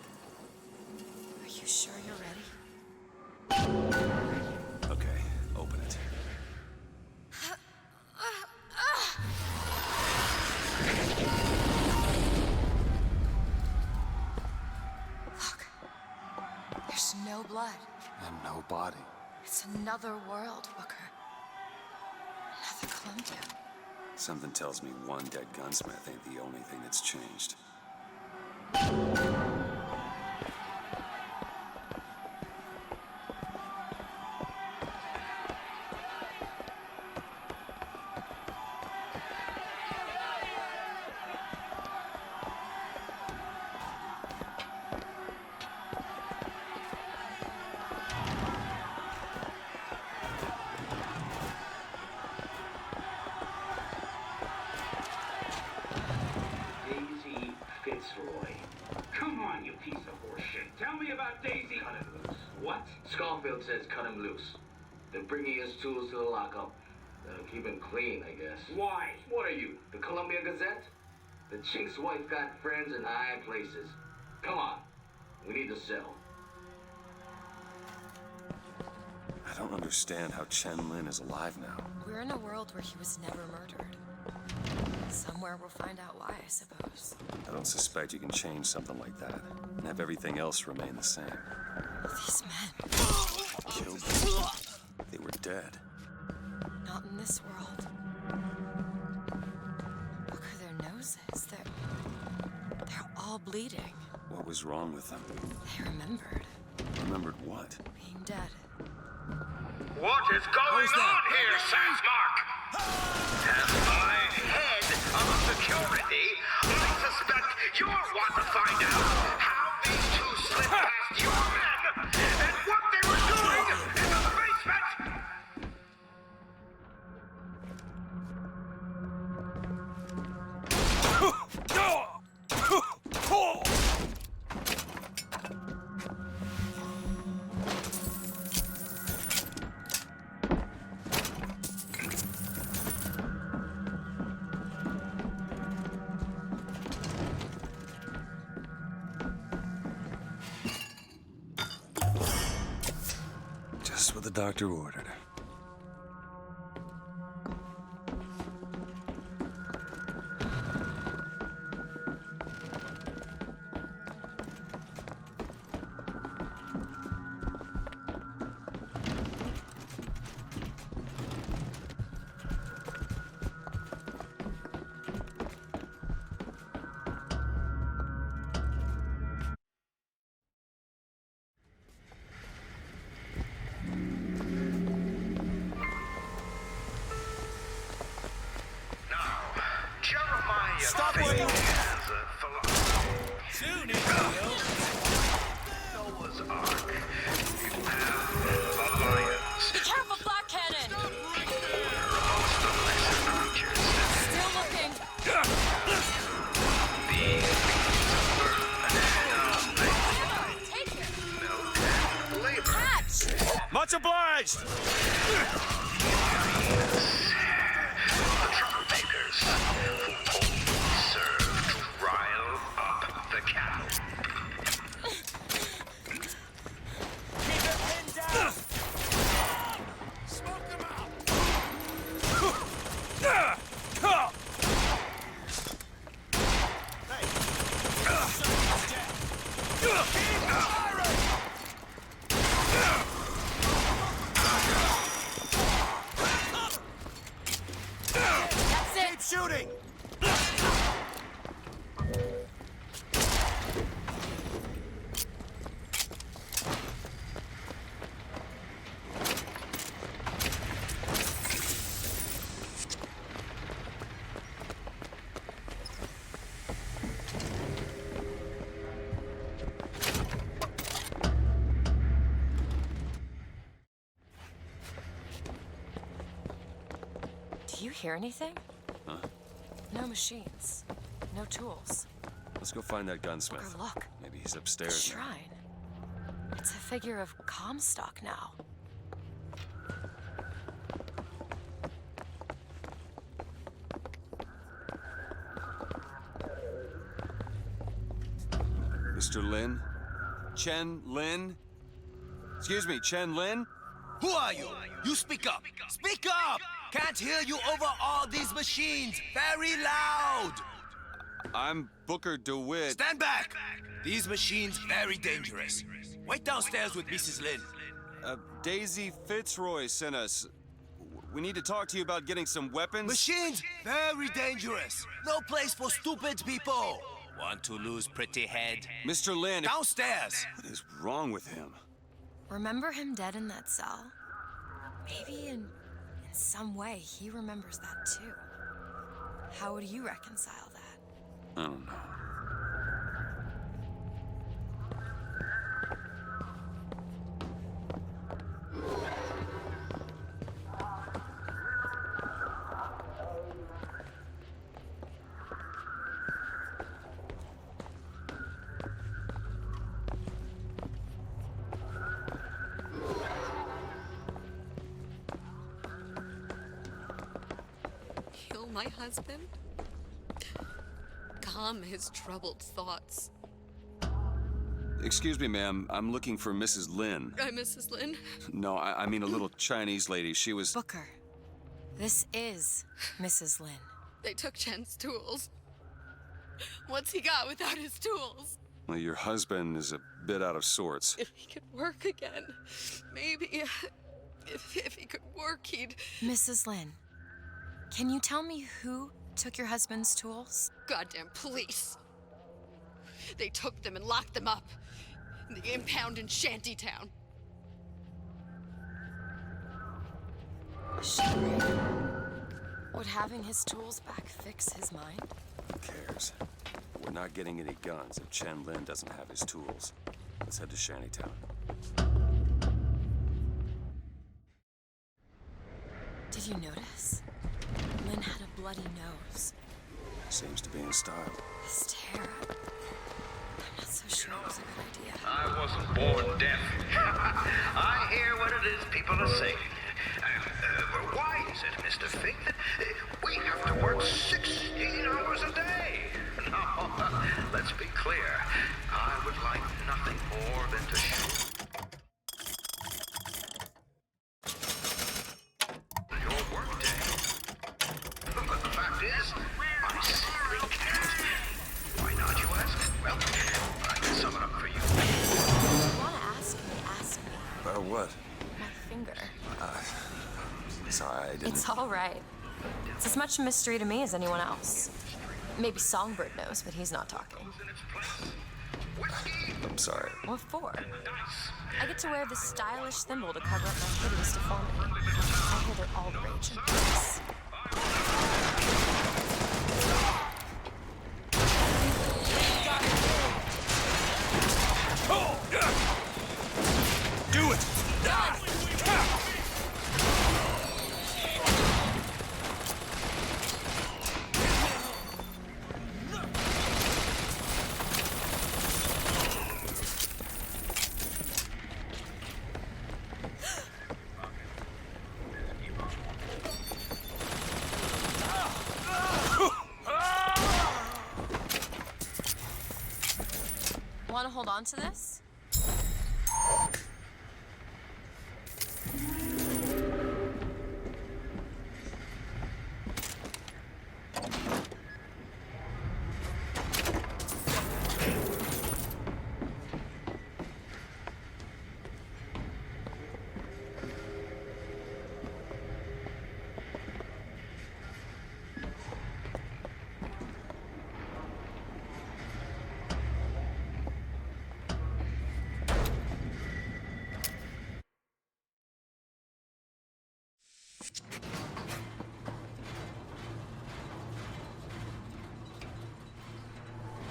Are you sure you're ready? Okay, open it. Look, there's no blood. And no body. It's another world, Booker. Another Columbia. Something tells me one dead gunsmith ain't the only thing that's changed. Daisy Fitzroy. Come on, you piece of horseshit. Tell me about Daisy. Cut him loose. What? Schofield says cut him loose. They're bringing his tools to the lockup. That'll keep him clean, I guess. Why? What are you, the Columbia Gazette? The chink's wife got friends in high places. Come on. We need to sell. I don't understand how Chen Lin is alive now. We're in a world where he was never murdered. Somewhere we'll find out why, I suppose. I don't suspect you can change something like that and have everything else remain the same. These men. Killed them. They were dead. Not in this world. Look at their noses. They're all bleeding. What was wrong with them? They remembered Remembered what? being dead. What is going on here, Sassmark? As my head of security, I suspect you'll want to find out how these two slid past your men and what they were doing in the basement! Just what the doctor ordered. Stop where you Soon it will. Noah's Ark. You have alliance. Be careful, Black Cannon! Amongst the lesser creatures. Still looking. These Take it. no labor. Catch! Much obliged! The troublemakers who only serve to rile up the cattle. Keep it pinned down. Smoke them out. Hey. Someone's dead. Keep firing. That's shooting! Do you hear anything? Huh? No machines. No tools. Let's go find that gunsmith. Booker, look. Maybe he's The upstairs now. shrine. It's a figure of Comstock now. Mr. Lin? Chen Lin? Excuse me, Chen Lin? Who are you? You speak up. Speak up! Can't hear you over all these machines. Very loud. I'm Booker DeWitt. Stand back! These machines very dangerous. Wait downstairs with Mrs. Lin. Daisy Fitzroy sent us. We need to talk to you about getting some weapons. Machines very dangerous. No place for stupid people. Want to lose pretty head? Mr. Lin. Downstairs. What is wrong with him? Remember him dead in that cell? Maybe in some way he remembers that too. How would you reconcile that? I don't know. Kill my husband? Calm his troubled thoughts. Excuse me, ma'am. I'm looking for Mrs. Lin. Mrs. Lin? No, I mean a little Chinese lady. She was... Booker, this is Mrs. Lin. They took Chen's tools. What's he got without his tools? Well, your husband is a bit out of sorts. If he could work again, maybe. If he could work, he'd... Mrs. Lin, can you tell me who took your husband's tools? Goddamn police. They took them and locked them up in the impound in Shantytown. Would having his tools back fix his mind? Who cares? We're not getting any guns if Chen Lin doesn't have his tools. Let's head to Shantytown. Did you notice? Lin had a bloody nose. Seems to be in style. His terror. I'm not so sure it was a good idea. I wasn't born deaf. I hear what it is people are saying. Why is it, Mr. Fink, that we have to work 16 hours a day? No, let's be clear. I would like nothing more than to shoot your workday. But the fact is, I simply can't. Why not, you ask? Well, I can sum it up for you. If you want to ask me, ask me. About what? My finger. Sorry, I didn't... It's all right. It's as much a mystery to me as anyone else. Maybe Songbird knows, but he's not talking. I'm sorry. What for? I get to wear this stylish thimble to cover up my hideous deformity. I hear they're all the rage in Paris. Do it! Want to hold on to this?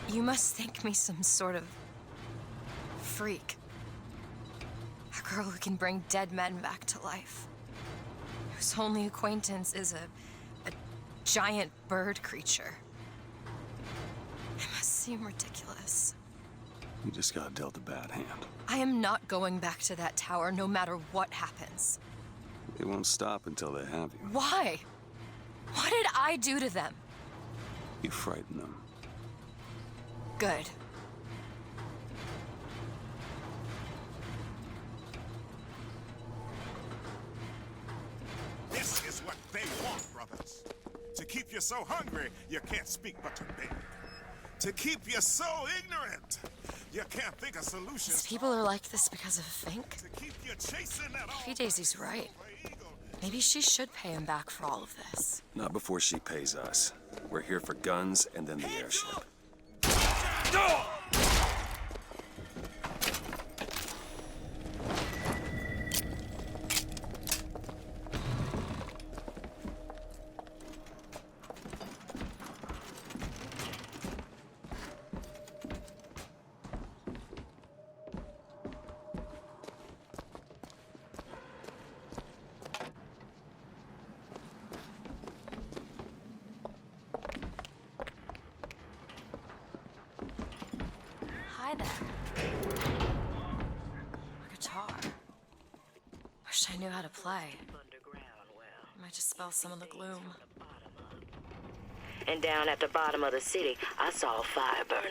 You must think me some sort of freak. A girl who can bring dead men back to life. Whose only acquaintance is a giant bird creature. It must seem ridiculous. You just got dealt a bad hand. I am not going back to that tower no matter what happens. They won't stop until they have you. Why? What did I do to them? You frighten them. Good. This is what they want, brothers. To keep you so hungry, you can't speak but to beg. To keep you so ignorant, you can't think of solutions. These people are like this because of Fink. To keep you chasing that Maybe Daisy's right. Maybe she should pay him back for all of this. Not before she pays us. We're here for guns and then the airship. Hi there. A guitar. Wish I knew how to play. Might dispel some of the gloom. And down at the bottom of the city, I saw a fire burning.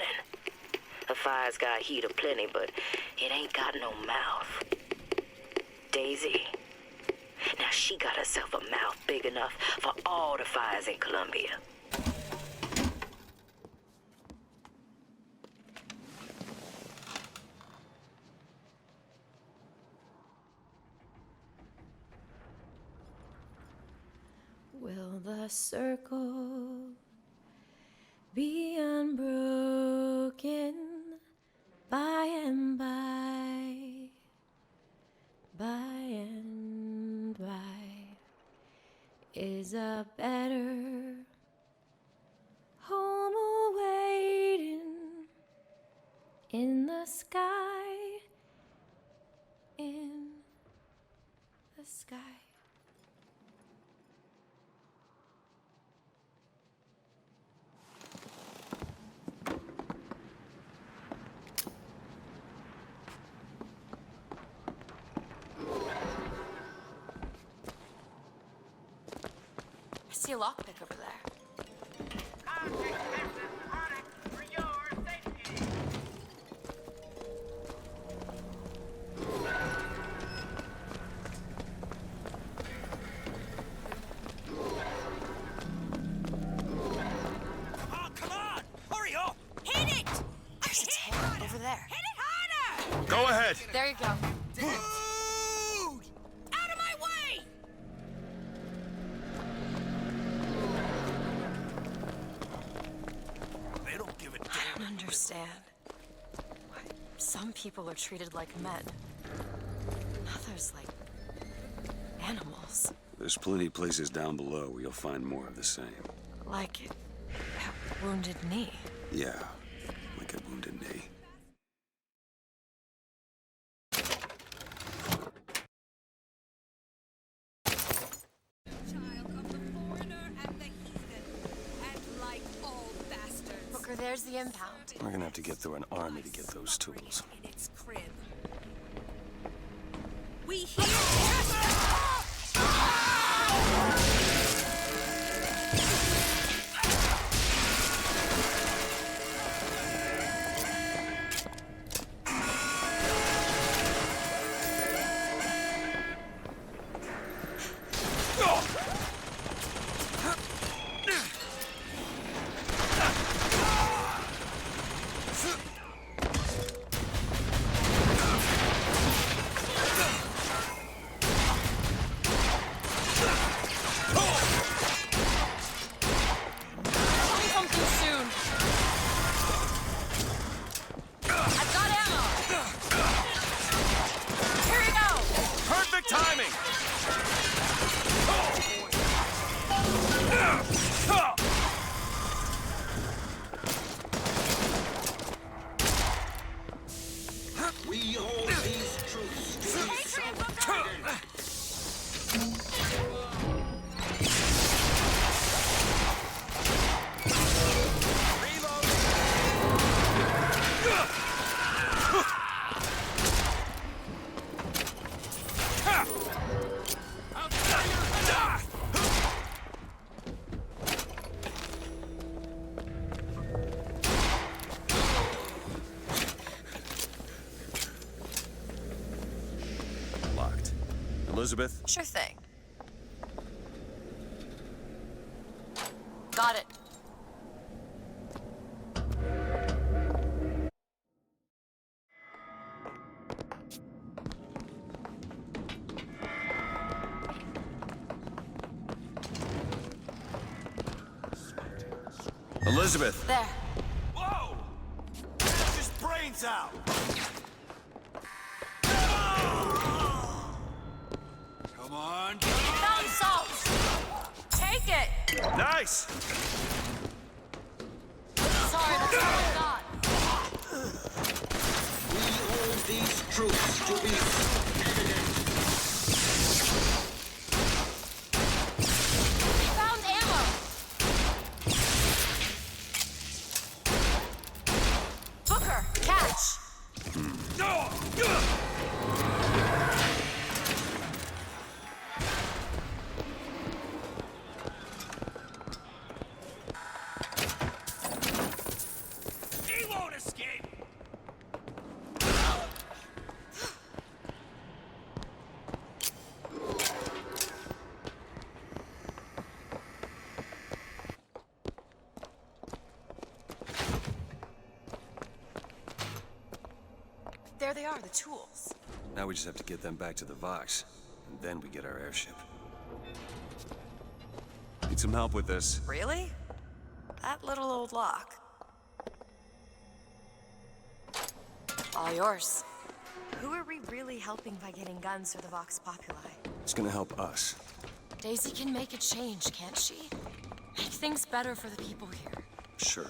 The fire's got heat aplenty, but it ain't got no mouth. Daisy. Now she got herself a mouth big enough for all the fires in Columbia. Will the circle be unbroken by and by, by and by? Is a better home awaiting in the sky, in the sky? I see a lockpick over there. Come on! Hurry up! Hit it! There's a tail over there. Hit it harder! Go ahead. There you go. Out of my way! They don't give a damn. I don't understand. Why some people are treated like men. Others like animals. There's plenty of places down below where you'll find more of the same. Like a wounded knee. Yeah, like a wounded knee. Booker, there's the impound. We're gonna have to get through an army to get those tools. In its crib. We hear Elizabeth? Sure thing. Got it. Elizabeth! There. Whoa! Get his brains out! Come on! Found salt! Take it! Nice! Sorry, that's all I got. We hold these troops to be evident. Found ammo! Booker, catch! He won't escape! There they are, the tools. Now we just have to get them back to the Vox, and then we get our airship. Need some help with this. Really? That little old lock. All yours. Who are we really helping by getting guns for the Vox Populi? It's gonna help us. Daisy can make a change, can't she? Make things better for the people here. Sure.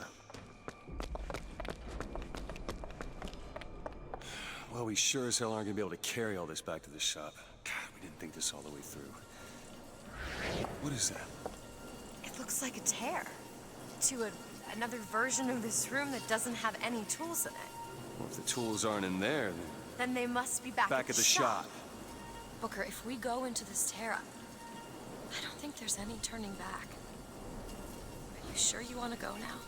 Well, we sure as hell aren't gonna be able to carry all this back to the shop. God, we didn't think this all the way through. What is that? It looks like a tear to another version of this room that doesn't have any tools in it. Well, if the tools aren't in there, Then they must be then back at the shop. Booker, if we go into this tear up, I don't think there's any turning back. Are you sure you want to go now?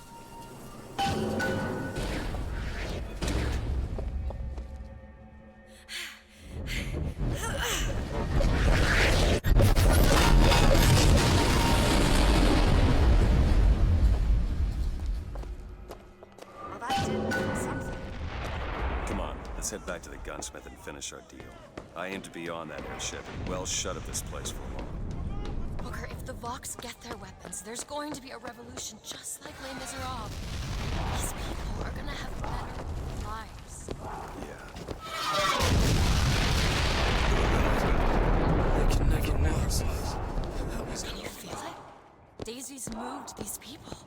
Well, that did something. Come on, let's head back to the gunsmith and finish our deal. I aim to be on that airship and well shut of this place for long. Booker, if the Vox get their weapons, there's going to be a revolution just like Les Miserables. These people are gonna have better lives. Can you feel it? Daisy's moved these people.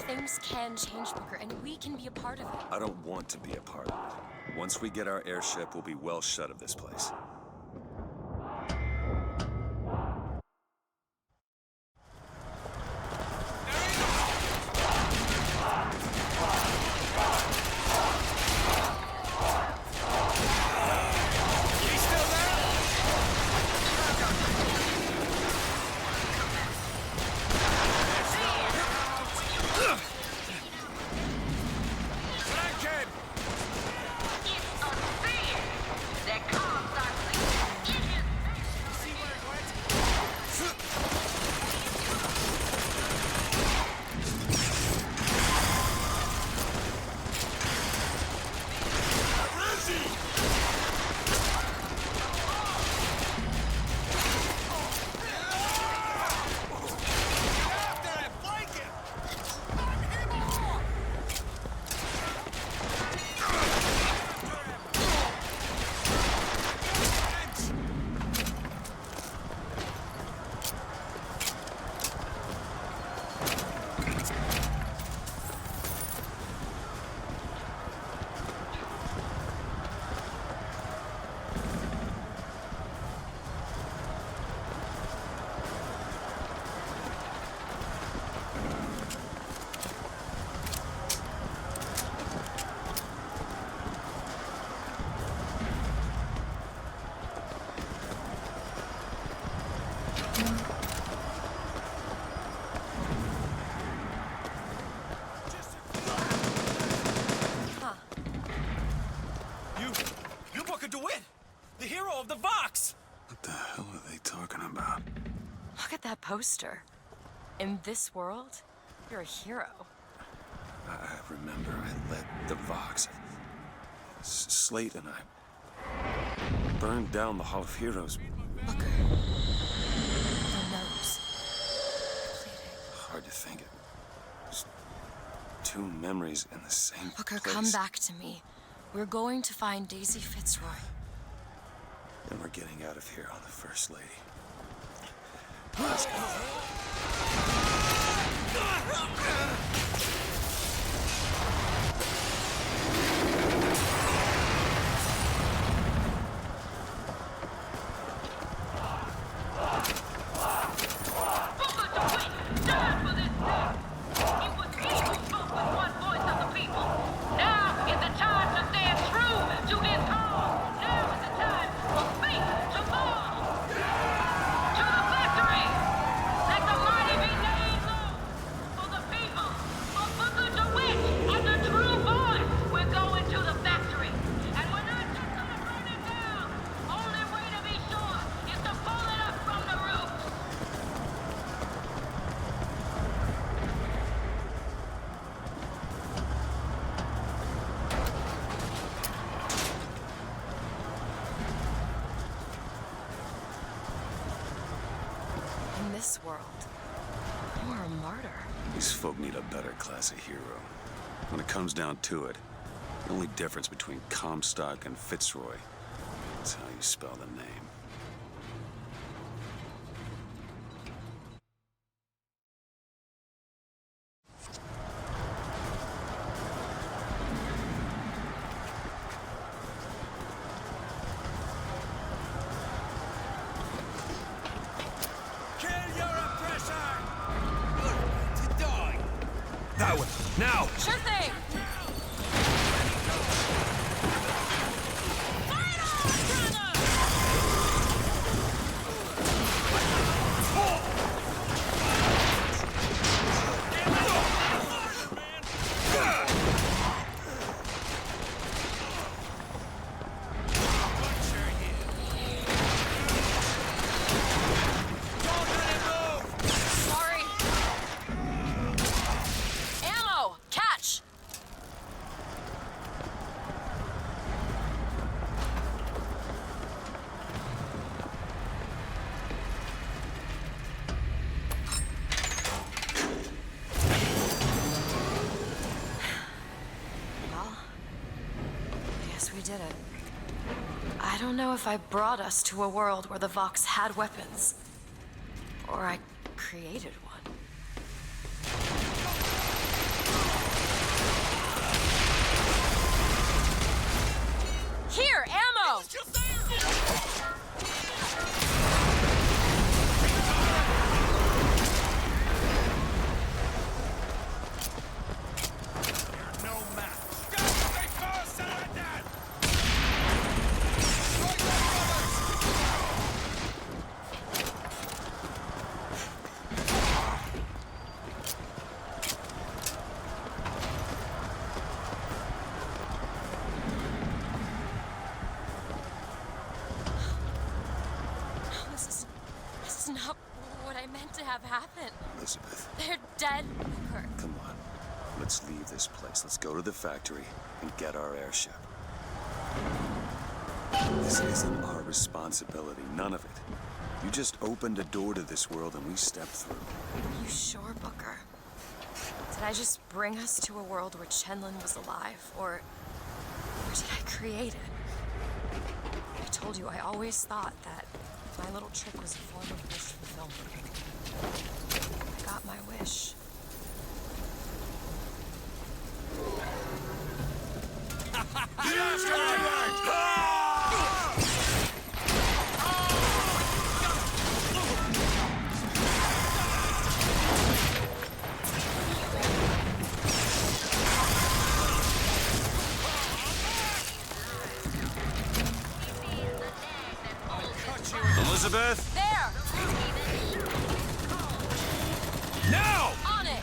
Things can change, Booker, and we can be a part of it. I don't want to be a part of it. Once we get our airship, we'll be well shut of this place. You Booker DeWitt, the hero of the Vox. What the Look at that poster. In this world, you're a hero. I remember I led the Vox. Slate and I burned down the Hall of Heroes. Booker. The nose. Hard to think it. There's two memories in the same Booker, place. come back to me. We're going to find Daisy Fitzroy. And we're getting out of here on the First Lady. Let's go. In this world, you are a martyr. These folk need a better class of hero. When it comes down to it, the only difference between Comstock and Fitzroy is how you spell the name. That way, now! Sure thing! Sorry. Ammo! Catch! Well, I guess we did it. I don't know if I brought us to a world where the Vox had weapons, or I created one. Here, ammo! This is not what I meant to have happen. Elizabeth, They're dead, Booker. come on. Let's leave this place. Let's go to the factory and get our airship. This isn't our responsibility, none of it. You just opened a door to this world and we stepped through. Are you sure, Booker? Did I just bring us to a world where Chenlin was alive, or did I create it? I told you I always thought that my little trick was a form of wish fulfillment. I got my wish. Elizabeth? There! Now! On it!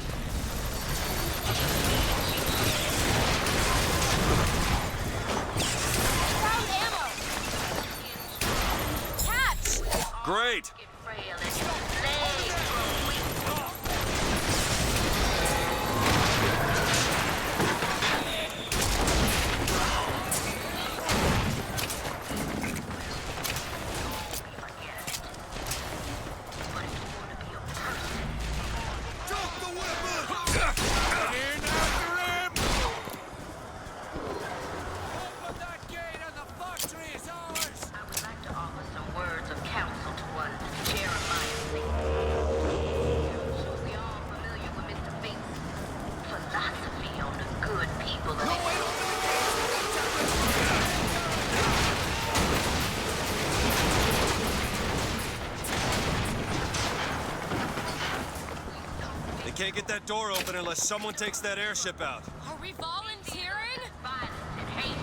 Found ammo! Catch! Great! Frail and you play can't get that door open unless someone takes that airship out. Are we volunteering? Violence and hate.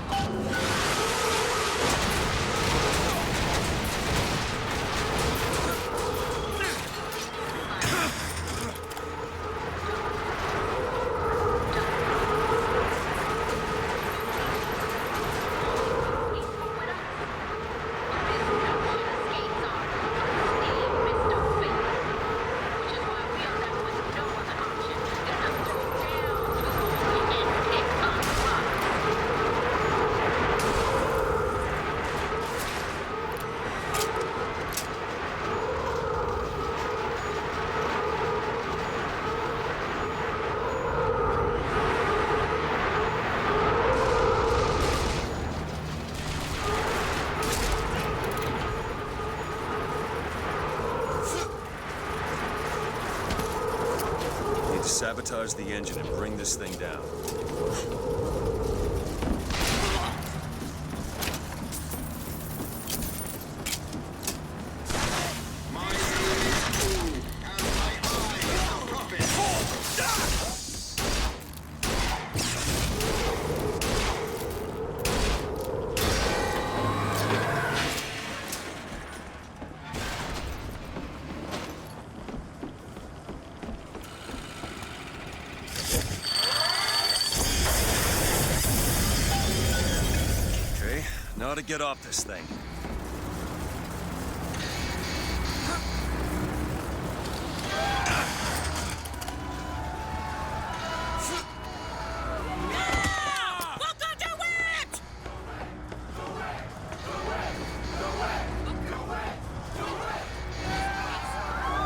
Sabotage the engine and bring this thing down. Now to get off this thing.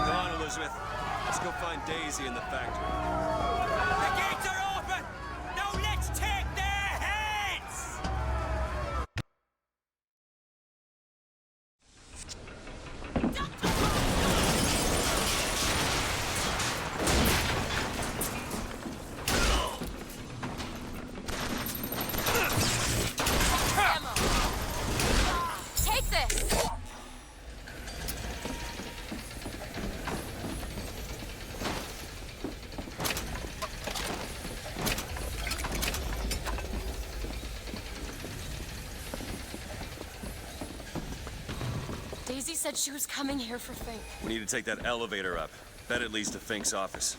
Come on, Elizabeth. Let's go find Daisy in the factory. The gates are open! Now let's take their heads! Take this! Daisy said she was coming here for Fink. We need to take that elevator up. Bet it leads to Fink's office.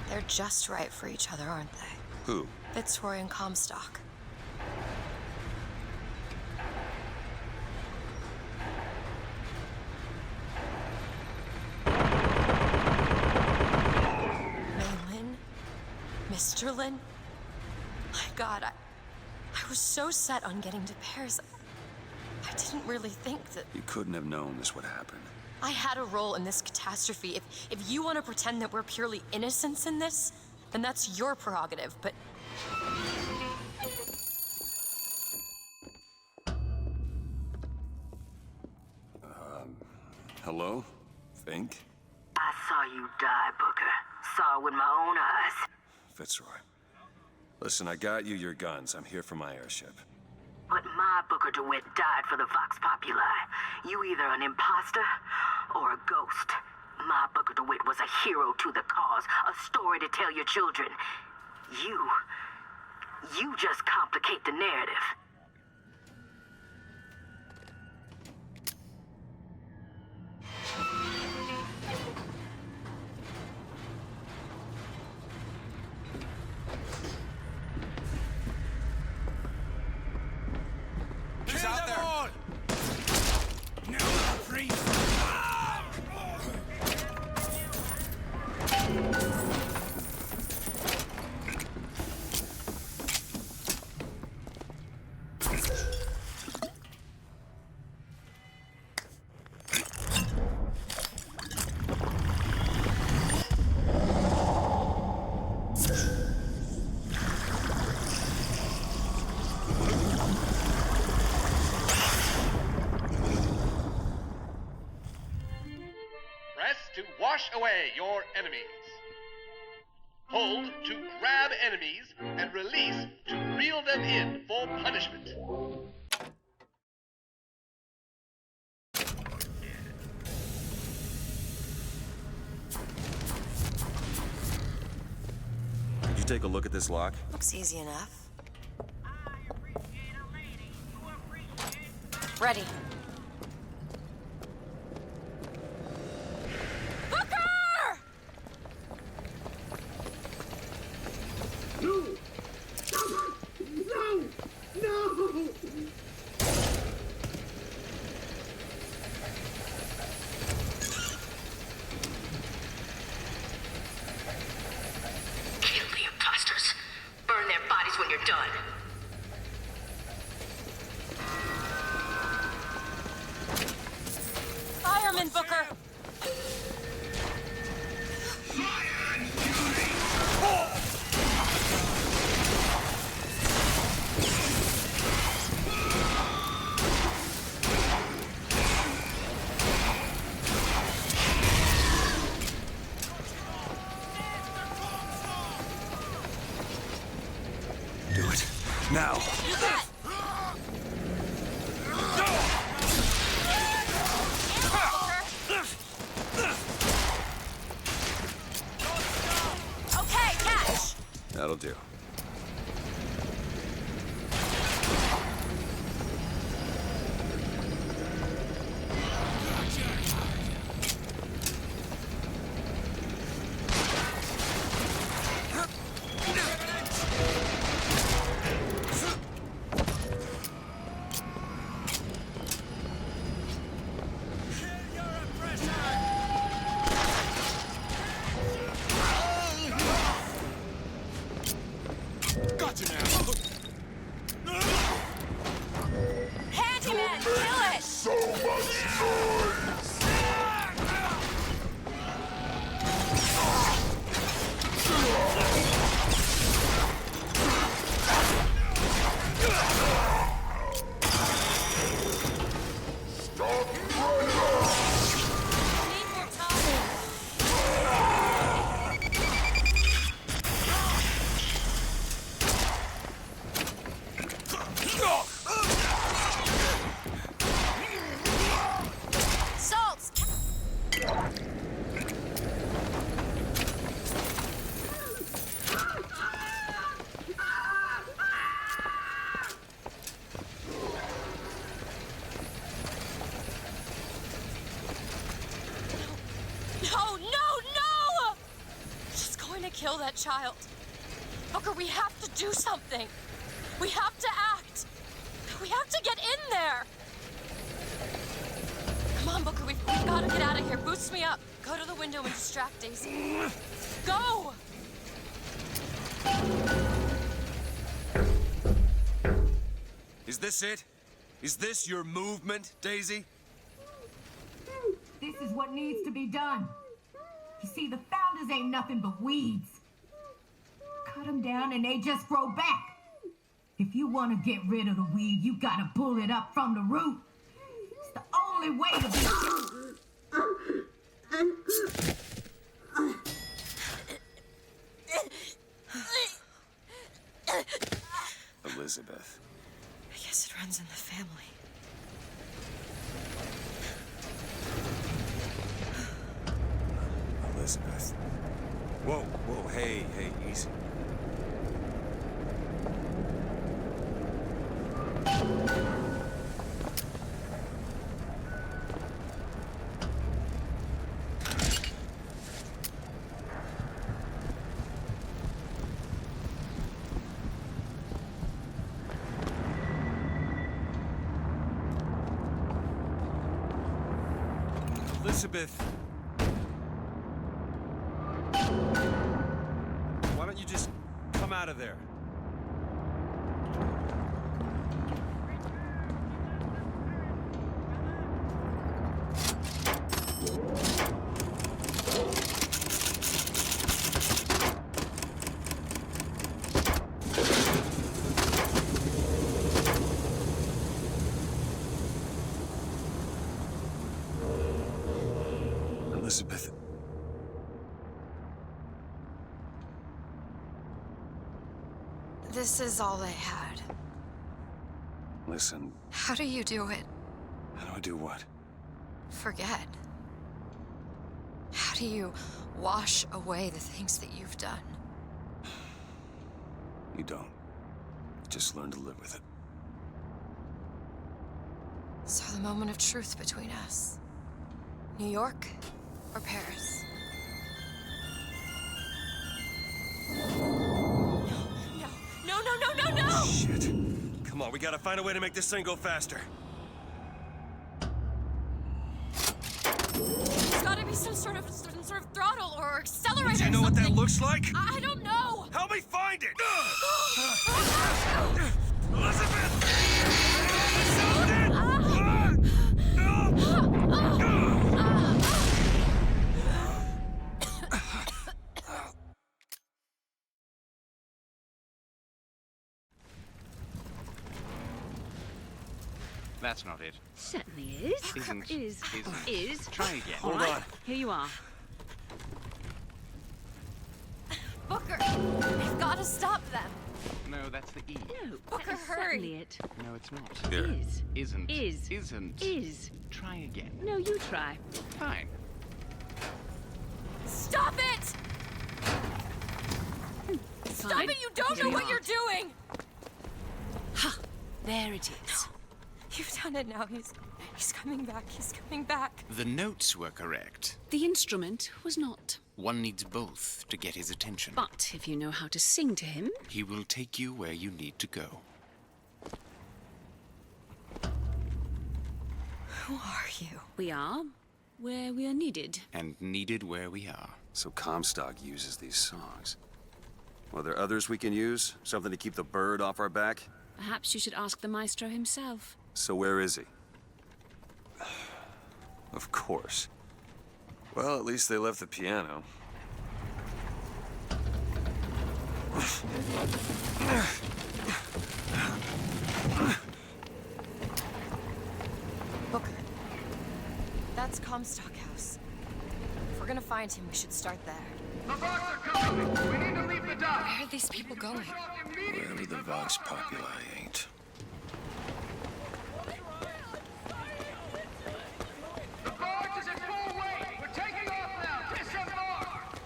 They're just right for each other, aren't they? Who? Fitzroy and Comstock. Maylin? Mr. Lin? My God, I was so set on getting to Paris. I didn't really think that You couldn't have known this would happen. I had a role in this catastrophe. If you want to pretend that we're purely innocents in this, then that's your prerogative, but... Hello? Fink? I saw you die, Booker. Saw it with my own eyes. Fitzroy. Listen, I got you your guns. I'm here for my airship. But my Booker DeWitt died for the Vox Populi. You either an imposter or a ghost. My Booker DeWitt was a hero to the cause, a story to tell your children. You just complicate the narrative. He's out there! No, freeze! press to wash away your enemies. Hold to grab enemies and release to reel them in for punishment. Did you take a look at this lock? Looks easy enough. Ready. Kill the imposters. Burn their bodies when you're done. Fireman, Booker! Do it. Now. You bet! Okay, catch! That'll do. Gotcha now. Handyman, kill it! So much noise! Stop running! Need more time. Salts! No, no, no! She's going to kill that child. Booker, we have to do something. We have to act. We have to get in there. Come on, Booker, we've got to get out of here. Boost me up. Go to the window and distract Daisy. Go! Is this it? Is this your movement, Daisy? This is what needs to be done. You see, the founders ain't nothing but weeds. Cut them down and they just grow back. If you want to get rid of the weed, you gotta pull it up from the root. It's the only way to Elizabeth. I guess it runs in the family. Elizabeth. Whoa, whoa, hey, easy. Elizabeth. Why don't you just come out of there? Elizabeth. This is all they had. Listen, How do you do it? how do I do what? Forget. How do you wash away the things that you've done? You don't. Just learn to live with it. So the moment of truth between us. New York or Paris? No! Shit. Come on, we gotta find a way to make this thing go faster. There's gotta be some sort of throttle or accelerator. Do you know what that looks like? I don't know. Help me find it! Elizabeth! That's not it. Certainly is. Isn't. Is. Try again. All Hold right, on. Here you are. Booker, we've gotta stop them. No, that's the E. No, Booker, that is hurry. certainly it. No, it's not. Here. Is. Isn't. Is. Isn't. Is. Try again. No, you try. Fine. Stop it! Stop Fine. it! You don't Here know you what are. you're doing! Ha! There it is. You've done it now. He's coming back. He's coming back. The notes were correct. The instrument was not. One needs both to get his attention. But if you know how to sing to him, He will take you where you need to go. Who are you? we are where we are needed. And needed where we are. So Comstock uses these songs. Are there others we can use? Something to keep the bird off our back? Perhaps you should ask the maestro himself. So where is he? Of course. Well, at least they left the piano. Booker. That's Comstock House. If we're gonna find him, we should start there. The Vox are coming! We need to leave the dock! Where are these people going? Wherever the Vox Populi ain't. The barge is at full weight! We're taking off now! Disembark!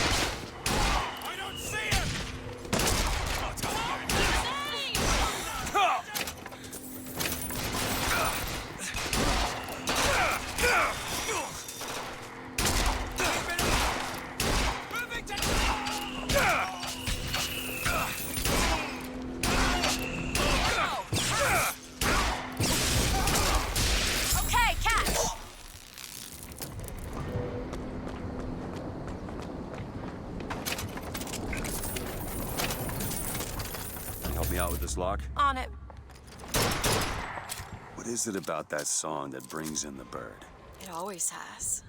I don't see him! Okay, catch! Can you help me out with this lock? On it. What is it about that song that brings in the bird? It always has.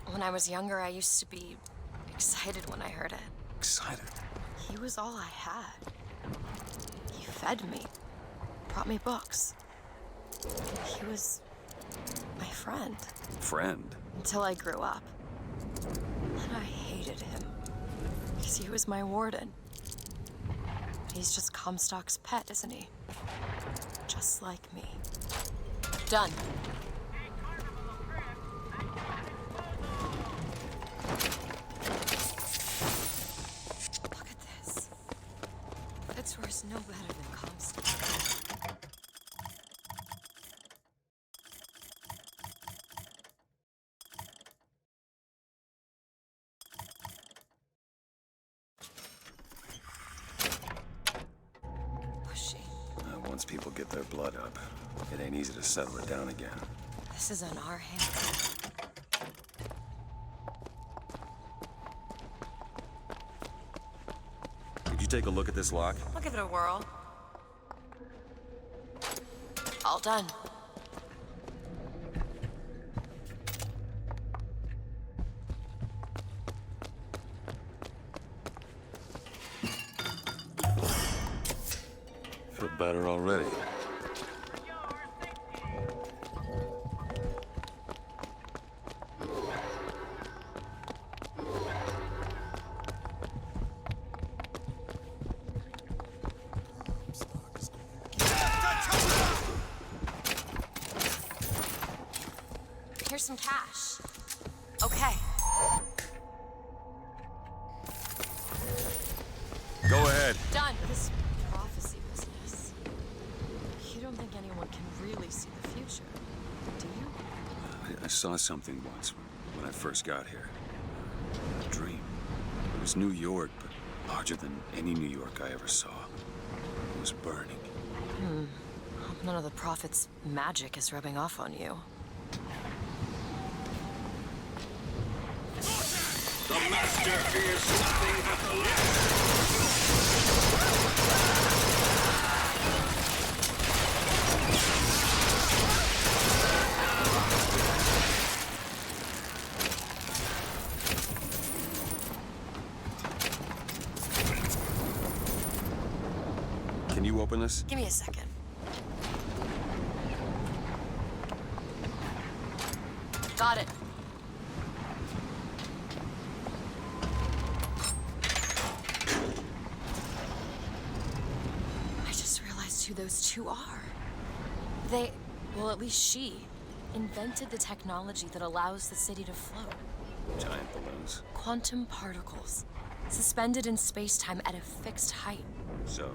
When I was younger, I used to be excited when I heard it. Excited? He was all I had. He fed me, brought me books. He was my friend. Friend? Until I grew up. And I hated him. Because he was my warden. He's just Comstock's pet, isn't he? Just like me. Done. Look at this. Fitzroy's no better than Comstock. Pushy. Once people get their blood up, it ain't easy to settle it down again. This is on our hands. Could you take a look at this lock? I'll give it a whirl. All done. feel better already. Here's some cash. Okay. Go ahead. Done. This prophecy business. You don't think anyone can really see the future, do you? I saw something once when I first got here. A dream. It was New York, but larger than any New York I ever saw. It was burning. Hope none of the prophet's magic is rubbing off on you. The master fears nothing but the last. Can you open this? Give me a second. Got it. I just realized who those two are. They, well, at least she, invented the technology that allows the city to float. Giant balloons. Quantum particles, suspended in space-time at a fixed height. So,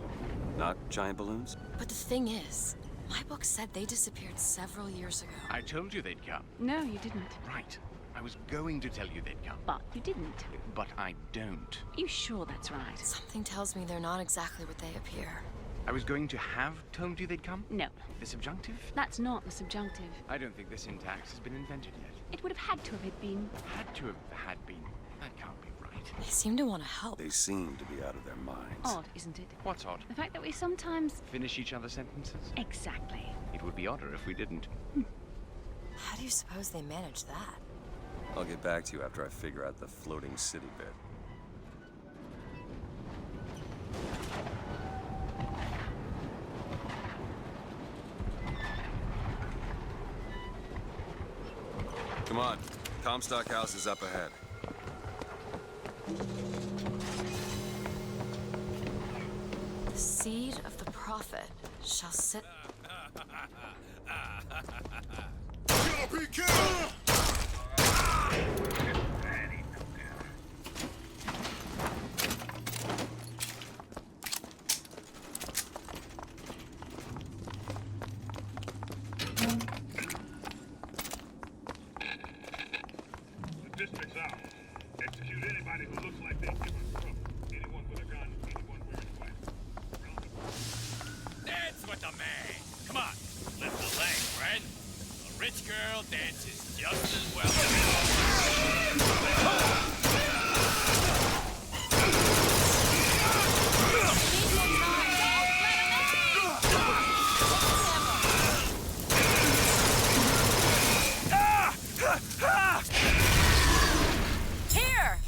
not giant balloons? But the thing is, my book said they disappeared several years ago. I told you they'd come. No, you didn't. Right. I was going to tell you they'd come. But you didn't. But I don't. You sure that's right? Something tells me they're not exactly what they appear. I was going to have told you they'd come? No. The subjunctive? That's not the subjunctive. I don't think the syntax has been invented yet. It would have had to have been. Had to have had been. That can't be right. They seem to want to help. They seem to be out of their minds. Odd, isn't it? What's odd? The fact that we sometimes... Finish each other's sentences? Exactly. It would be odder if we didn't. How do you suppose they manage that? I'll get back to you after I figure out the floating city bit. Come on. Comstock House is up ahead. The seed of the prophet shall sit... Be careful! The district's out. Execute anybody who looks like they give us trouble. Anyone with a gun, anyone wearing white. Dance with the man. Come on, lift the leg, friend. A rich girl dances just as well Here!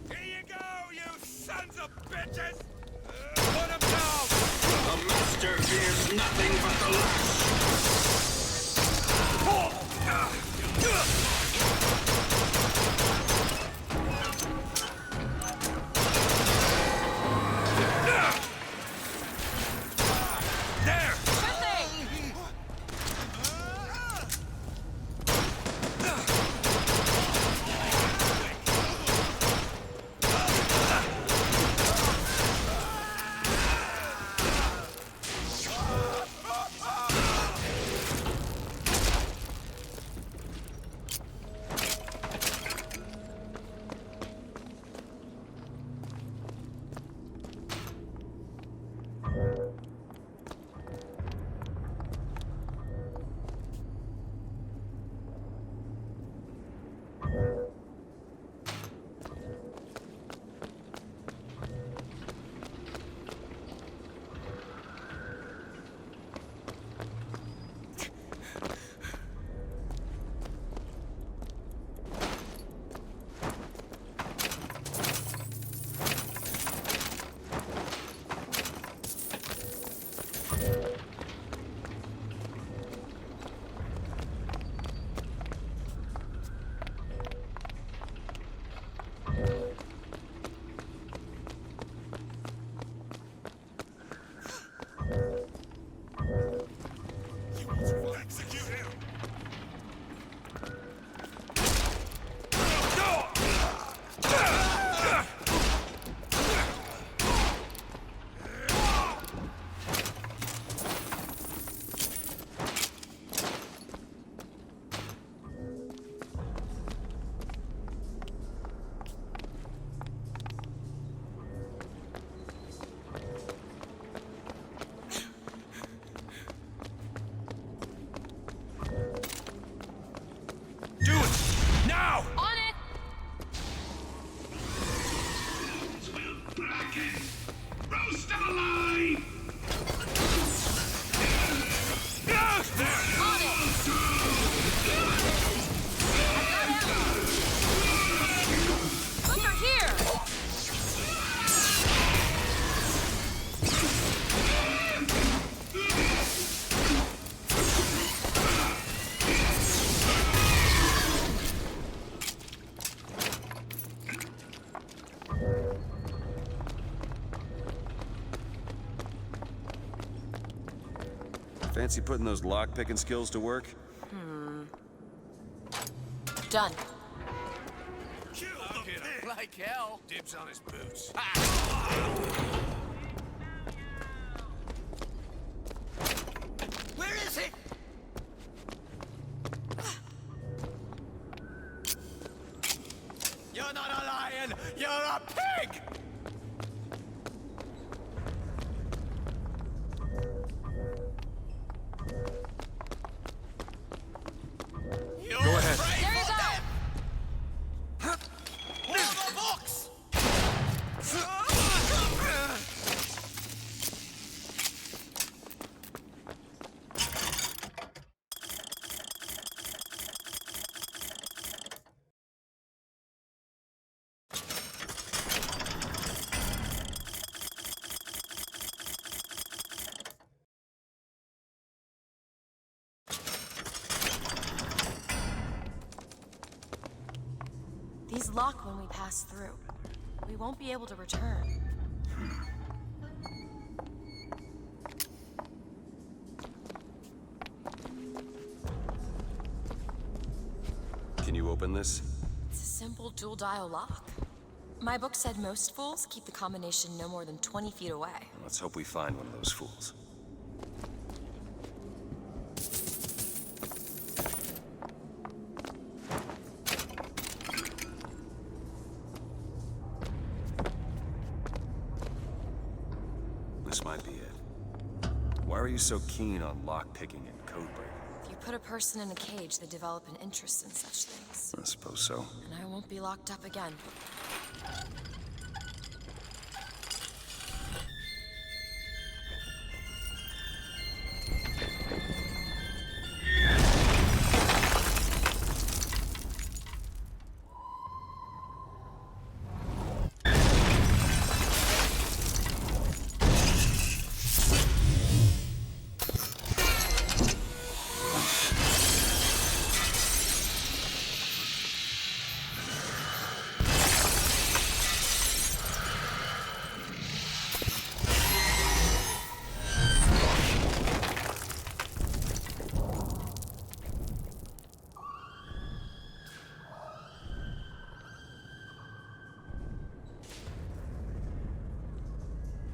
Here you go, you sons of bitches! Put 'em down! The master fears nothing but the last. There! Sure thing! again! Roast them alive! Look, they're here! Fancy putting those lock-picking skills to work? Done. Like hell. Dibs on his boots. Where is it? You're not a lion! You're a pig! Go ahead. There you go! These lock when we pass through. We won't be able to return. Can you open this? It's a simple dual dial lock. My book said most fools keep the combination no more than 20 feet away. Let's hope we find one of those fools. This might be it. Why are you so keen on lock-picking and code-breaking? If you put a person in a cage, they develop an interest in such things. I suppose so. And I won't be locked up again.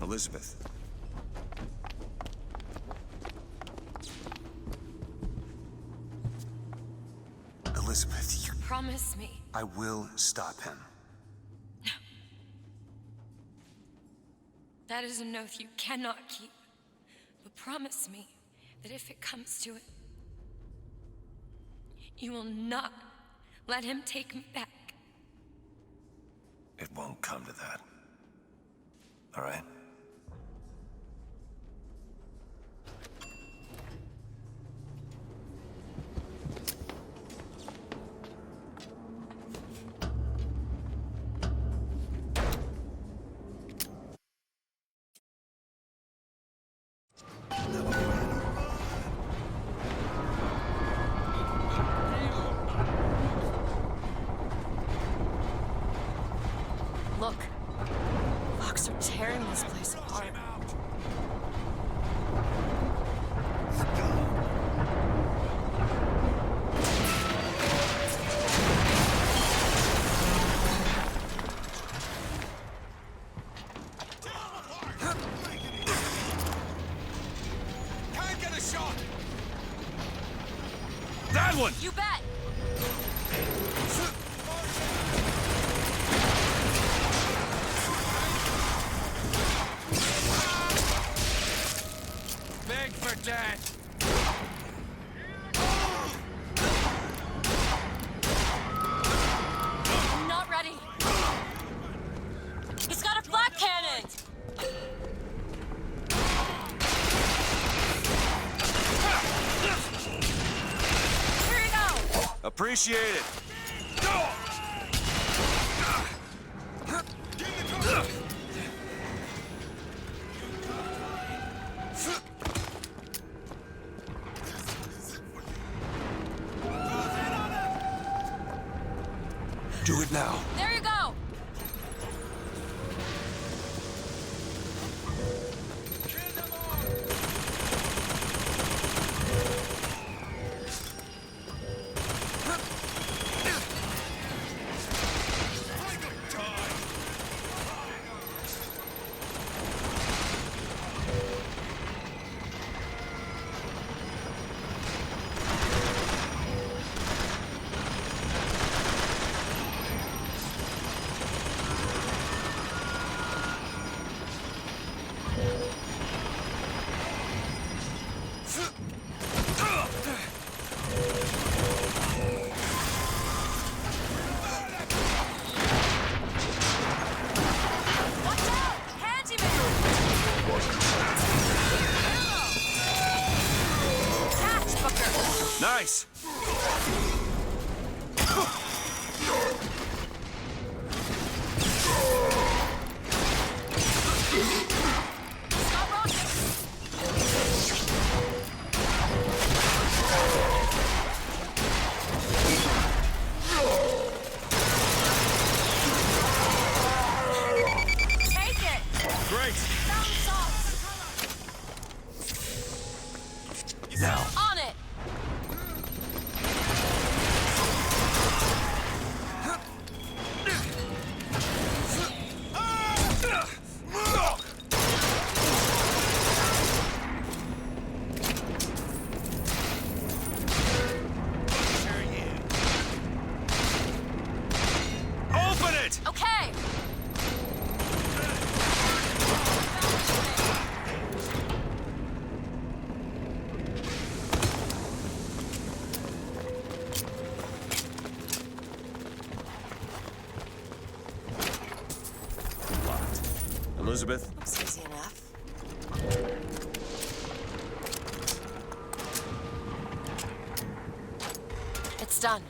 Elizabeth. Elizabeth, you... Promise me. I will stop him. That is an oath you cannot keep. But promise me that if it comes to it, you will not let him take me back. It won't come to that. All right? Look, Fox are tearing this place apart. Can't get a shot. That one. You bet. Beg for death. I'm not ready. He's got a flak cannon. Appreciate it. Do it now. There you go! Nice! Take it! Great! Found salt! Now. On it! Open it! Okay! Locked. Elizabeth? Looks easy enough. It's done.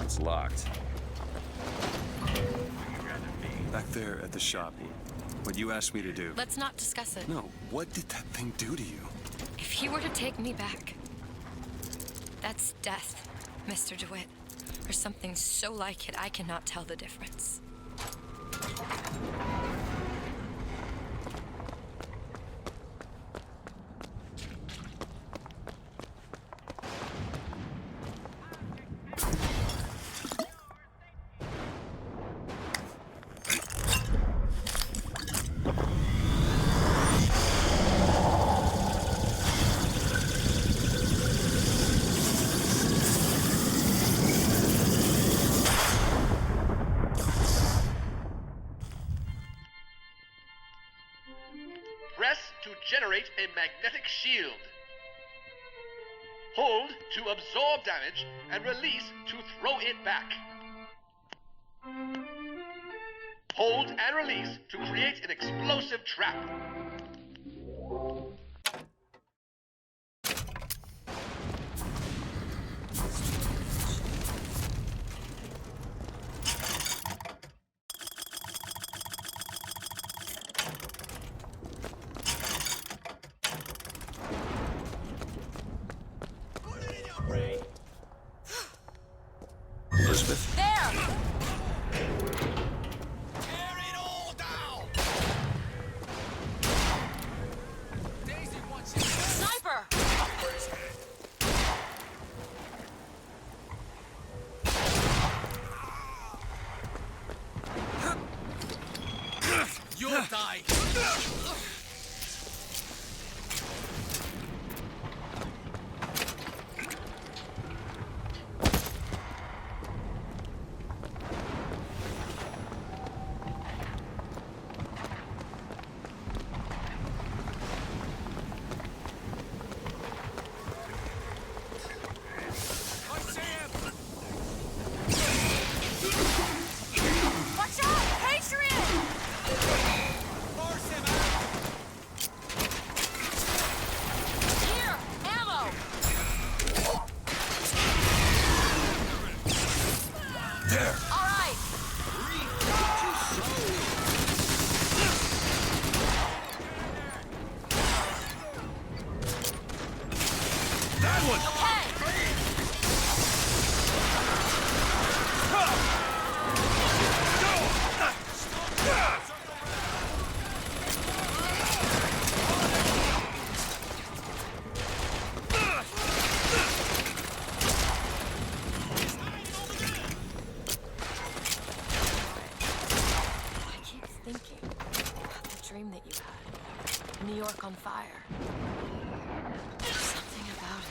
It's locked. Back there at the shop, what you asked me to do. Let's not discuss it. No, what did that thing do to you? If he were to take me back, that's death, Mr. DeWitt. Or something so like it, I cannot tell the difference. generate a magnetic shield. Hold to absorb damage and release to throw it back. Hold and release to create an explosive trap. Elizabeth? There! Sniper! You'll die. Watch out! Patriot! Here! Ammo! There! All right! That one! Okay! I keep thinking about the dream that you had. New York on fire. There's something about it.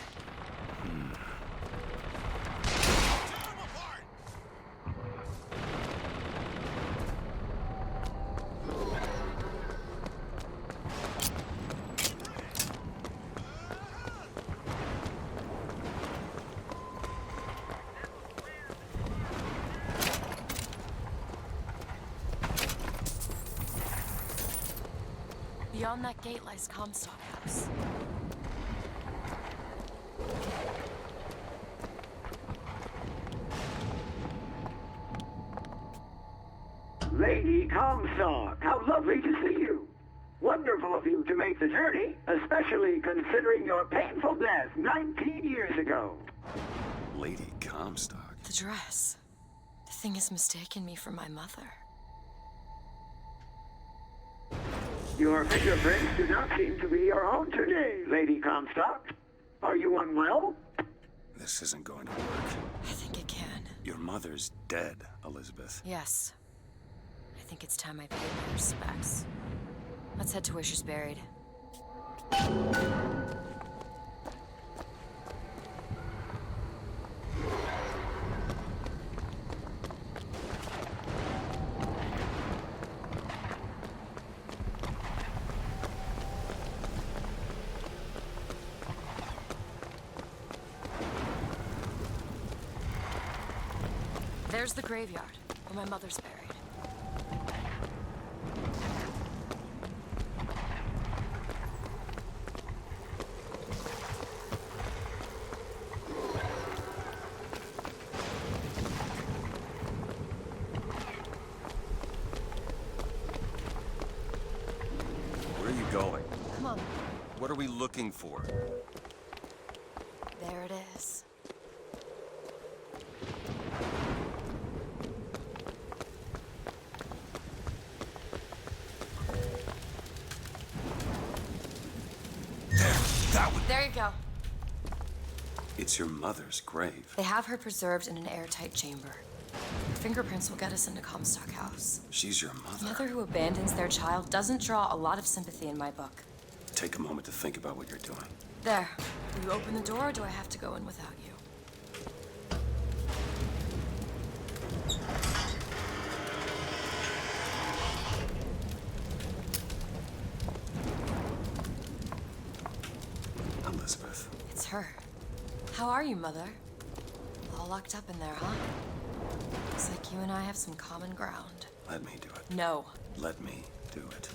Beyond that gate lies Comstock House. Lady Comstock, how lovely to see you. Wonderful of you to make the journey, especially considering your painful death 19 years ago. Lady Comstock? The dress. The thing has mistaken me for my mother. Your fingerprints do not seem to be your own today, Lady Comstock. Are you unwell? This isn't going to work. I think it can. Your mother's dead, Elizabeth. Yes. I think it's time I paid my respects. Let's head to where she's buried. There's the graveyard, where my mother's buried. Where are you going? Come on. What are we looking for? There it is. There you go. It's your mother's grave. They have her preserved in an airtight chamber. Her fingerprints will get us into Comstock House. She's your A mother. mother who abandons their child doesn't draw a lot of sympathy in my book. Take a moment to think about what you're doing. There. Will you open the door, or do I have to go in without you? her. How are you, Mother? All locked up in there, huh? Looks like you and I have some common ground. Let me do it. No. Let me do it.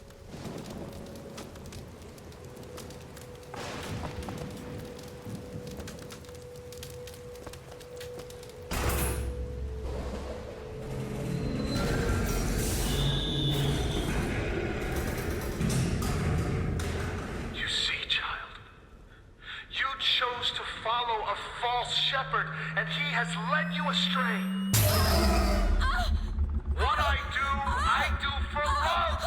You see, child, you chose to follow a false shepherd, and he has led you astray. What I do for love.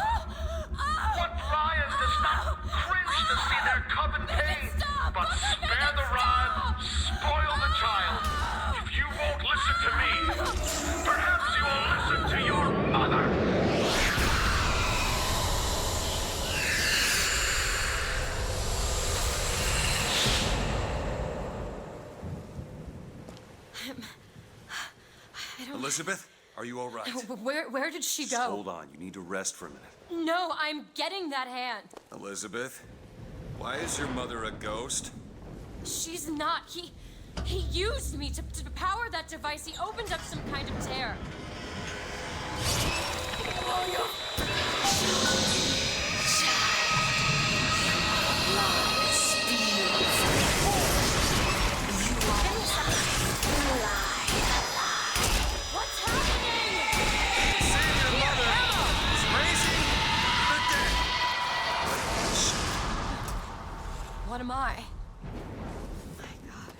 What lion does not cringe to see their cub in pain, but spare the rod, spoil the child. If you won't listen to me, perhaps you will listen to your mother. Elizabeth, are you all right? Where did she Just go? hold on. You need to rest for a minute. No, I'm getting that hand. Elizabeth, why is your mother a ghost? She's not. He used me to power that device. He opened up some kind of tear. What's happening? Save your mother! Crazy! What am I? My God.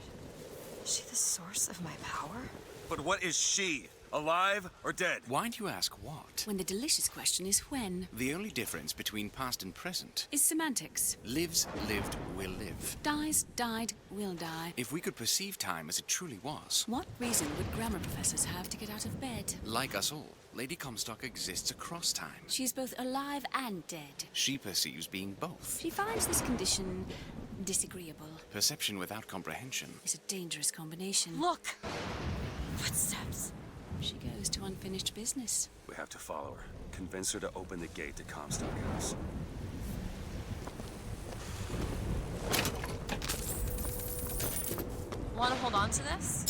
Is she the source of my power? But what is she? Alive or dead? Why do you ask what? When the delicious question is when. The only difference between past and present Is semantics. lives, lived, will live. Dies, died, will die. If we could perceive time as it truly was, What reason would grammar professors have to get out of bed? like us all, Lady Comstock exists across time. She is both alive and dead. She perceives being both. She finds this condition disagreeable. Perception without comprehension. It's a dangerous combination. Look! Footsteps. She goes to unfinished business. We have to follow her. Convince her to open the gate to Comstock House. Want to hold on to this?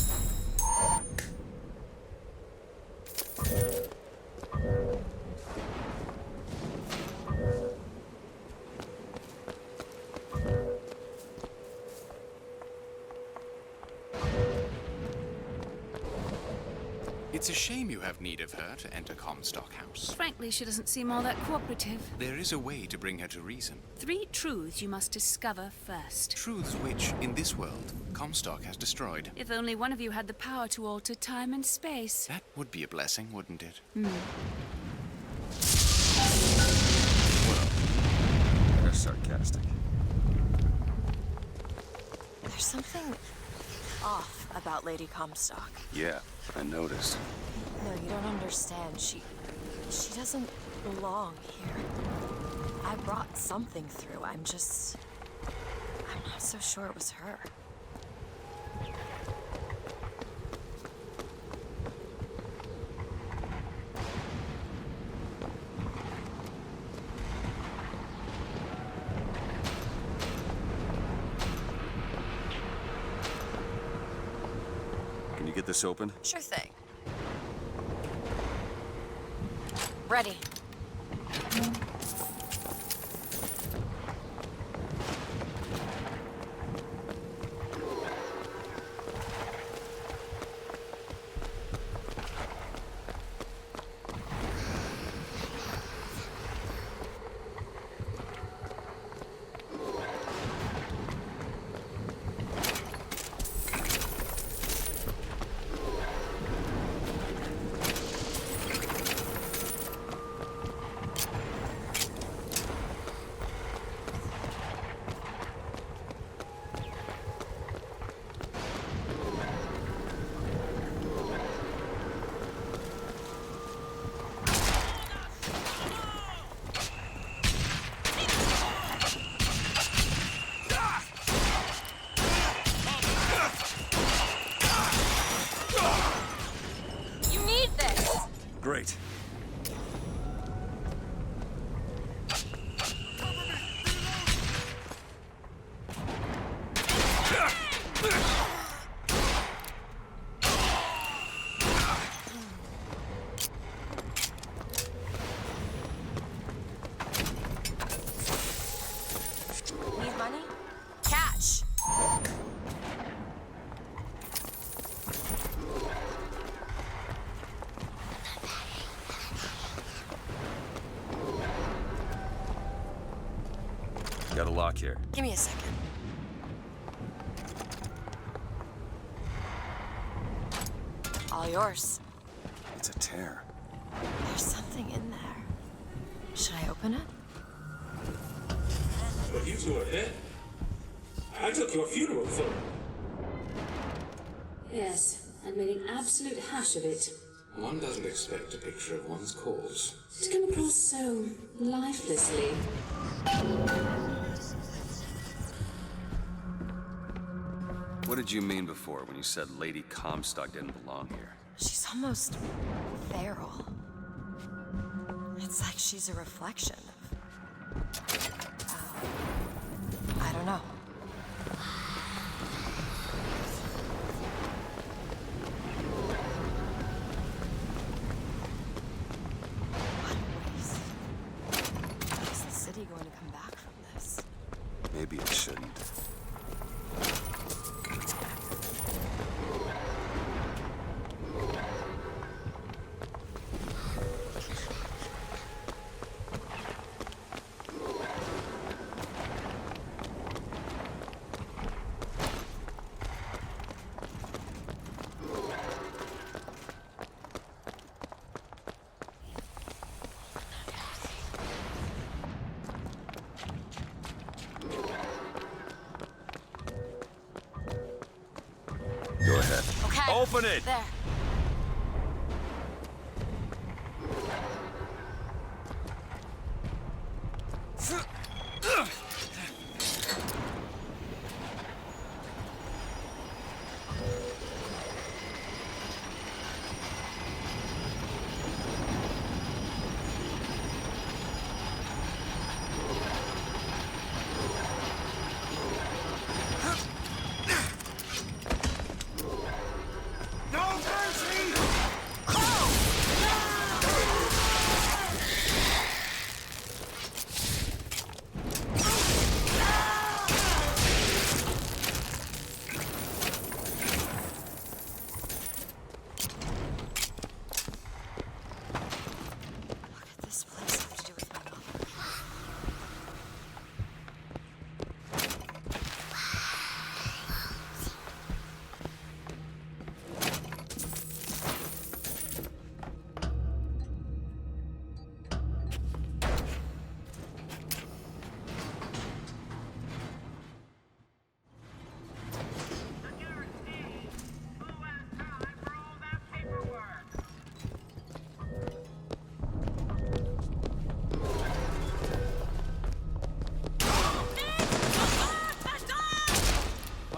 It's a shame you have need of her to enter Comstock House. Frankly, she doesn't seem all that cooperative. There is a way to bring her to reason. 3 truths you must discover first. Truths which, in this world, Comstock has destroyed. If only one of you had the power to alter time and space. That would be a blessing, wouldn't it? They're sarcastic. There's something off about Lady Comstock. Yeah, I noticed. No, you don't understand. She doesn't belong here. I brought something through. I'm not so sure it was her. Can you get this open? Sure thing. Ready. Great. Got a lock here. Give me a second. All yours. It's a tear. There's something in there. Should I open it? But you two are dead. I took your funeral photo. Yes, and made an absolute hash of it. One doesn't expect a picture of one's corpse To come across so lifelessly. What did you mean before when you said Lady Comstock didn't belong here? She's almost feral. It's like she's a reflection of... I don't know. What a waste. How is the city going to come back from this? Maybe it shouldn't. Go ahead. Okay. Open it! There.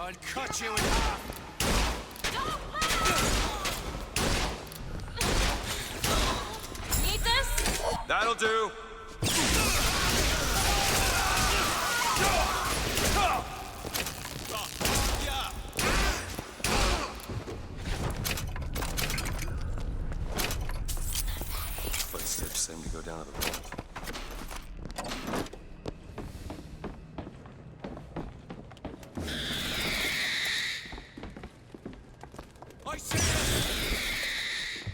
I'll cut you in half. Need this? That'll do. Footsteps seem to go down to the vault. I see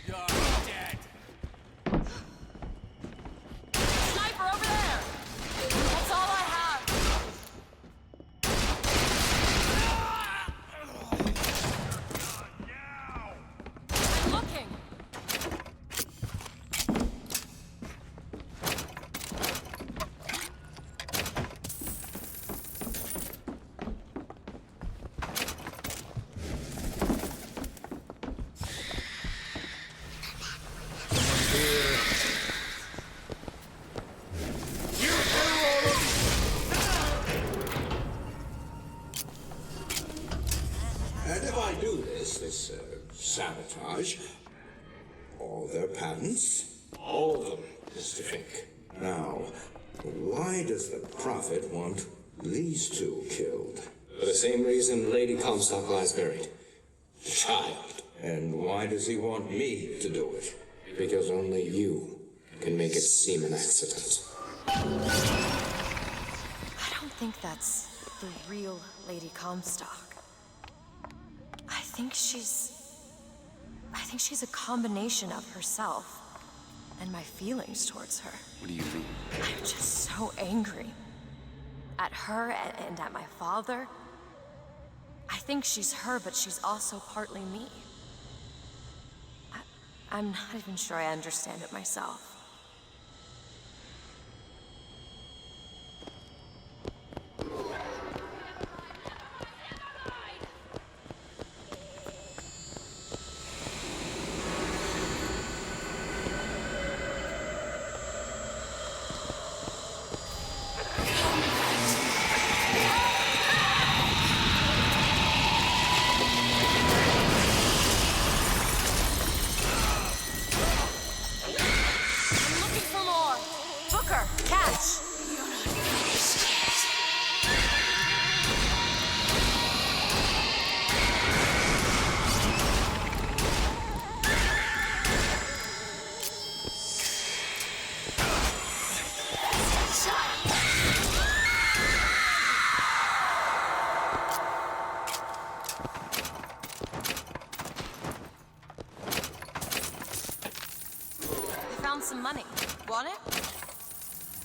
you! You're dead. Sniper over there! That's all I have. I'm looking. And if I do this sabotage, all their patents, all of them, Mr. Fink. Now, why does the Prophet want these two killed? For the same reason Lady Comstock lies buried. The child. And why does he want me to do it? Because only you can make it seem an accident. I don't think that's the real Lady Comstock. I think she's a combination of herself and my feelings towards her. What do you mean? I'm just so angry. At her and at my father. I think she's her, but she's also partly me. I'm not even sure I understand it myself. Some money. Want it?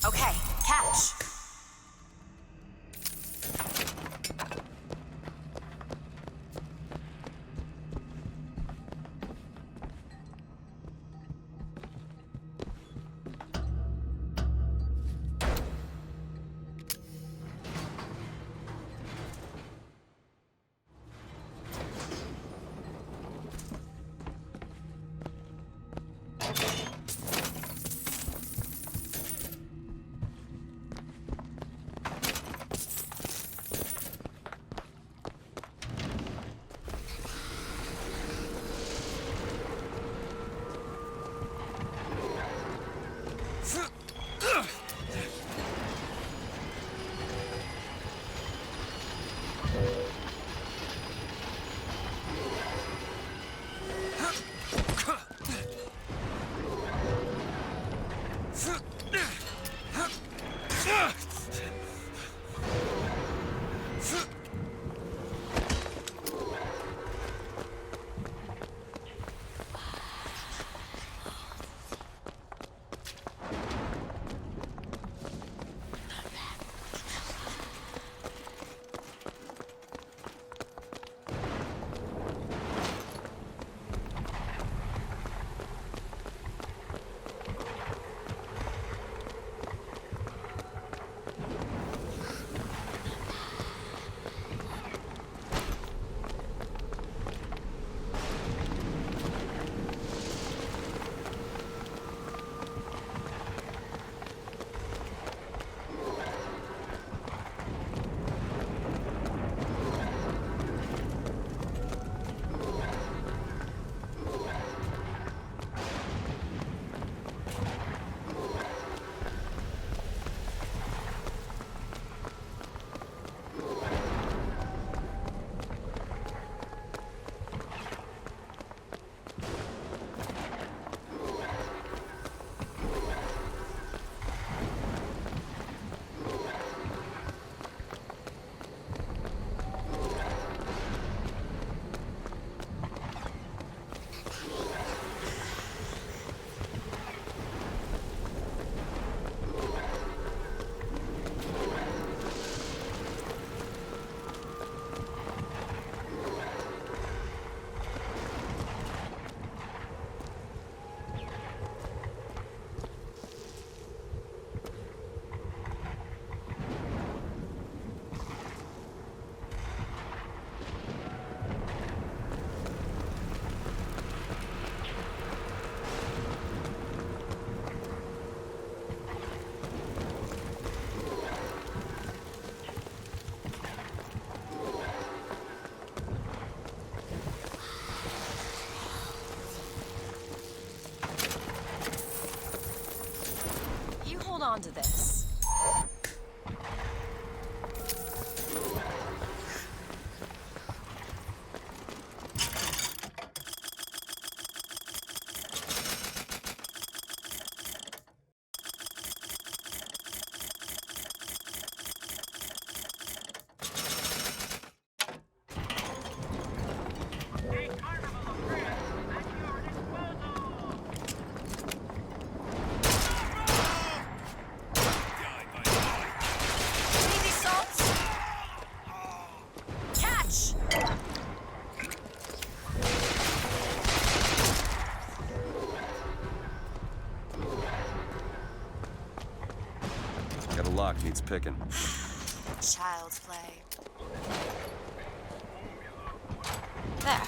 Okay, catch. On to this. lock needs picking. Child's play. There.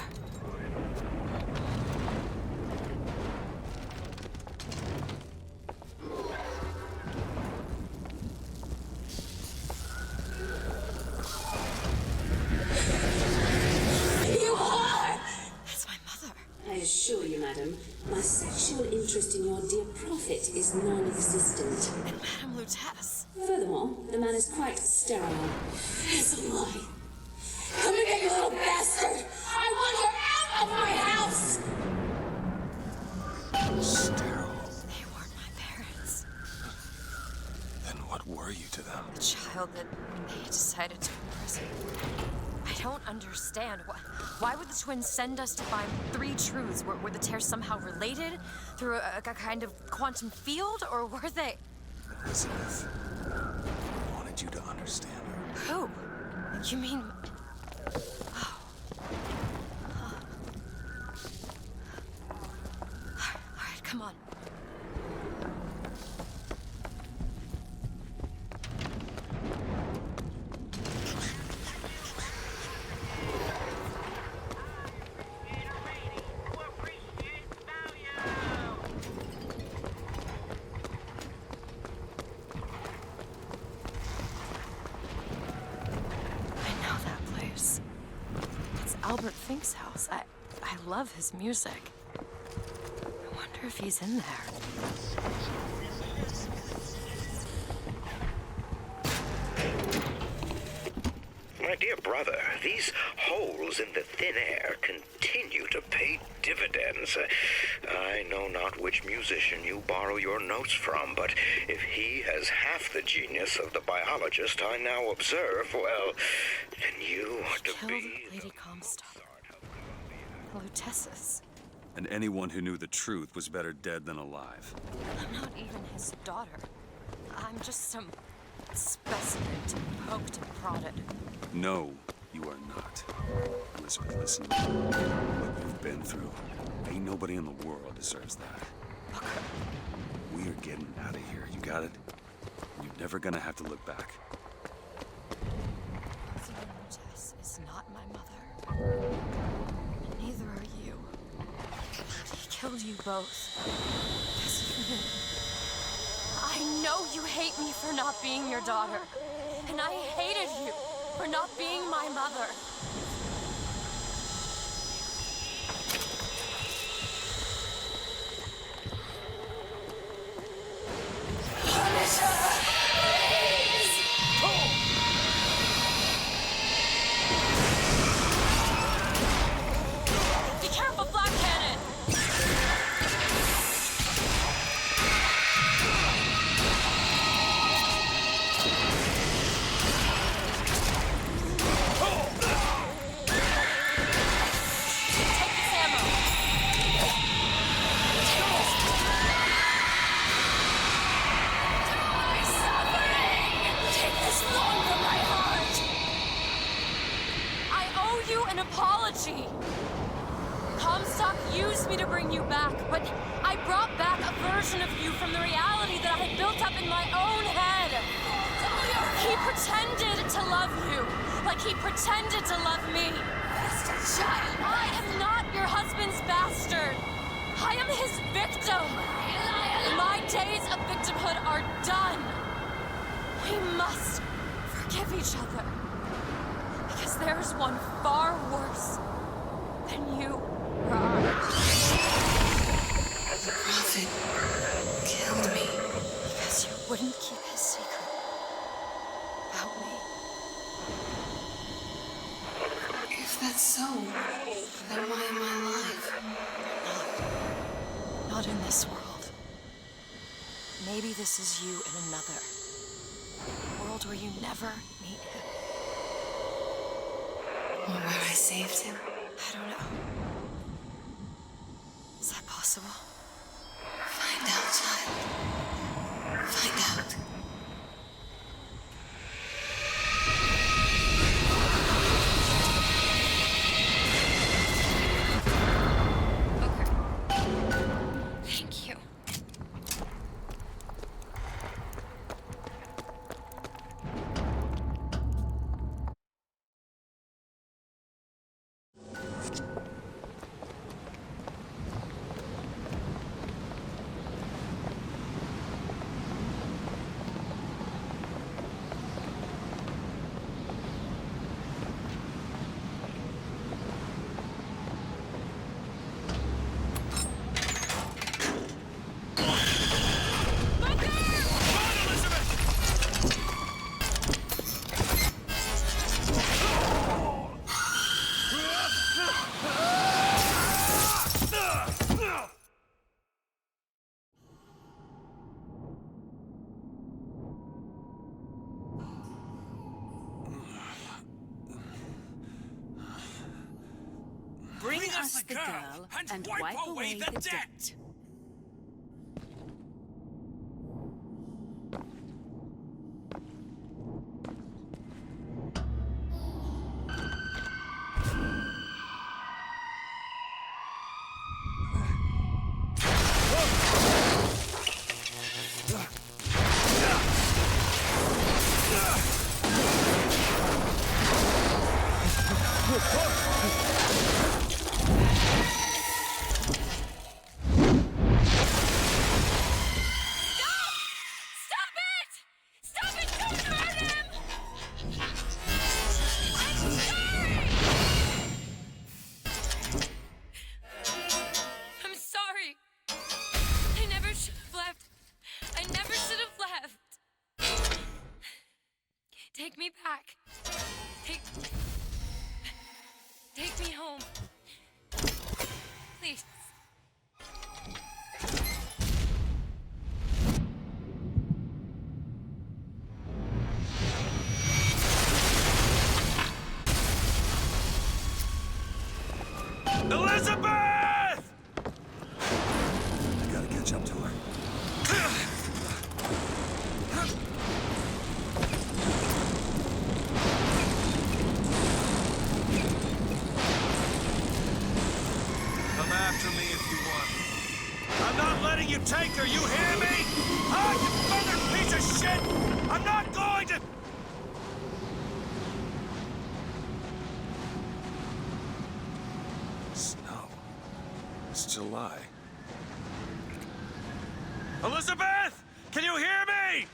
You are! That's my mother. I assure you, madam, my sexual interest in your dear prophet is non-existent. And Madame Lutece. Furthermore, the man is quite sterile. As am I. Come again, you little bastard! I want her out of my house! Sterile. They weren't my parents. Then what were you to them? The child that they decided to imprison. I don't understand. Why would the twins send us to find three truths? Were the tears somehow related? Through a kind of quantum field? Or were they... Elizabeth, I wanted you to understand her. Who? You mean... Oh. All right, come on. Albert Fink's house. I love his music. I wonder if he's in there. My dear brother, these holes in the thin air continue to pay dividends. I know not which musician you borrow your notes from, but if he has half the genius of the biologist I now observe, well, then you ought to Killed be... Lady Comstock. Luteces. And anyone who knew the truth was better dead than alive. I'm not even his daughter. I'm just some specimen to be poked and prodded. No, you are not. Elizabeth, listen to me. What you've been through, ain't nobody in the world deserves that. Booker. We are getting out of here. You got it? You're never gonna have to look back. Lutece is not my mother. Neither are you. He killed you both. Because of me. I know you hate me for not being your daughter. And I hated you for not being my mother. Be careful, Black Cannon! Take this ammo. My suffering! Take this one from my heart! I owe you an apology. Comstock used me to bring you back, but I brought back a version of you from the reality that I had built up in my own head. He pretended to love you, like he pretended to love me. Bastard child! I am not your husband's bastard. I am his victim. My days of victimhood are done. We must forgive each other. Because there's one far worse than you are. The prophet killed me. Because you wouldn't keep his secret about me. If that's so, then why am I alive? Not in this world. Maybe this is you in another. A world where you never meet him. Or where I saved him? I don't know. Is that possible? Find out, child. Find out. Thank you. us the girl and wipe away the debt. Take me back. Take me home. Please. Elizabeth! I gotta catch up to her. Come after me if you want. I'm not letting you take her, you hear me? Ah, you feathered piece of shit! I'm not going to... Snow. It's July. Elizabeth! Can you hear me?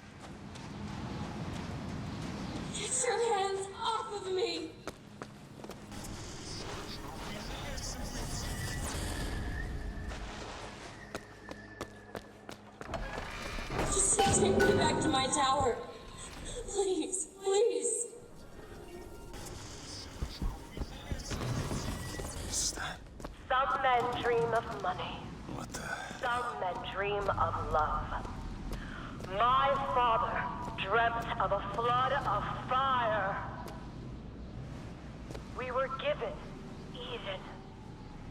Get your hands off of me! Just take me back to my tower. Please, please. Some men dream of money. What the? Some men dream of love. My father dreamt of a flood of fire. We were given Eden,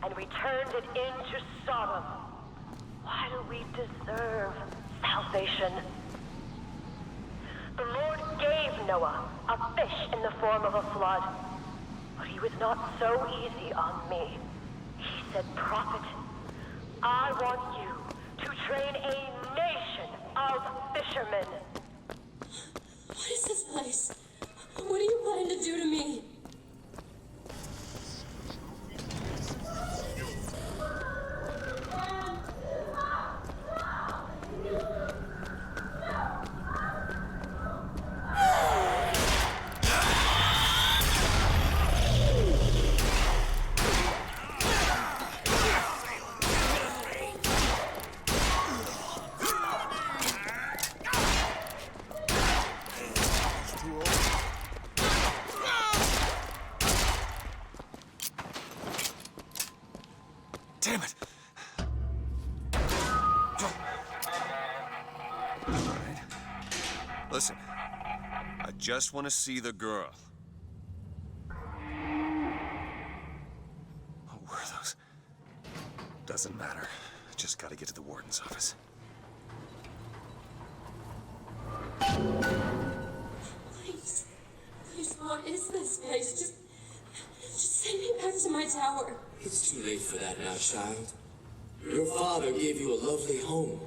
and we turned it into Sodom. Why do we deserve salvation? The Lord gave Noah a fish in the form of a flood, but he was not so easy on me. He said, "Prophet, I want you to train a nation of fishermen." What is this place? What do you plan to do to me? Damn it! All right. Listen, I just want to see the girl. Oh, where are those? Doesn't matter. Just gotta get to the warden's office. Please, please, what is this place? Just send me back to my tower. It's too late for that now, child. Your father gave you a lovely home,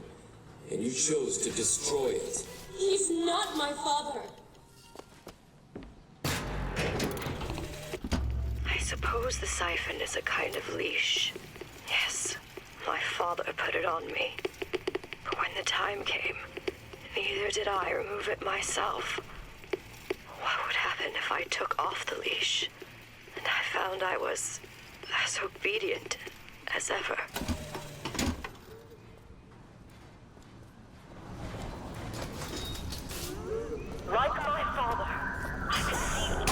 and you chose to destroy it. He's not my father. I suppose the siphon is a kind of leash. Yes, my father put it on me. But when the time came, neither did I remove it myself. What would happen if I took off the leash? And I found I was as obedient as ever. Like my father, I conceived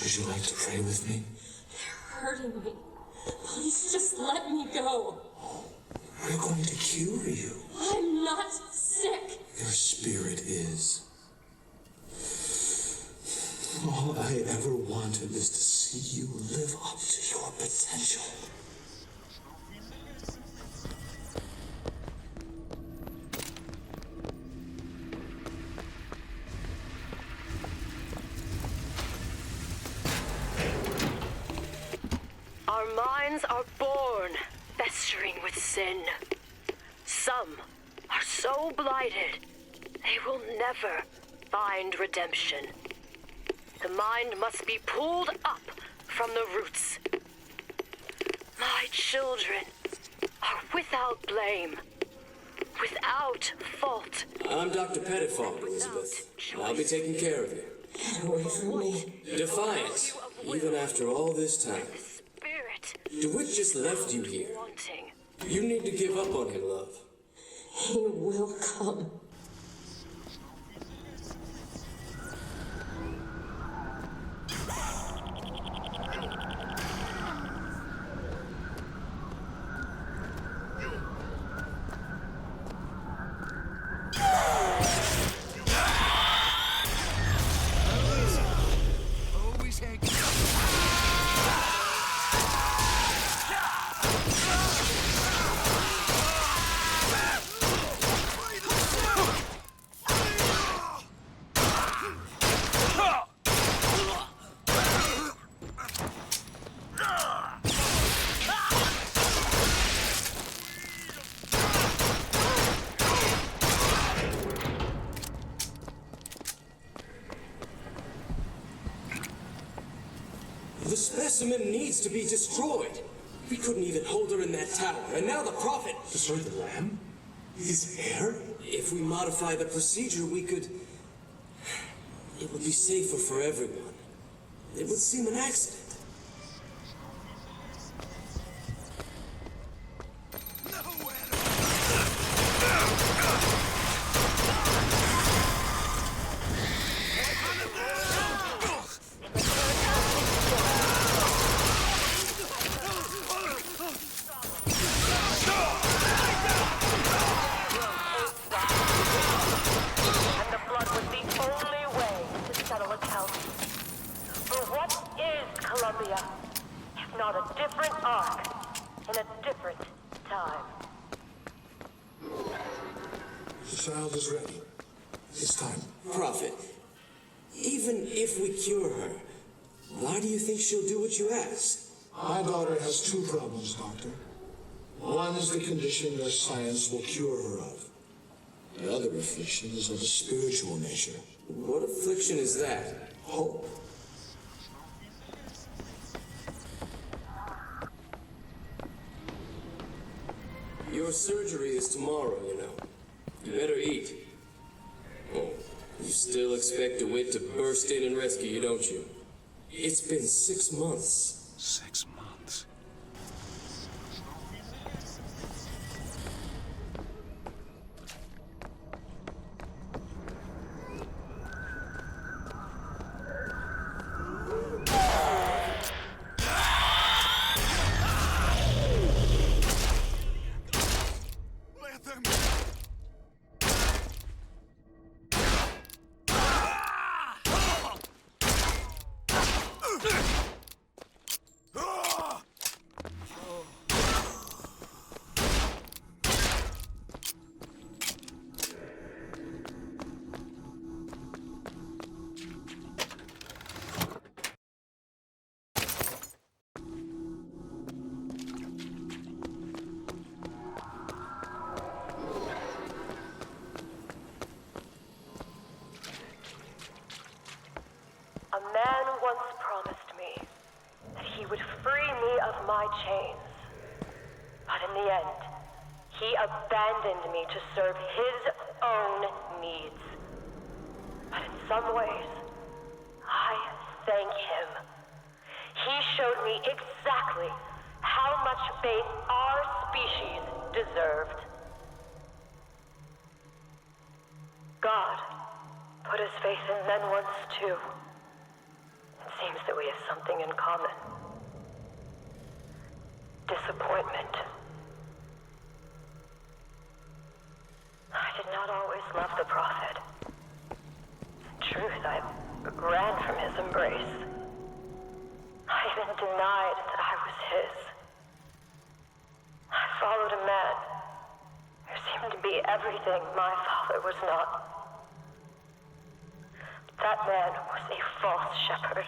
Would you like to pray with me? You're hurting me. Please just let me go. We're going to cure you. I'm not sick. Your spirit is. All I ever wanted is to see you live up to your potential. Our minds are born festering with sin. Some are so blighted, they will never find redemption. The mind must be pulled up from the roots. My children are without blame, without fault. I'm Dr. Pettifog, Elizabeth. I'll be taking care of you. Get away from me. Defiant, even after all this time. Spirit. DeWitt just left you here. Wanting. You need to give up on him, love. He will come. The specimen needs to be destroyed. We couldn't even hold her in that tower, and now the Prophet... Destroy the lamb? His hair? If we modify the procedure, we could... It would be safer for everyone. It would seem an accident. If not a different arc, in a different time. The child is ready. It's time. Prophet, even if we cure her, why do you think she'll do what you ask? My daughter has two problems, Doctor. One is the condition your science will cure her of. The other affliction is of a spiritual nature. What affliction is that? Hope. Your surgery is tomorrow, you know. You better eat. Oh, you still expect DeWitt to burst in and rescue you, don't you? It's been 6 months. 6 months? A man once promised me that he would free me of my chains. But in the end, he abandoned me to serve his own needs. But in some ways, I thank him. He showed me exactly how much faith our species deserved. God put his faith in men once too. It seems that we have something in common. Disappointment. I did not always love the Prophet. In truth, I ran from his embrace. I even denied that I was his. I followed a man who seemed to be everything my father was not. That man was a false shepherd.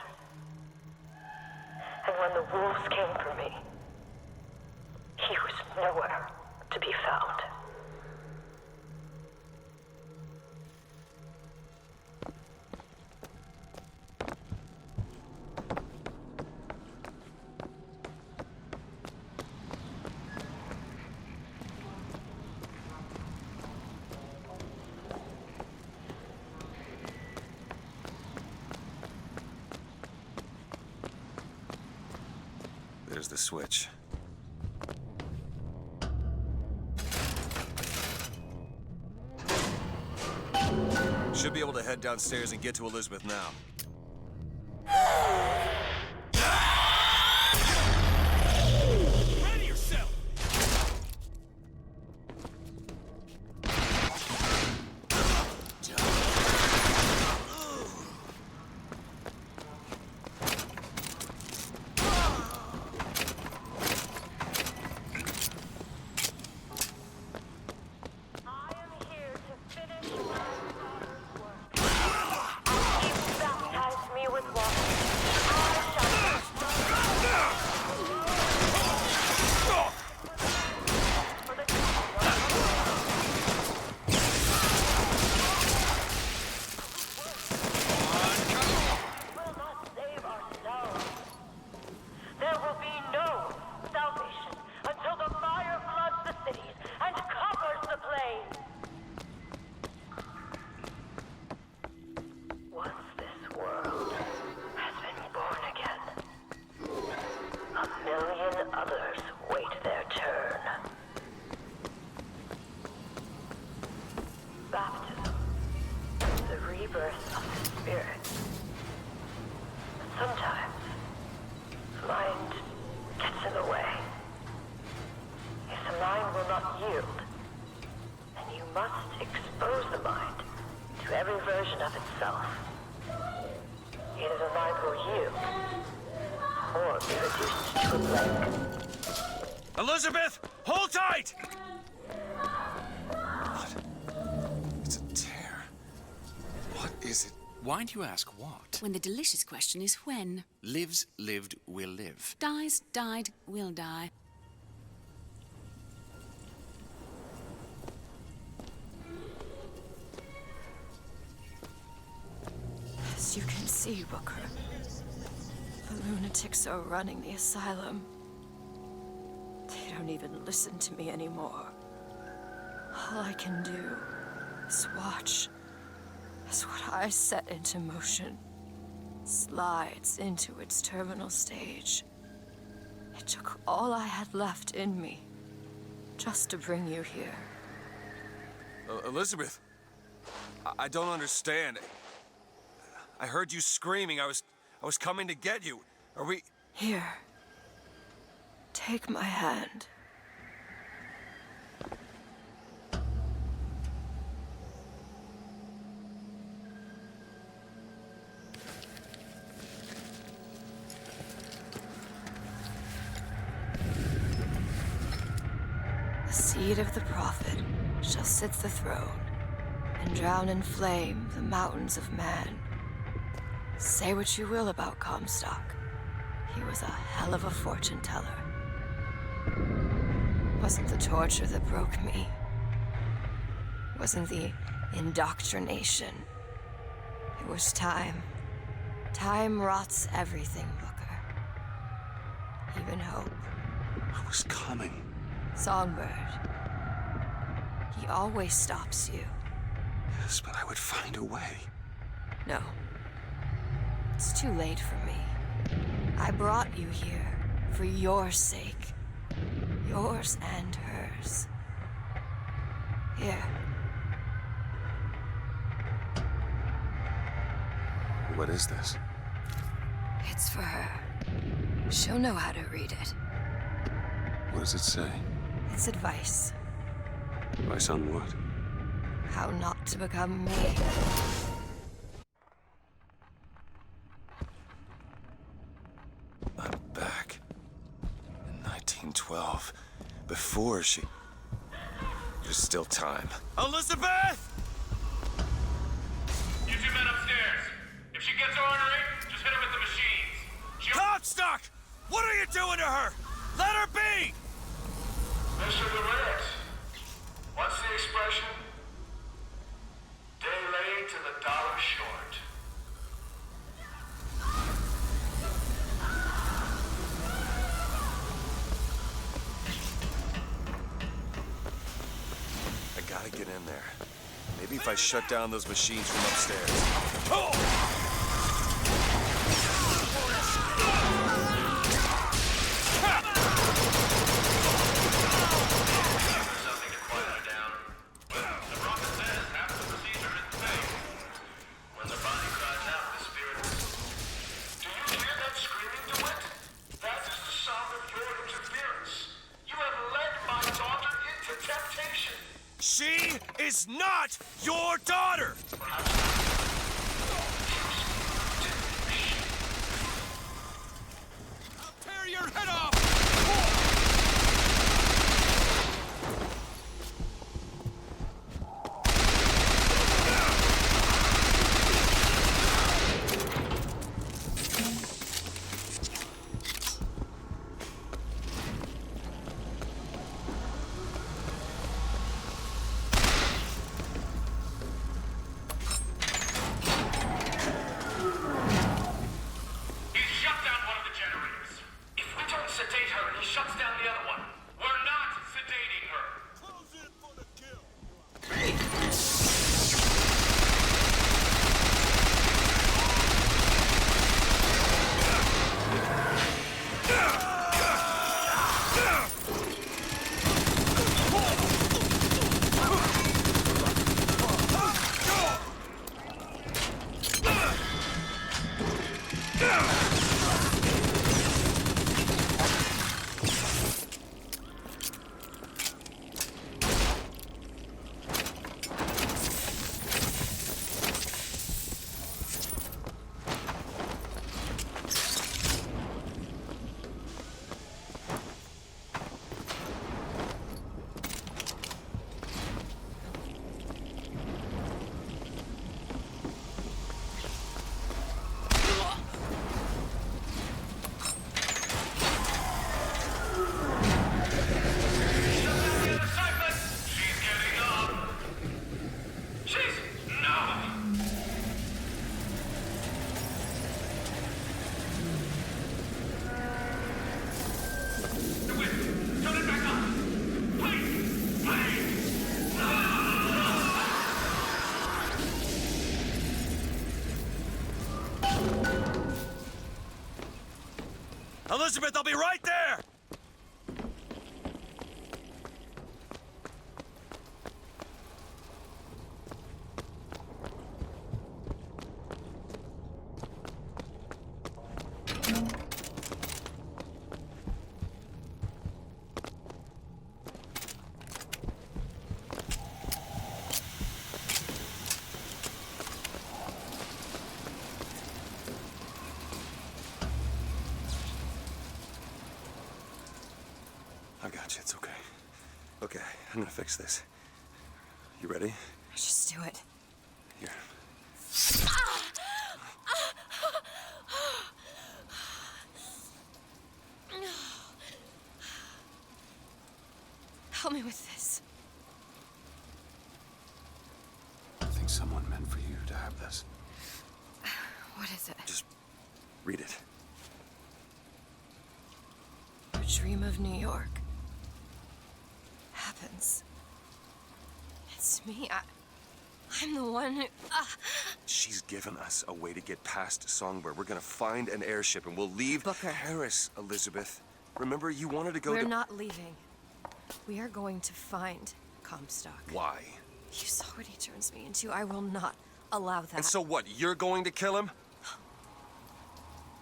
And when the wolves came for me, he was nowhere to be found. There's the switch. Should be able to head downstairs and get to Elizabeth now. Ready yourself! Baptize me with water. There will be no salvation until the fire floods the cities and covers the plains. Once this world has been born again, a million others wait their turn. Baptism, the rebirth of the spirit. But sometimes mind gets in the way. If the mind will not yield, then you must expose the mind to every version of itself. Either the mind will yield, or be reduced to a blank. Elizabeth, hold tight! It's a tear. What is it? Why do you ask what? When the delicious question is when. Lives, lived, will live. Dies, died, will die. As you can see, Booker, the lunatics are running the asylum. They don't even listen to me anymore. All I can do is watch as what I set into motion slides into its terminal stage. It took all I had left in me just to bring you here. Elizabeth, I don't understand. I heard you screaming. I was coming to get you. Are we... Here. Take my hand. The seed of the prophet shall sit the throne and drown in flame the mountains of man. Say what you will about Comstock. He was a hell of a fortune teller. Wasn't the torture that broke me. Wasn't the indoctrination. It was time. Time rots everything, Booker. Even hope. I was coming. Songbird. He always stops you. Yes, but I would find a way. No. It's too late for me. I brought you here for your sake. Yours and hers. Here. What is this? It's for her. She'll know how to read it. What does it say? It's advice. Advice on what? How not to become me. I'm back. In 1912. Before she... There's still time. Elizabeth! You two men upstairs. If she gets ornery, just hit her with the machines. Comstock! What are you doing to her? Let her be! Mr. DeWitt, what's the expression? Day late and the dollar short. I gotta get in there. Maybe if I shut down those machines from upstairs. Something to quiet her down. The prophet says half the procedure is the same. When the body cries out, the spirit whistles. Do you hear that screaming, DeWitt? That is the sound of your interference. You have led my daughter into temptation. She is not your daughter! I'll tear your head off! He's shut down one of the generators. If we don't sedate her, he shuts down the other one. We're not sedating her. Close in for the kill. She's getting up. She's... No! DeWitt, turn it back on. Please! Please! Elizabeth, I'll be right there! I got you, it's okay. Okay, I'm gonna fix this. You ready? Just do it. Here. Help me with this. I think someone meant for you to have this. What is it? Just read it. A dream of New York. Happens. It's me. I'm the one who... She's given us a way to get past Songbird. We're gonna find an airship and we'll leave Paris, Elizabeth. Remember, you wanted to go We're to... not leaving. We are going to find Comstock. Why? You saw what he turns me into. I will not allow that. And so what? You're going to kill him?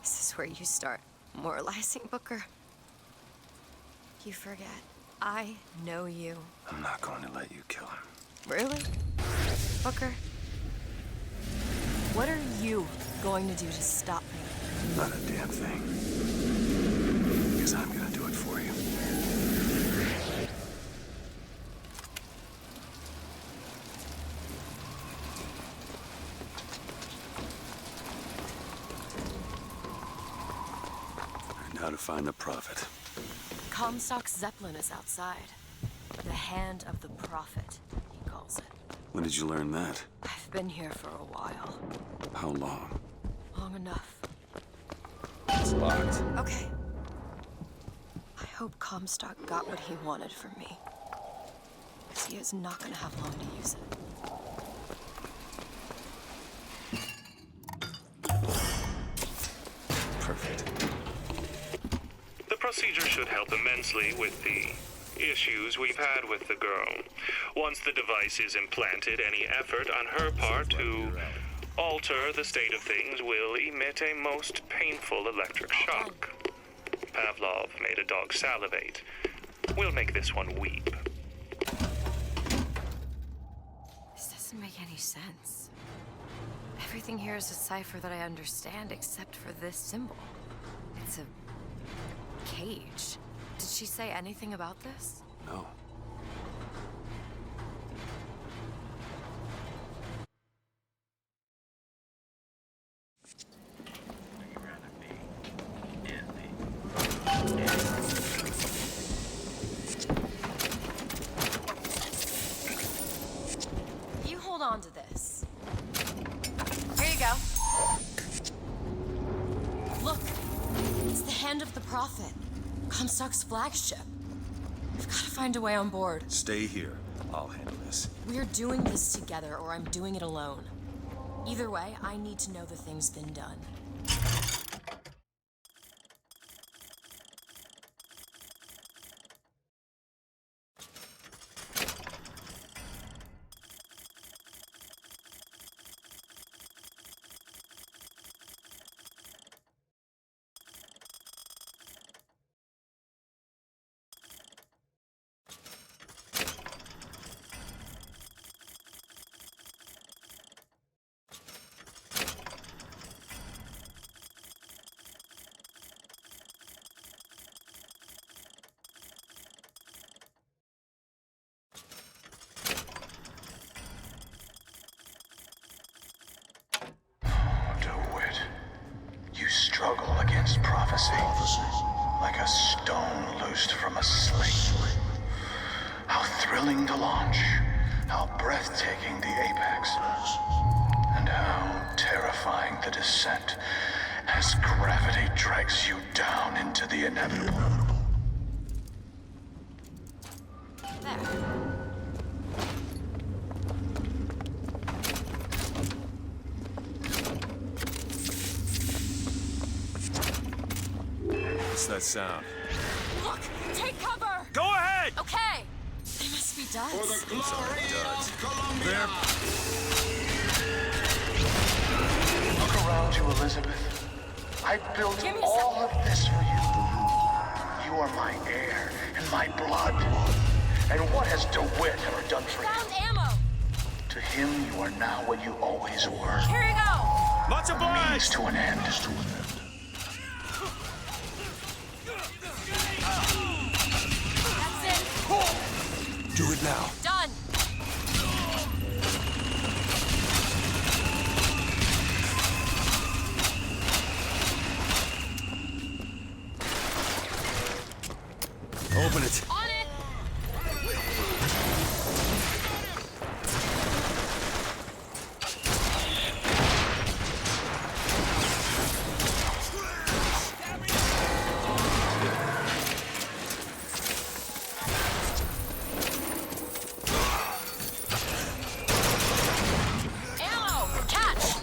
This is where you start moralizing, Booker. You forget. I know you. I'm not going to let you kill him. Really? Booker? What are you going to do to stop me? Not a damn thing. Because I'm going to do it for you. And now to find the Prophet. Comstock's Zeppelin is outside. The Hand of the Prophet, he calls it. When did you learn that? I've been here for a while. How long? Long enough. It's locked. Okay. I hope Comstock got what he wanted from me. Because he is not going to have long to use it. Perfect. The procedure should help immensely with the issues we've had with the girl. Once the device is implanted, any effort on her part to alter the state of things will emit a most painful electric shock. Pavlov made a dog salivate. We'll make this one weep. This doesn't make any sense. Everything here is a cipher that I understand except for this symbol. It's a cage. Did she say anything about this? No. You hold on to this. Here you go. Look, it's the Hand of the Prophet. Comstock's flagship. We've got to find a way on board. Stay here. I'll handle this. We're doing this together, or I'm doing it alone. Either way, I need to know the thing's been done. You struggle against prophecy, like a stone loosed from a sling. How thrilling the launch, how breathtaking the apex, and how terrifying the descent as gravity drags you down into the inevitable. What's that sound? Look! Take cover! Go ahead! Okay! They must be duds. For the glory of Columbia! Look around you, Elizabeth. I built all of this for you. You are my air and my blood. And what has DeWitt ever done for Found you? ammo! To him, you are now what you always were. Here you go! Much obliged! Means to an end. That's it! Do it now. Done! Open it. On it! Ammo! Catch!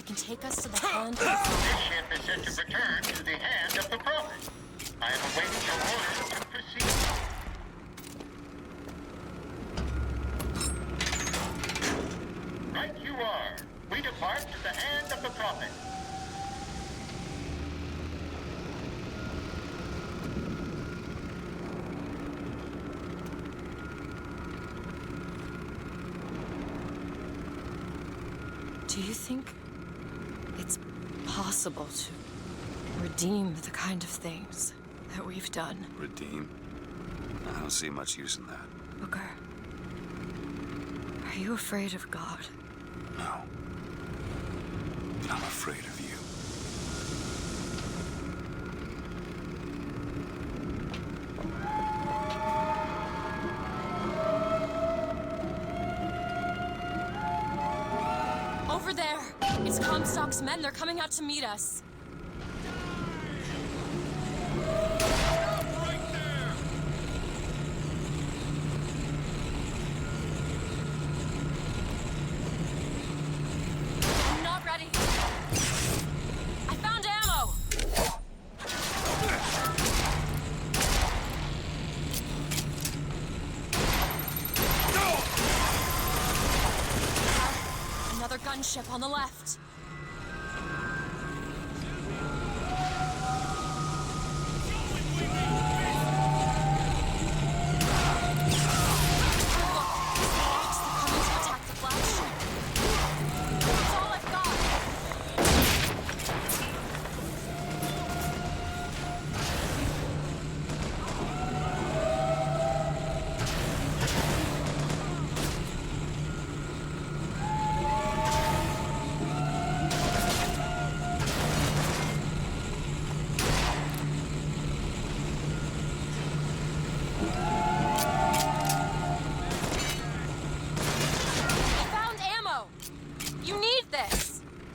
can take us to the hand. This ship is set to return to the hand of the Prophet. I am awaiting your orders to proceed. Right you are. We depart to the hand of the Prophet. Do you think it's possible to redeem the kind of things that we've done? Redeem? I don't see much use in that. Booker, are you afraid of God? No. But I'm afraid of you. Over there! It's Comstock's men. They're coming out to meet us. I'm not ready. I found ammo! Another gunship on the left.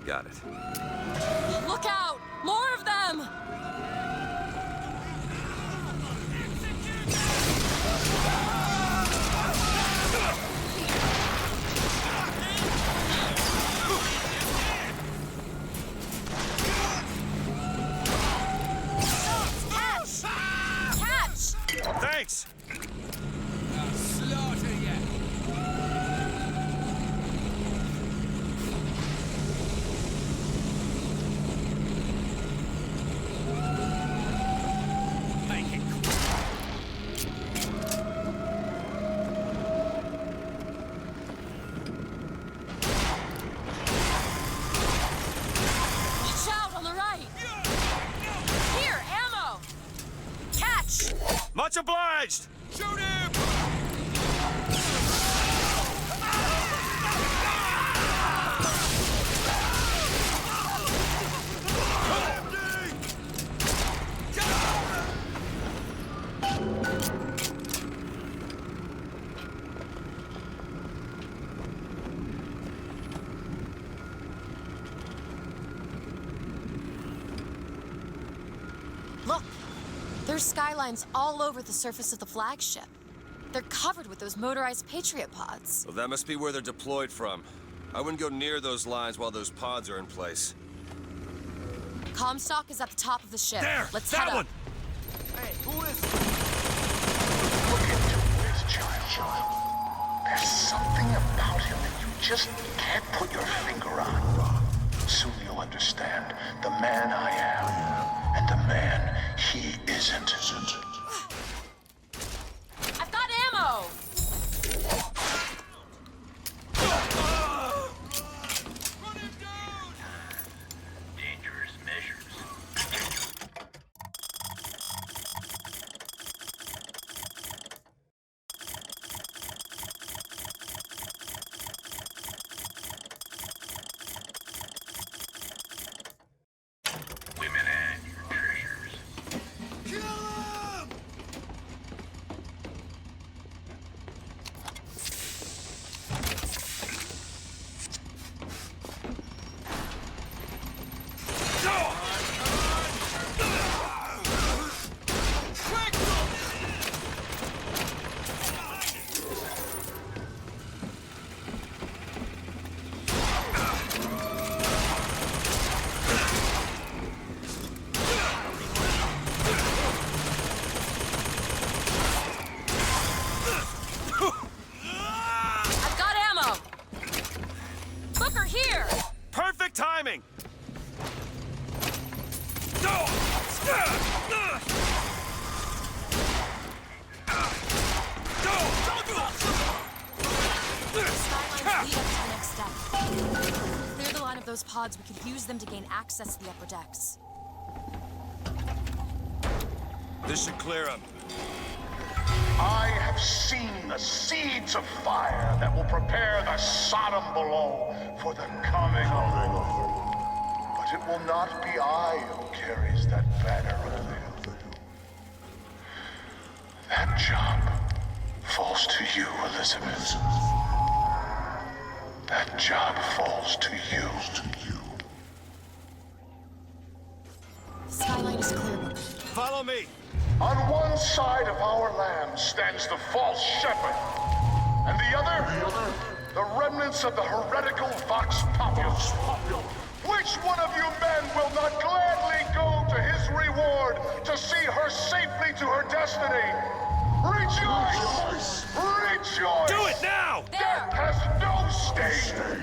Got it. Look out! More of them! Catch! Catch! Thanks! Much obliged! Shoot him! Look! There's skylines all over the surface of the flagship. They're covered with those motorized Patriot pods. Well, that must be where they're deployed from. I wouldn't go near those lines while those pods are in place. Comstock is at the top of the ship. There! Let's that head one! up. Hey, who is Look into this child. There's something about him that you just can't put your finger on. Soon you'll understand the man I am and the man he isn't. I've got ammo! Dangerous measures. Women and your treasures. Kill him! Skylines lead up to the next step. Clear the line of those pods. We could use them to gain access to the upper decks. This should clear them. I have seen the seeds of fire that will prepare the Sodom below for the coming of the Lord. But it will not be I who carries that banner of veil. That job falls to you, Elizabeth. That job falls to you. Skyline is clear. Follow me. On one side of our land stands the false shepherd, and the other, the remnants of the heretical Vox Populus. Which one of you men will not gladly go to his reward to see her safely to her destiny? Rejoice! Rejoice! Do it now! Death has no sting!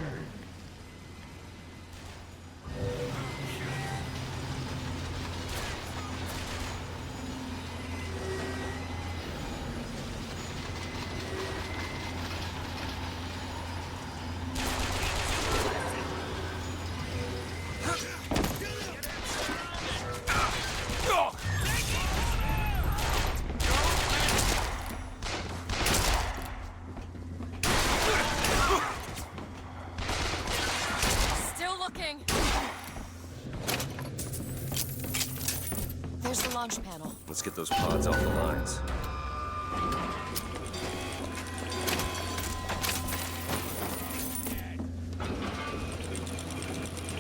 There's the launch panel. Let's get those pods off the lines.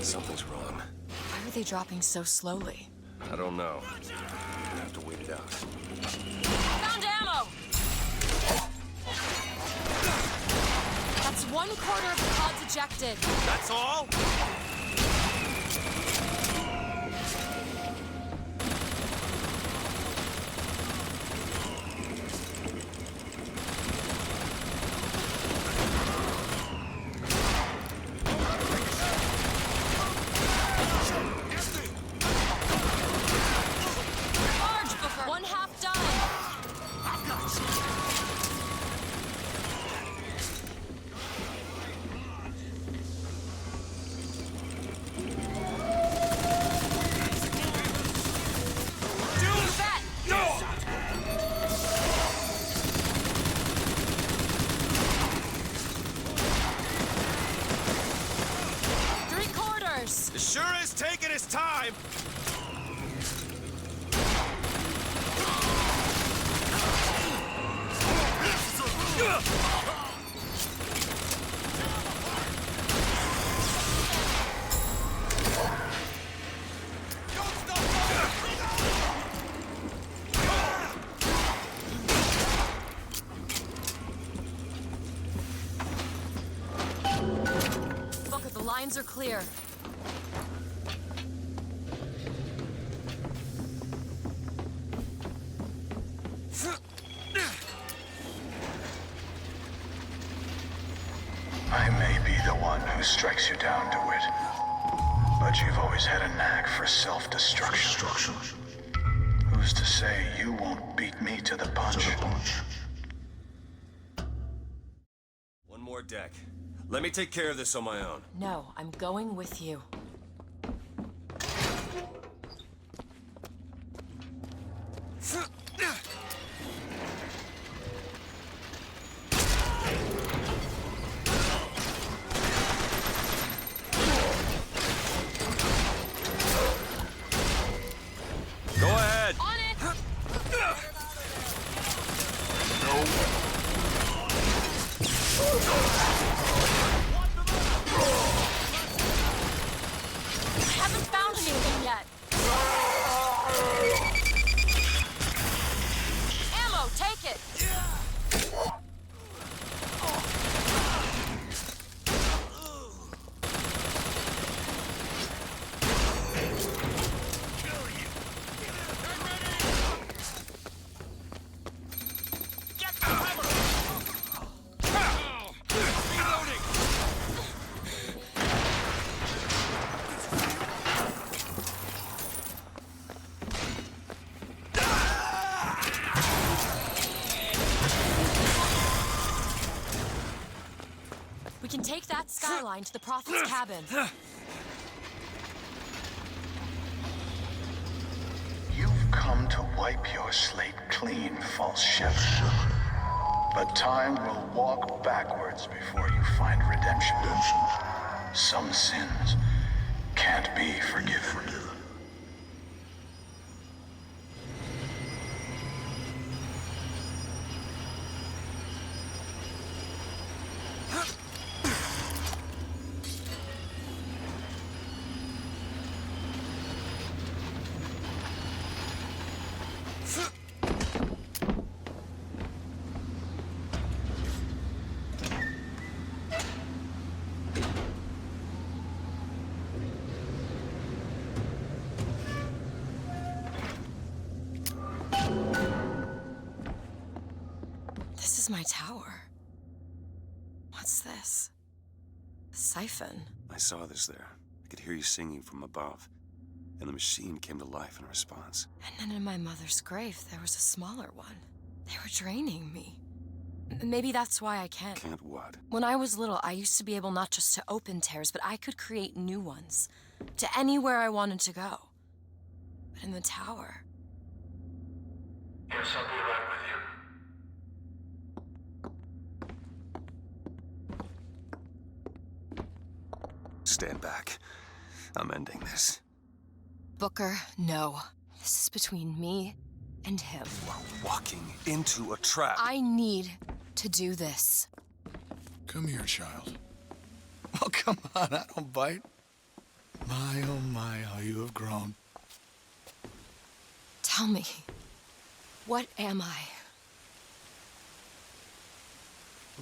Something's wrong. Why are they dropping so slowly? I don't know. I have to wait it out. Found ammo! That's 1/4 of the pods ejected. That's all? It sure is taking its time. Look, the lines are clear. I may be the one who strikes you down, DeWitt, but you've always had a knack for self-destruction. Who's to say you won't beat me to the punch? One more deck. Let me take care of this on my own. No, I'm going with you. Go ahead. On it. I haven't found anything yet. skyline to the Prophet's cabin. You've come to wipe your slate clean, false shepherd. But time will walk backwards before you find redemption. Some sins can't be forgiven. This is my tower. What's this? A siphon. I saw this there. I could hear you singing from above. And the machine came to life in response. And then in my mother's grave, there was a smaller one. They were draining me. Maybe that's why I can't. Can't what? When I was little, I used to be able not just to open tears, but I could create new ones. To anywhere I wanted to go. But in the tower... Yes, I'll be right with you. Stand back. I'm ending this. Booker, no. This is between me and him. You are walking into a trap. I need to do this. Come here, child. Oh, come on, I don't bite. My, oh my, how you have grown. Tell me, what am I?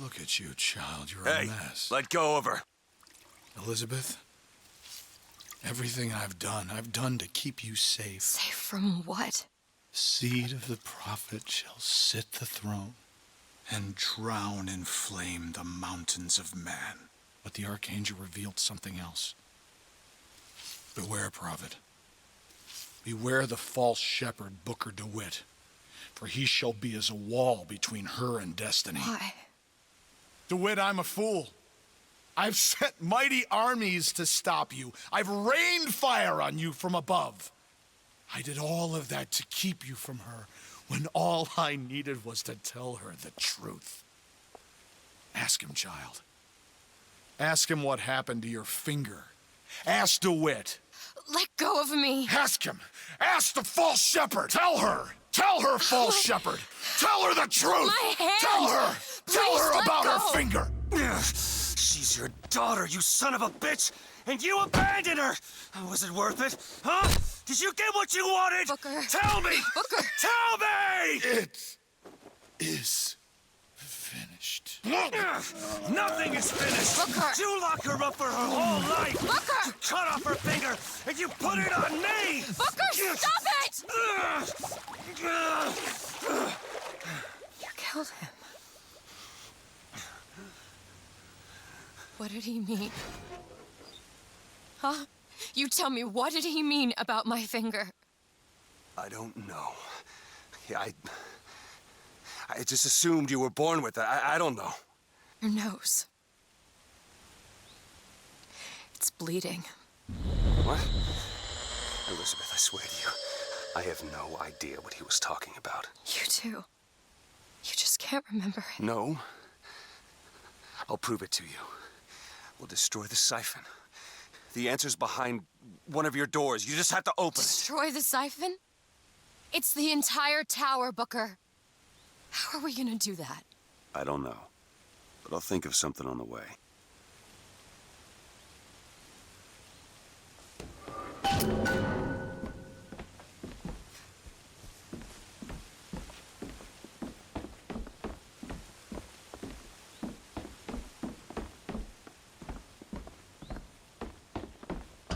Look at you, child. You're Hey, a mess. let go of her. Elizabeth, everything I've done to keep you safe. Safe from what? Seed of the prophet shall sit the throne and drown in flame the mountains of man. But the archangel revealed something else. Beware, prophet. Beware the false shepherd, Booker DeWitt, for he shall be as a wall between her and destiny. Why? DeWitt, I'm a fool. I've sent mighty armies to stop you. I've rained fire on you from above. I did all of that to keep you from her, when all I needed was to tell her the truth. Ask him, child. Ask him what happened to your finger. Ask DeWitt. Let go of me. Ask him. Ask the false shepherd. Tell her. Tell her, false shepherd. Tell her the truth. My hand. Tell her. Tell Please her let about go. her finger. She's your daughter, you son of a bitch! And you abandoned her! Was it worth it? Huh? Did you get what you wanted? Booker. Tell me! Booker. Tell me! It is finished. Nothing is finished! Booker. You lock her up for her whole life! Booker. You cut off her finger, and you put it on me! Booker, stop it! You killed him. What did he mean? Huh? You tell me, what did he mean about my finger? I don't know. I just assumed you were born with it. I don't know. Your nose. It's bleeding. What? Elizabeth, I swear to you, I have no idea what he was talking about. You too. You just can't remember it. No. I'll prove it to you. We'll destroy the siphon. The answer's behind one of your doors. You just have to open it. Destroy the siphon? It's the entire tower, Booker. How are we gonna do that? I don't know. But I'll think of something on the way.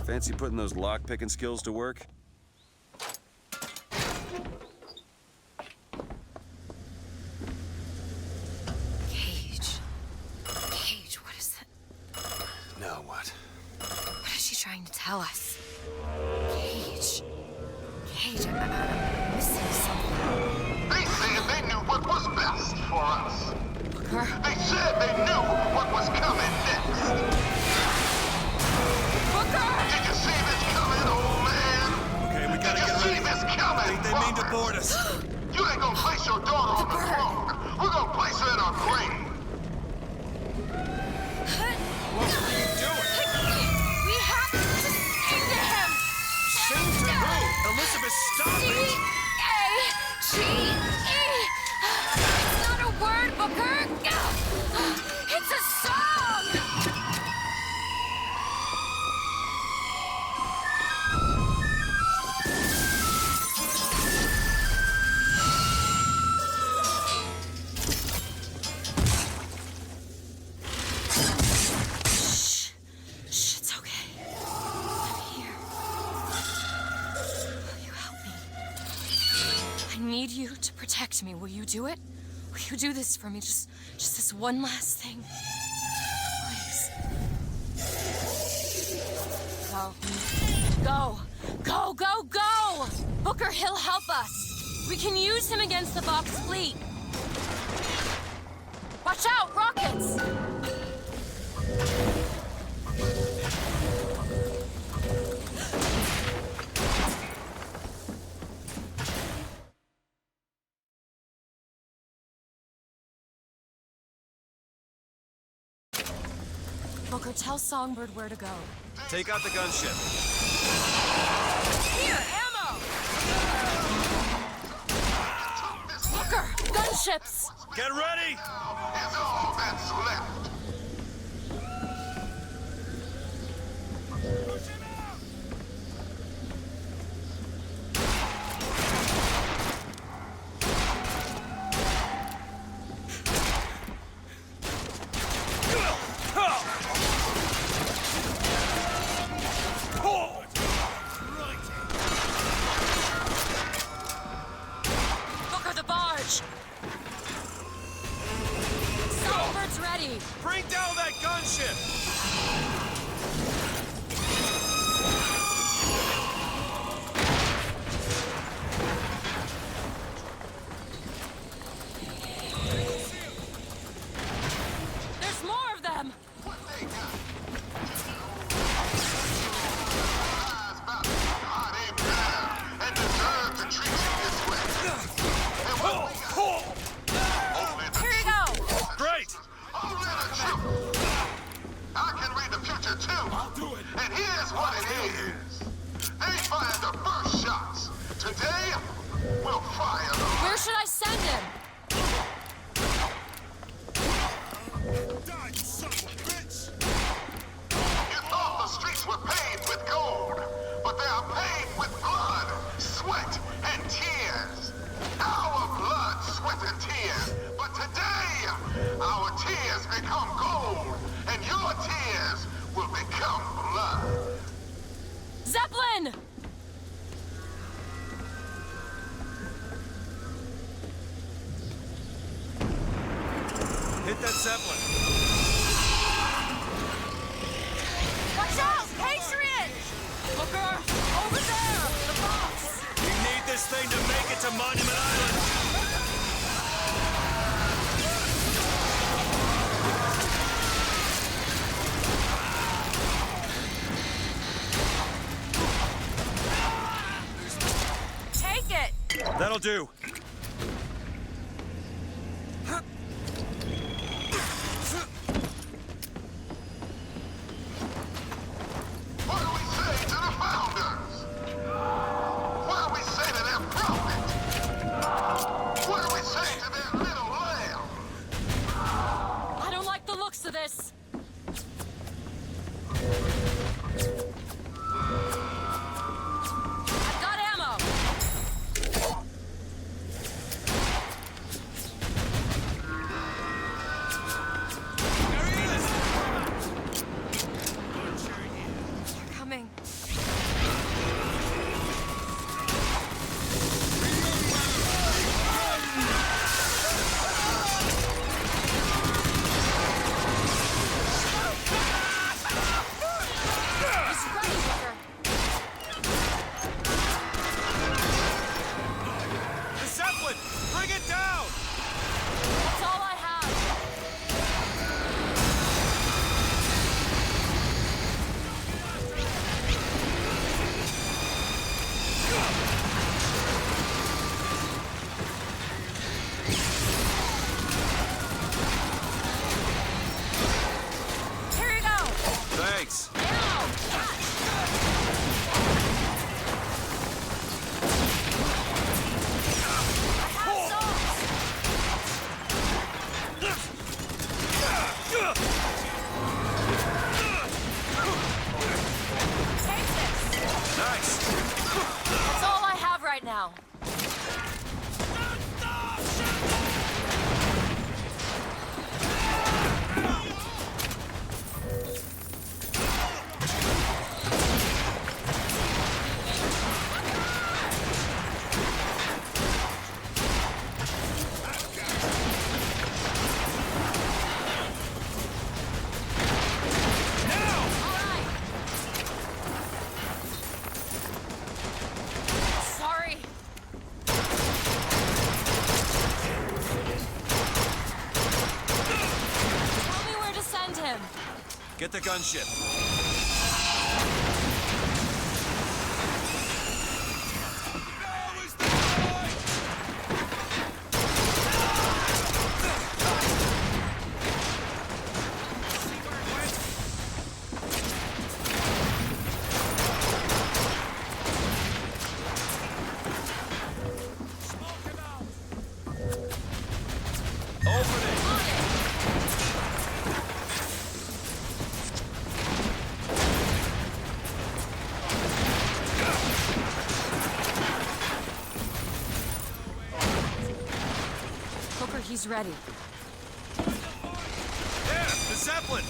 Fancy putting those lock-picking skills to work? Cage. Cage, what is that? Now what? What is she trying to tell us? Cage. Cage, I'm missing something. They said they knew what was best for us. Booker? They said they knew what was coming next. Think they mean to board us. You ain't gonna place your daughter on the throne. We're gonna place her in her grave. What are you doing? We have to sing to him! Sing to who? Elizabeth, stop it! D-A-G-E! It's not a word, Booker! It's a song! Shh, it's okay. I'm here. Will you help me? I need you to protect me. Will you do it? Will you do this for me? Just this one last thing. Please. Go. Go! Go, go, go! Booker, he'll help us. We can use him against the Vox fleet. Watch out, rockets! Booker, tell Songbird where to go. Take out the gunship. Here, ammo! Booker, gunships! Get ready! Is all that's left. Booker, the barge! Songbird's ready! Bring down that gunship! There's more of them! And deserve to treat you this way. And what we got? Only the Here you go! Great! only the truth. I can read the future too. I'll do it. And here's what it is. They fired the first shots. Today, we'll fire the Where should I send him? Die, you son of a bitch! You thought the streets were paved with gold, but they are paved with blood, sweat, and tears. Our blood, sweat, and tears. But today, our tears become gold, and your tears will become blood. Zeppelin! Hit that Zeppelin. Watch out! Patriot! Booker, over there! The box! We need this thing to make it to Monument Island. Take it! That'll do. What do we say to the founders? What do we say to their prophet? What do we say to their little lamb? I don't like the looks of this. I've got ammo. Sorry. Tell me where to send him. Get the gunship. Booker, he's ready. There, the Zeppelin!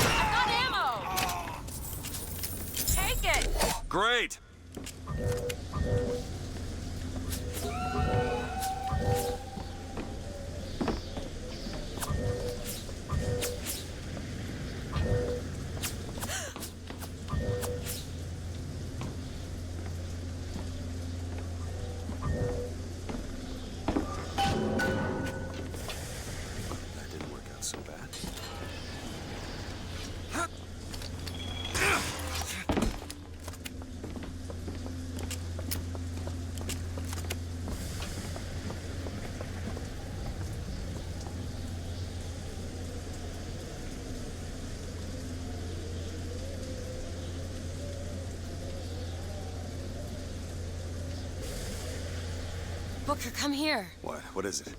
I've got ammo! Take it! Great! That didn't work out so bad. Booker, come here. What? What is it?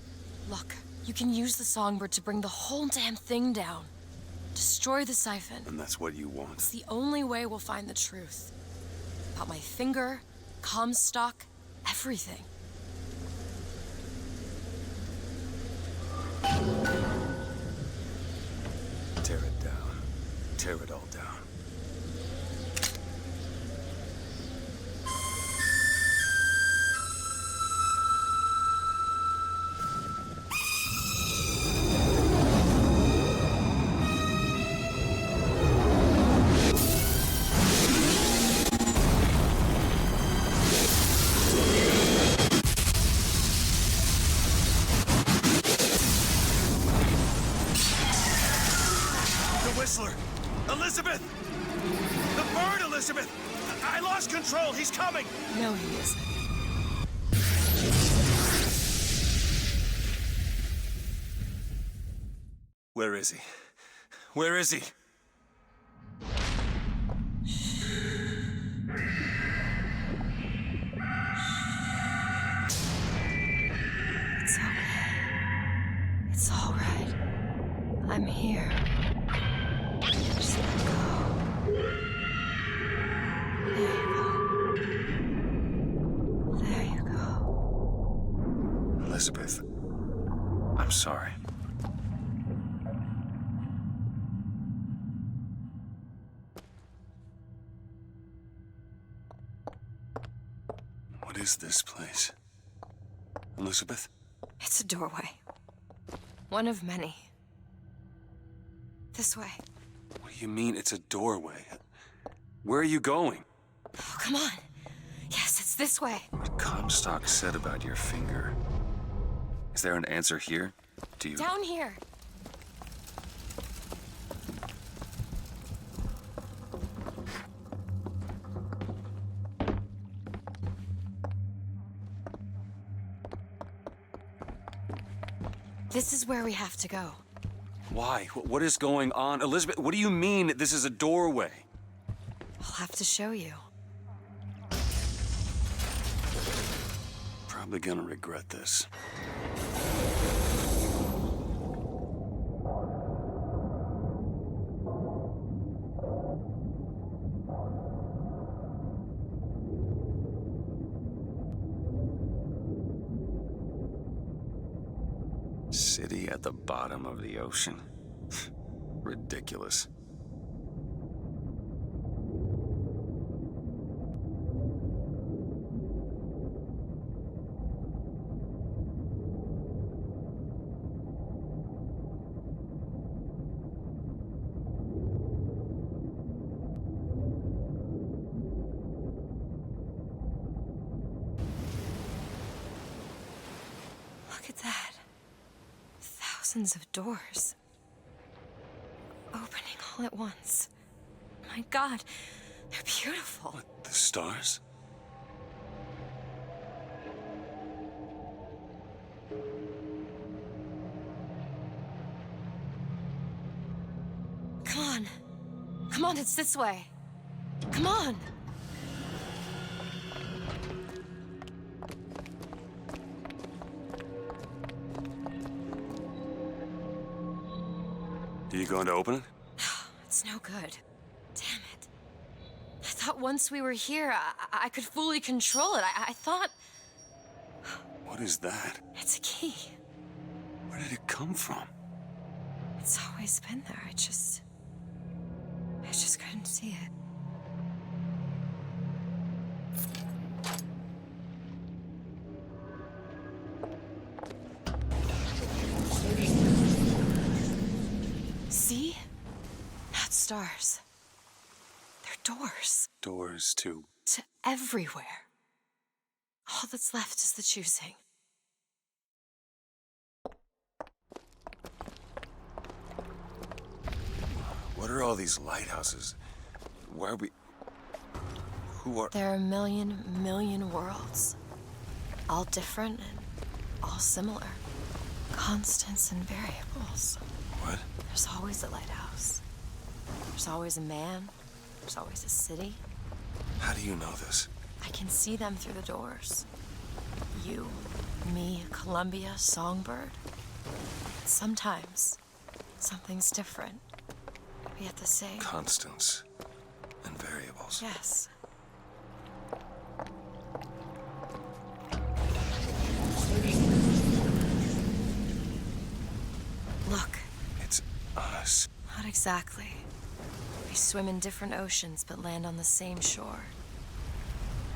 Look, you can use the songbird to bring the whole damn thing down. Destroy the siphon. And that's what you want? It's the only way we'll find the truth. About my finger, Comstock, everything. Tear it down. Tear it all down. The Whistler! Elizabeth! The bird, Elizabeth! I lost control! He's coming! No, he isn't. Where is he? Where is he? It's okay. It's all right. I'm here. Just let go. There you go. There you go. Elizabeth, I'm sorry. What is this place? Elizabeth? It's a doorway. One of many. This way. What do you mean it's a doorway? Where are you going? Oh, come on. Yes, it's this way. What Comstock said about your finger. Is there an answer here? Do you... Down here. This is where we have to go. Why? What is going on? Elizabeth, what do you mean this is a doorway? I'll have to show you. Probably gonna regret this. City at the bottom of the ocean. Ridiculous. Look at that. Thousands of doors. Opening all at once. My God, they're beautiful. The stars? Come on. Come on, it's this way. Come on. Are you going to open it? It's no good. Damn it. I thought once we were here, I could fully control it. I thought... What is that? It's a key. Where did it come from? It's always been there. I just couldn't see it. See? Not stars. They're doors. Doors to... To everywhere. All that's left is the choosing. What are all these lighthouses? Why are we... Who are... There are a million worlds. All different and all similar. Constants and variables. What? There's always a lighthouse. There's always a man. There's always a city. How do you know this? I can see them through the doors. You, me, Columbia, Songbird. Sometimes, something's different, yet the same. Constants and variables. Yes. Look. It's us. Not exactly. We swim in different oceans, but land on the same shore.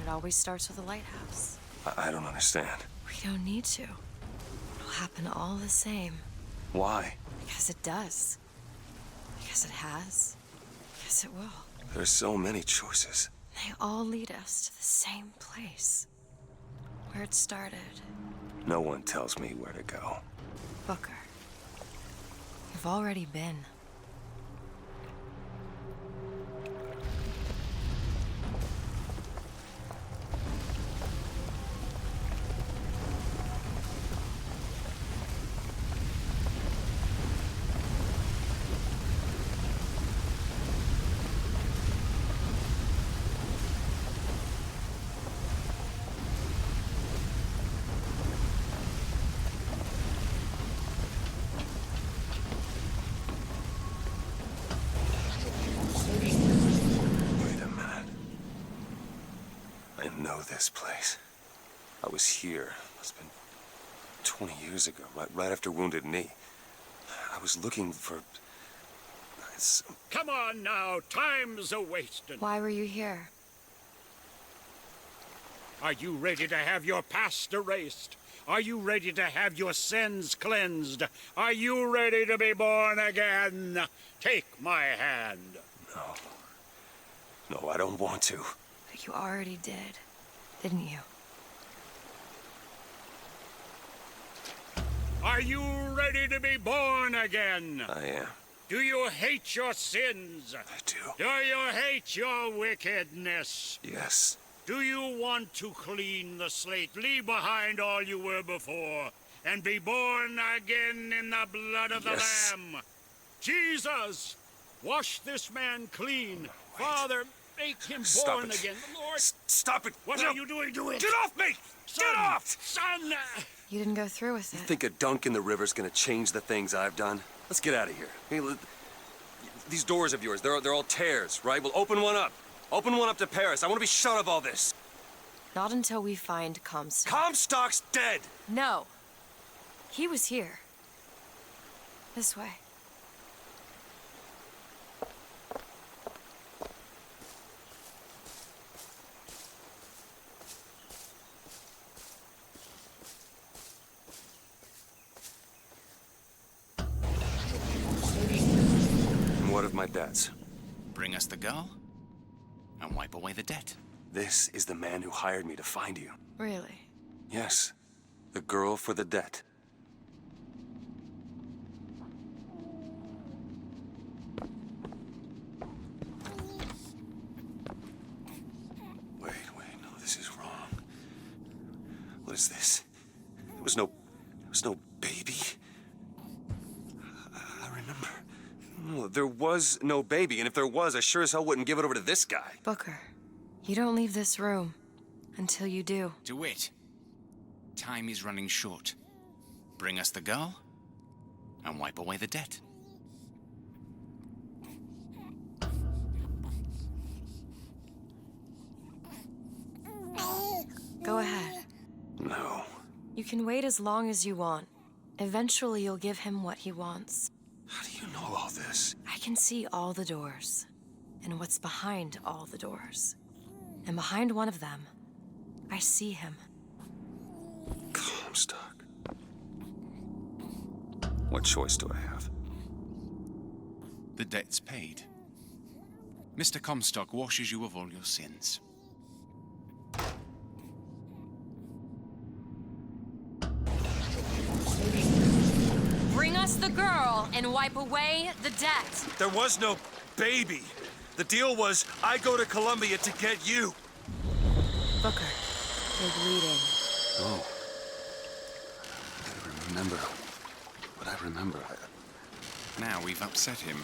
It always starts with a lighthouse. I don't understand. We don't need to. It'll happen all the same. Why? Because it does. Because it has. Because it will. There's so many choices. They all lead us to the same place. Where it started. No one tells me where to go. Booker. You've already been. This place. I was here. It's been 20 years ago, right after Wounded Knee. I was looking for... Come on now, time's a-wasting. Why were you here? Are you ready to have your past erased? Are you ready to have your sins cleansed? Are you ready to be born again? Take my hand. No. No, I don't want to. But you already did. Didn't you? Are you ready to be born again? I am. Do you hate your sins? I do. Do you hate your wickedness? Yes. Do you want to clean the slate, leave behind all you were before, and be born again in the blood of the Lamb. Jesus, wash this man clean. Father, make him born again. Lord, stop it! What are you doing to him? Get off me! Son, Get off! Son! You didn't go through with You it. think a dunk in the river's gonna change the things I've done? Let's get out of here. Hey, these doors of yours, they're all tears, right? Well, open one up. Open one up to Paris. I want to be shut of all this. Not until we find Comstock. Comstock's dead! No. He was here. This way. And what of my debts? Bring us the girl, and wipe away the debt. This is the man who hired me to find you. Really? Yes. The girl for the debt. Wait, no, this is wrong. What is this? There was no baby. I remember. No, there was no baby, and if there was, I sure as hell wouldn't give it over to this guy. Booker, you don't leave this room until you do. DeWitt, time is running short. Bring us the girl, and wipe away the debt. Go ahead. No. You can wait as long as you want. Eventually, you'll give him what he wants. How do you know all this? I can see all the doors, and what's behind all the doors. And behind one of them, I see him. Comstock. What choice do I have? The debt's paid. Mr. Comstock washes you of all your sins. Bring us the girl and wipe away the debt. There was no baby. The deal was I go to Columbia to get you. Booker, you're bleeding. Oh. I remember. What I remember. Now we've upset him.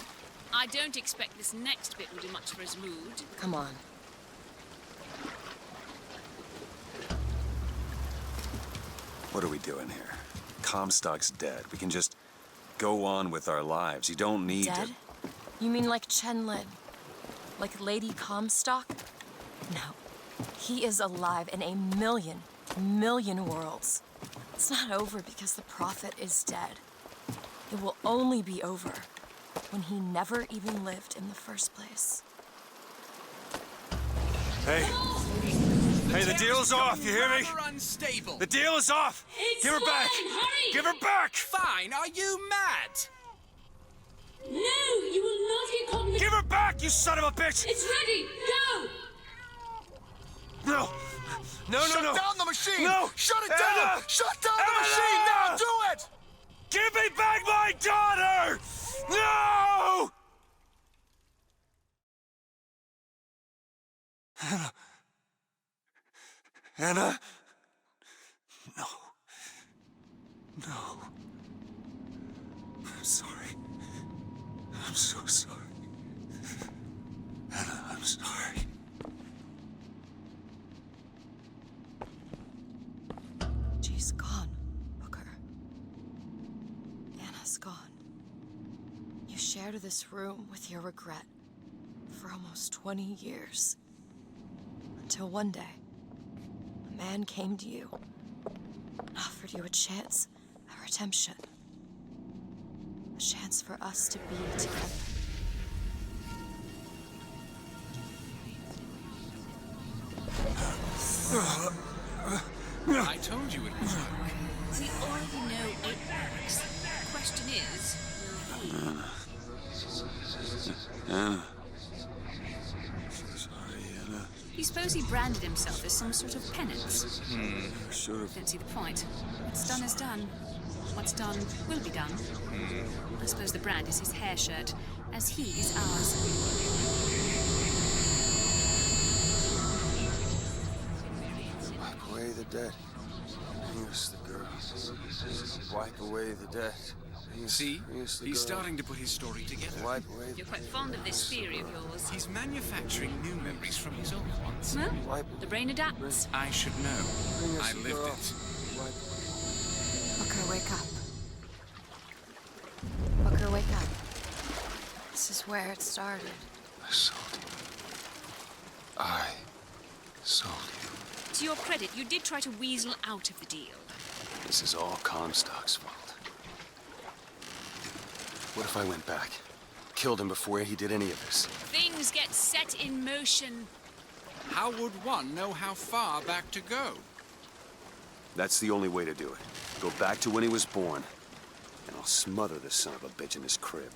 I don't expect this next bit will do much for his mood. Come on. What are we doing here? Comstock's dead. We can just go on with our lives. You don't need Dead? to... You mean like Chen Lin? Like Lady Comstock? No. He is alive in a million worlds. It's not over because the Prophet is dead. It will only be over when he never even lived in the first place. Hey. Hey, the deal's off, you hear me? Unstable. The deal is off! Give her back! hurry! Give her back! Fine, are you mad? No, you will not get caught in the... Give her back, you son of a bitch! It's ready! Go! No! No! Shut down the machine! No! Shut it Anna! down! Shut down the Anna! machine! Now do it! Give me back my daughter! No! Anna. Anna? No. No. I'm sorry. I'm so sorry. Anna, I'm sorry. She's gone, Booker. Anna's gone. You shared this room with your regret for almost 20 years. Until one day, a man came to you and offered you a chance at redemption. A chance for us to be together. I told you it would work. We already know it works. The question is, will he? Anna. You suppose he branded himself as some sort of penance? Should have. Don't see the point. What's done is done. What's done will be done. I suppose the brand is his hair shirt, as he is ours. Wipe away the debt. Bring us the girls. Wipe away the debt. See? He's starting to put his story together. Wipe away You're quite fond of this theory of yours. He's manufacturing new memories from his old ones. Well, the brain adapts. I should know. I lived it. Booker, wake up. Booker, wake up. This is where it started. I sold you. I sold you. To your credit, you did try to weasel out of the deal. This is all Comstock's fault. What if I went back? Killed him before he did any of this? Things get set in motion. How would one know how far back to go? That's the only way to do it. Go back to when he was born, and I'll smother this son of a bitch in his crib.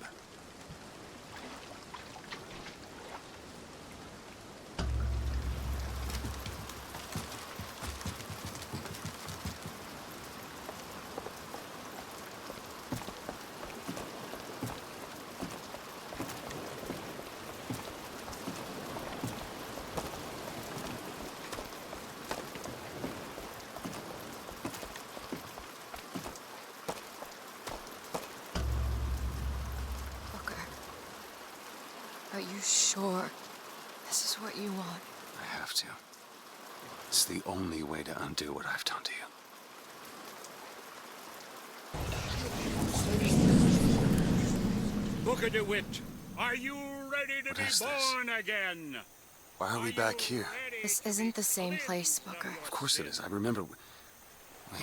Are you sure this is what you want? I have to. It's the only way to undo what I've done to you. Booker DeWitt, are you ready to be born again? Why are we back here? This isn't the same place, Booker. Of course it is. I remember.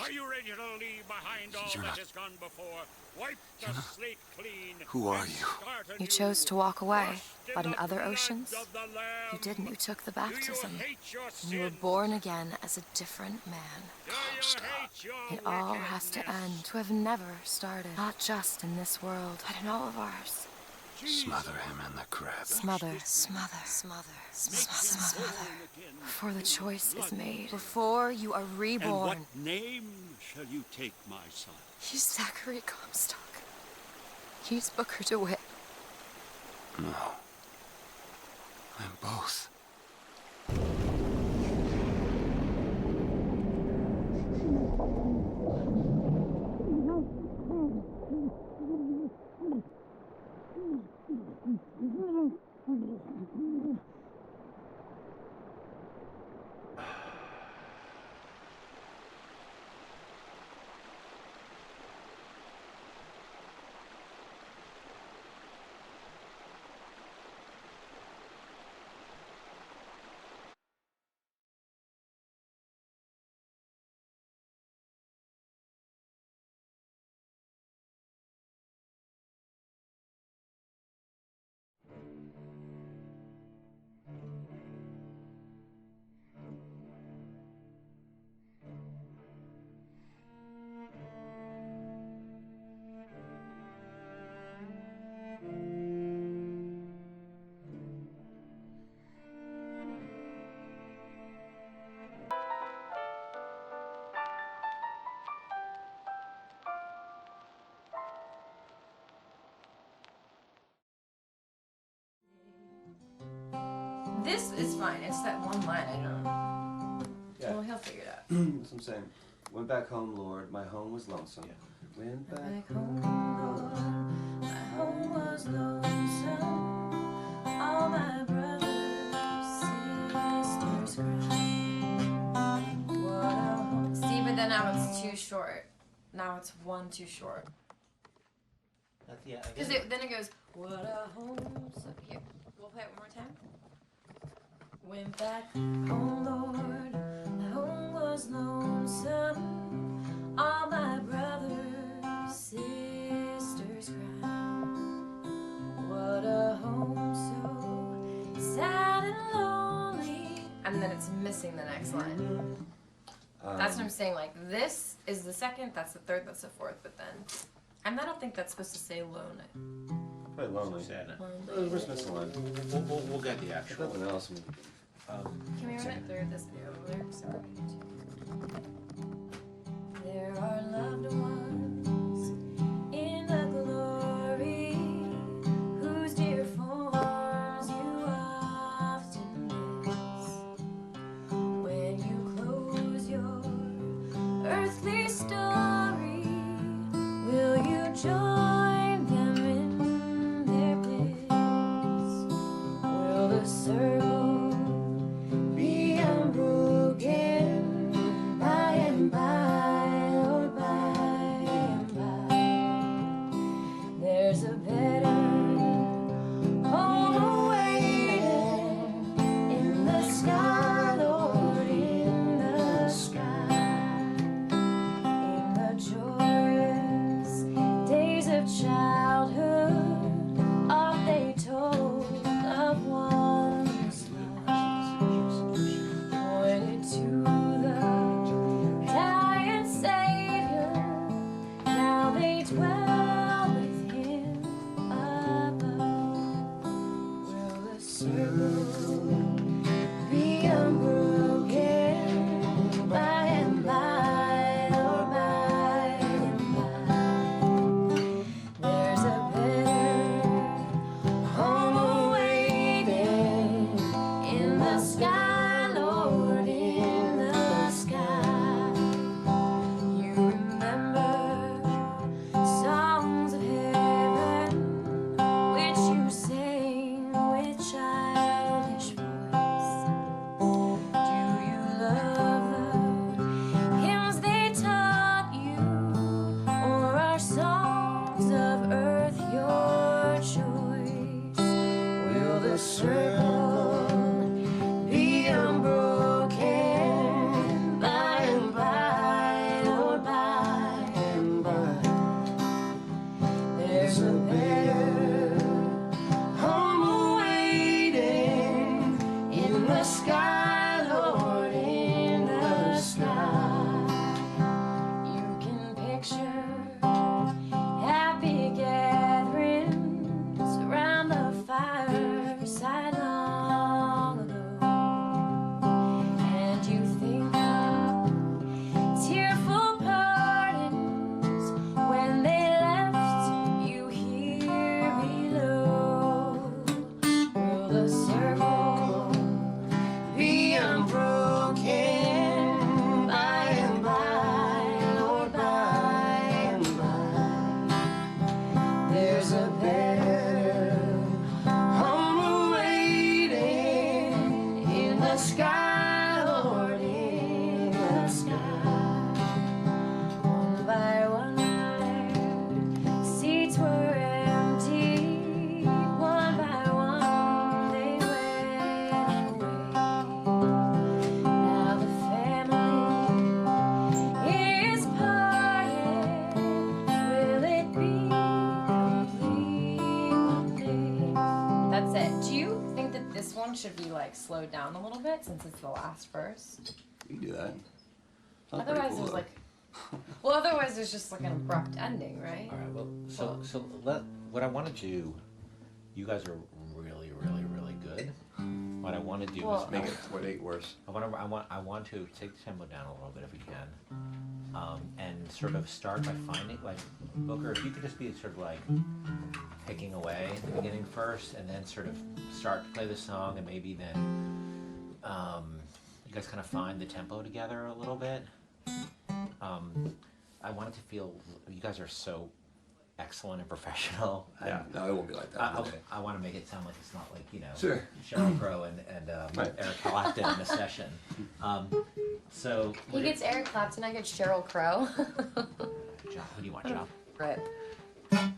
Are you ready to leave behind all You're that not- has gone before? Wipe the slate clean. Who are you? You chose to walk away, but in other oceans, you didn't. You took the baptism. And you were born again as a different man. It all has to end, to have never started. Not just in this world, but in all of ours. Smother him in the crib. Smother, smother, smother, smother. Before the choice is made. Before you are reborn. And what name shall you take, my son? He's Zachary Comstock. He's Booker DeWitt. No. I'm both. This is fine. It's that one line I don't. Yeah. Well, he'll figure it out. That's what I'm saying. Went back home, Lord. My home was lonesome. Yeah. Went back home, Lord. My home was lonesome. All my brothers, sisters cried. What a home. See, but then now it's too short. Now it's one too short. Yeah, Because then it goes, what a home. So here, we'll play it one more time. Went back home, Lord. My home was lonesome. All my brothers, sisters cried. What a home so sad and lonely. And then it's missing the next line. That's what I'm saying. Like, this is the second, that's the third, that's the fourth, but then. And I don't think that's supposed to say lonely. Probably lonely. Lonely. We're missing one. We'll get the actual. Nothing else. Can we run it through this video? Lyrics are there are loved ones in the glory whose dear forms you often miss when you close your earthly There's a better home awaiting in the sky, Lord, in the sky. In the joyous days of childhood, oft they told of wondrous loves, pointed to the dying Savior. Now they dwell with him above. Will the circle be unbroken by and by, or by and by? There's a better home awaiting in the sky, Lord, in the sky. You remember songs of heaven which you sang with childish voice. Do you love the hymns they taught you, or are songs of earth your choice? Will the circle be unbroken by and by, or by and by? There's a better home awaiting in the sky, Lord, in the sky. You can picture happy gatherings around the fireside long ago, and you think of tearful partings when they left you here below. Will the circle be unbroken by and by, Lord, by and by? There's a better home awaiting in the sky, Lord, in the sky. One by one their seats were empty. One by one they went away. Now the family is parted. Will it be complete one day? That's it. Do you think that this one should be like slowed down a little bit since it's the last verse? You can do that. Sounds pretty Otherwise, cool, there's though. like, well, otherwise there's just like an abrupt ending, right? All right. Well, what I want to do. You guys are really, really, really good. What I want to do Well, is Make it 8 worse. I want to take the tempo down a little bit if we can, and sort of start by finding like Booker. If you could just be sort of like picking away at the beginning first, and then sort of start to play the song, and maybe then you guys kind of find the tempo together a little bit. I want it to feel you guys are so excellent and professional. Yeah, no, it won't be like that. I want to make it sound like it's not like, you know, Sure. Sheryl Crow and Right. Eric Clapton in a session. So He gets Eric Clapton, I get Sheryl Crow. Who do you want, Chop? Right.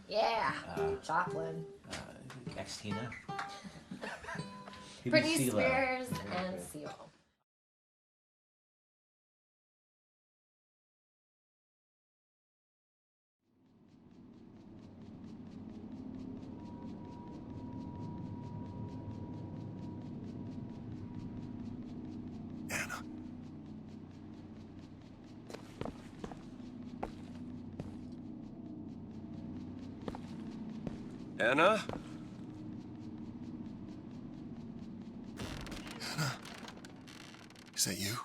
Yeah. Joplin. Ex-Tina? Britney Spears and Seal. Anna? Is that you?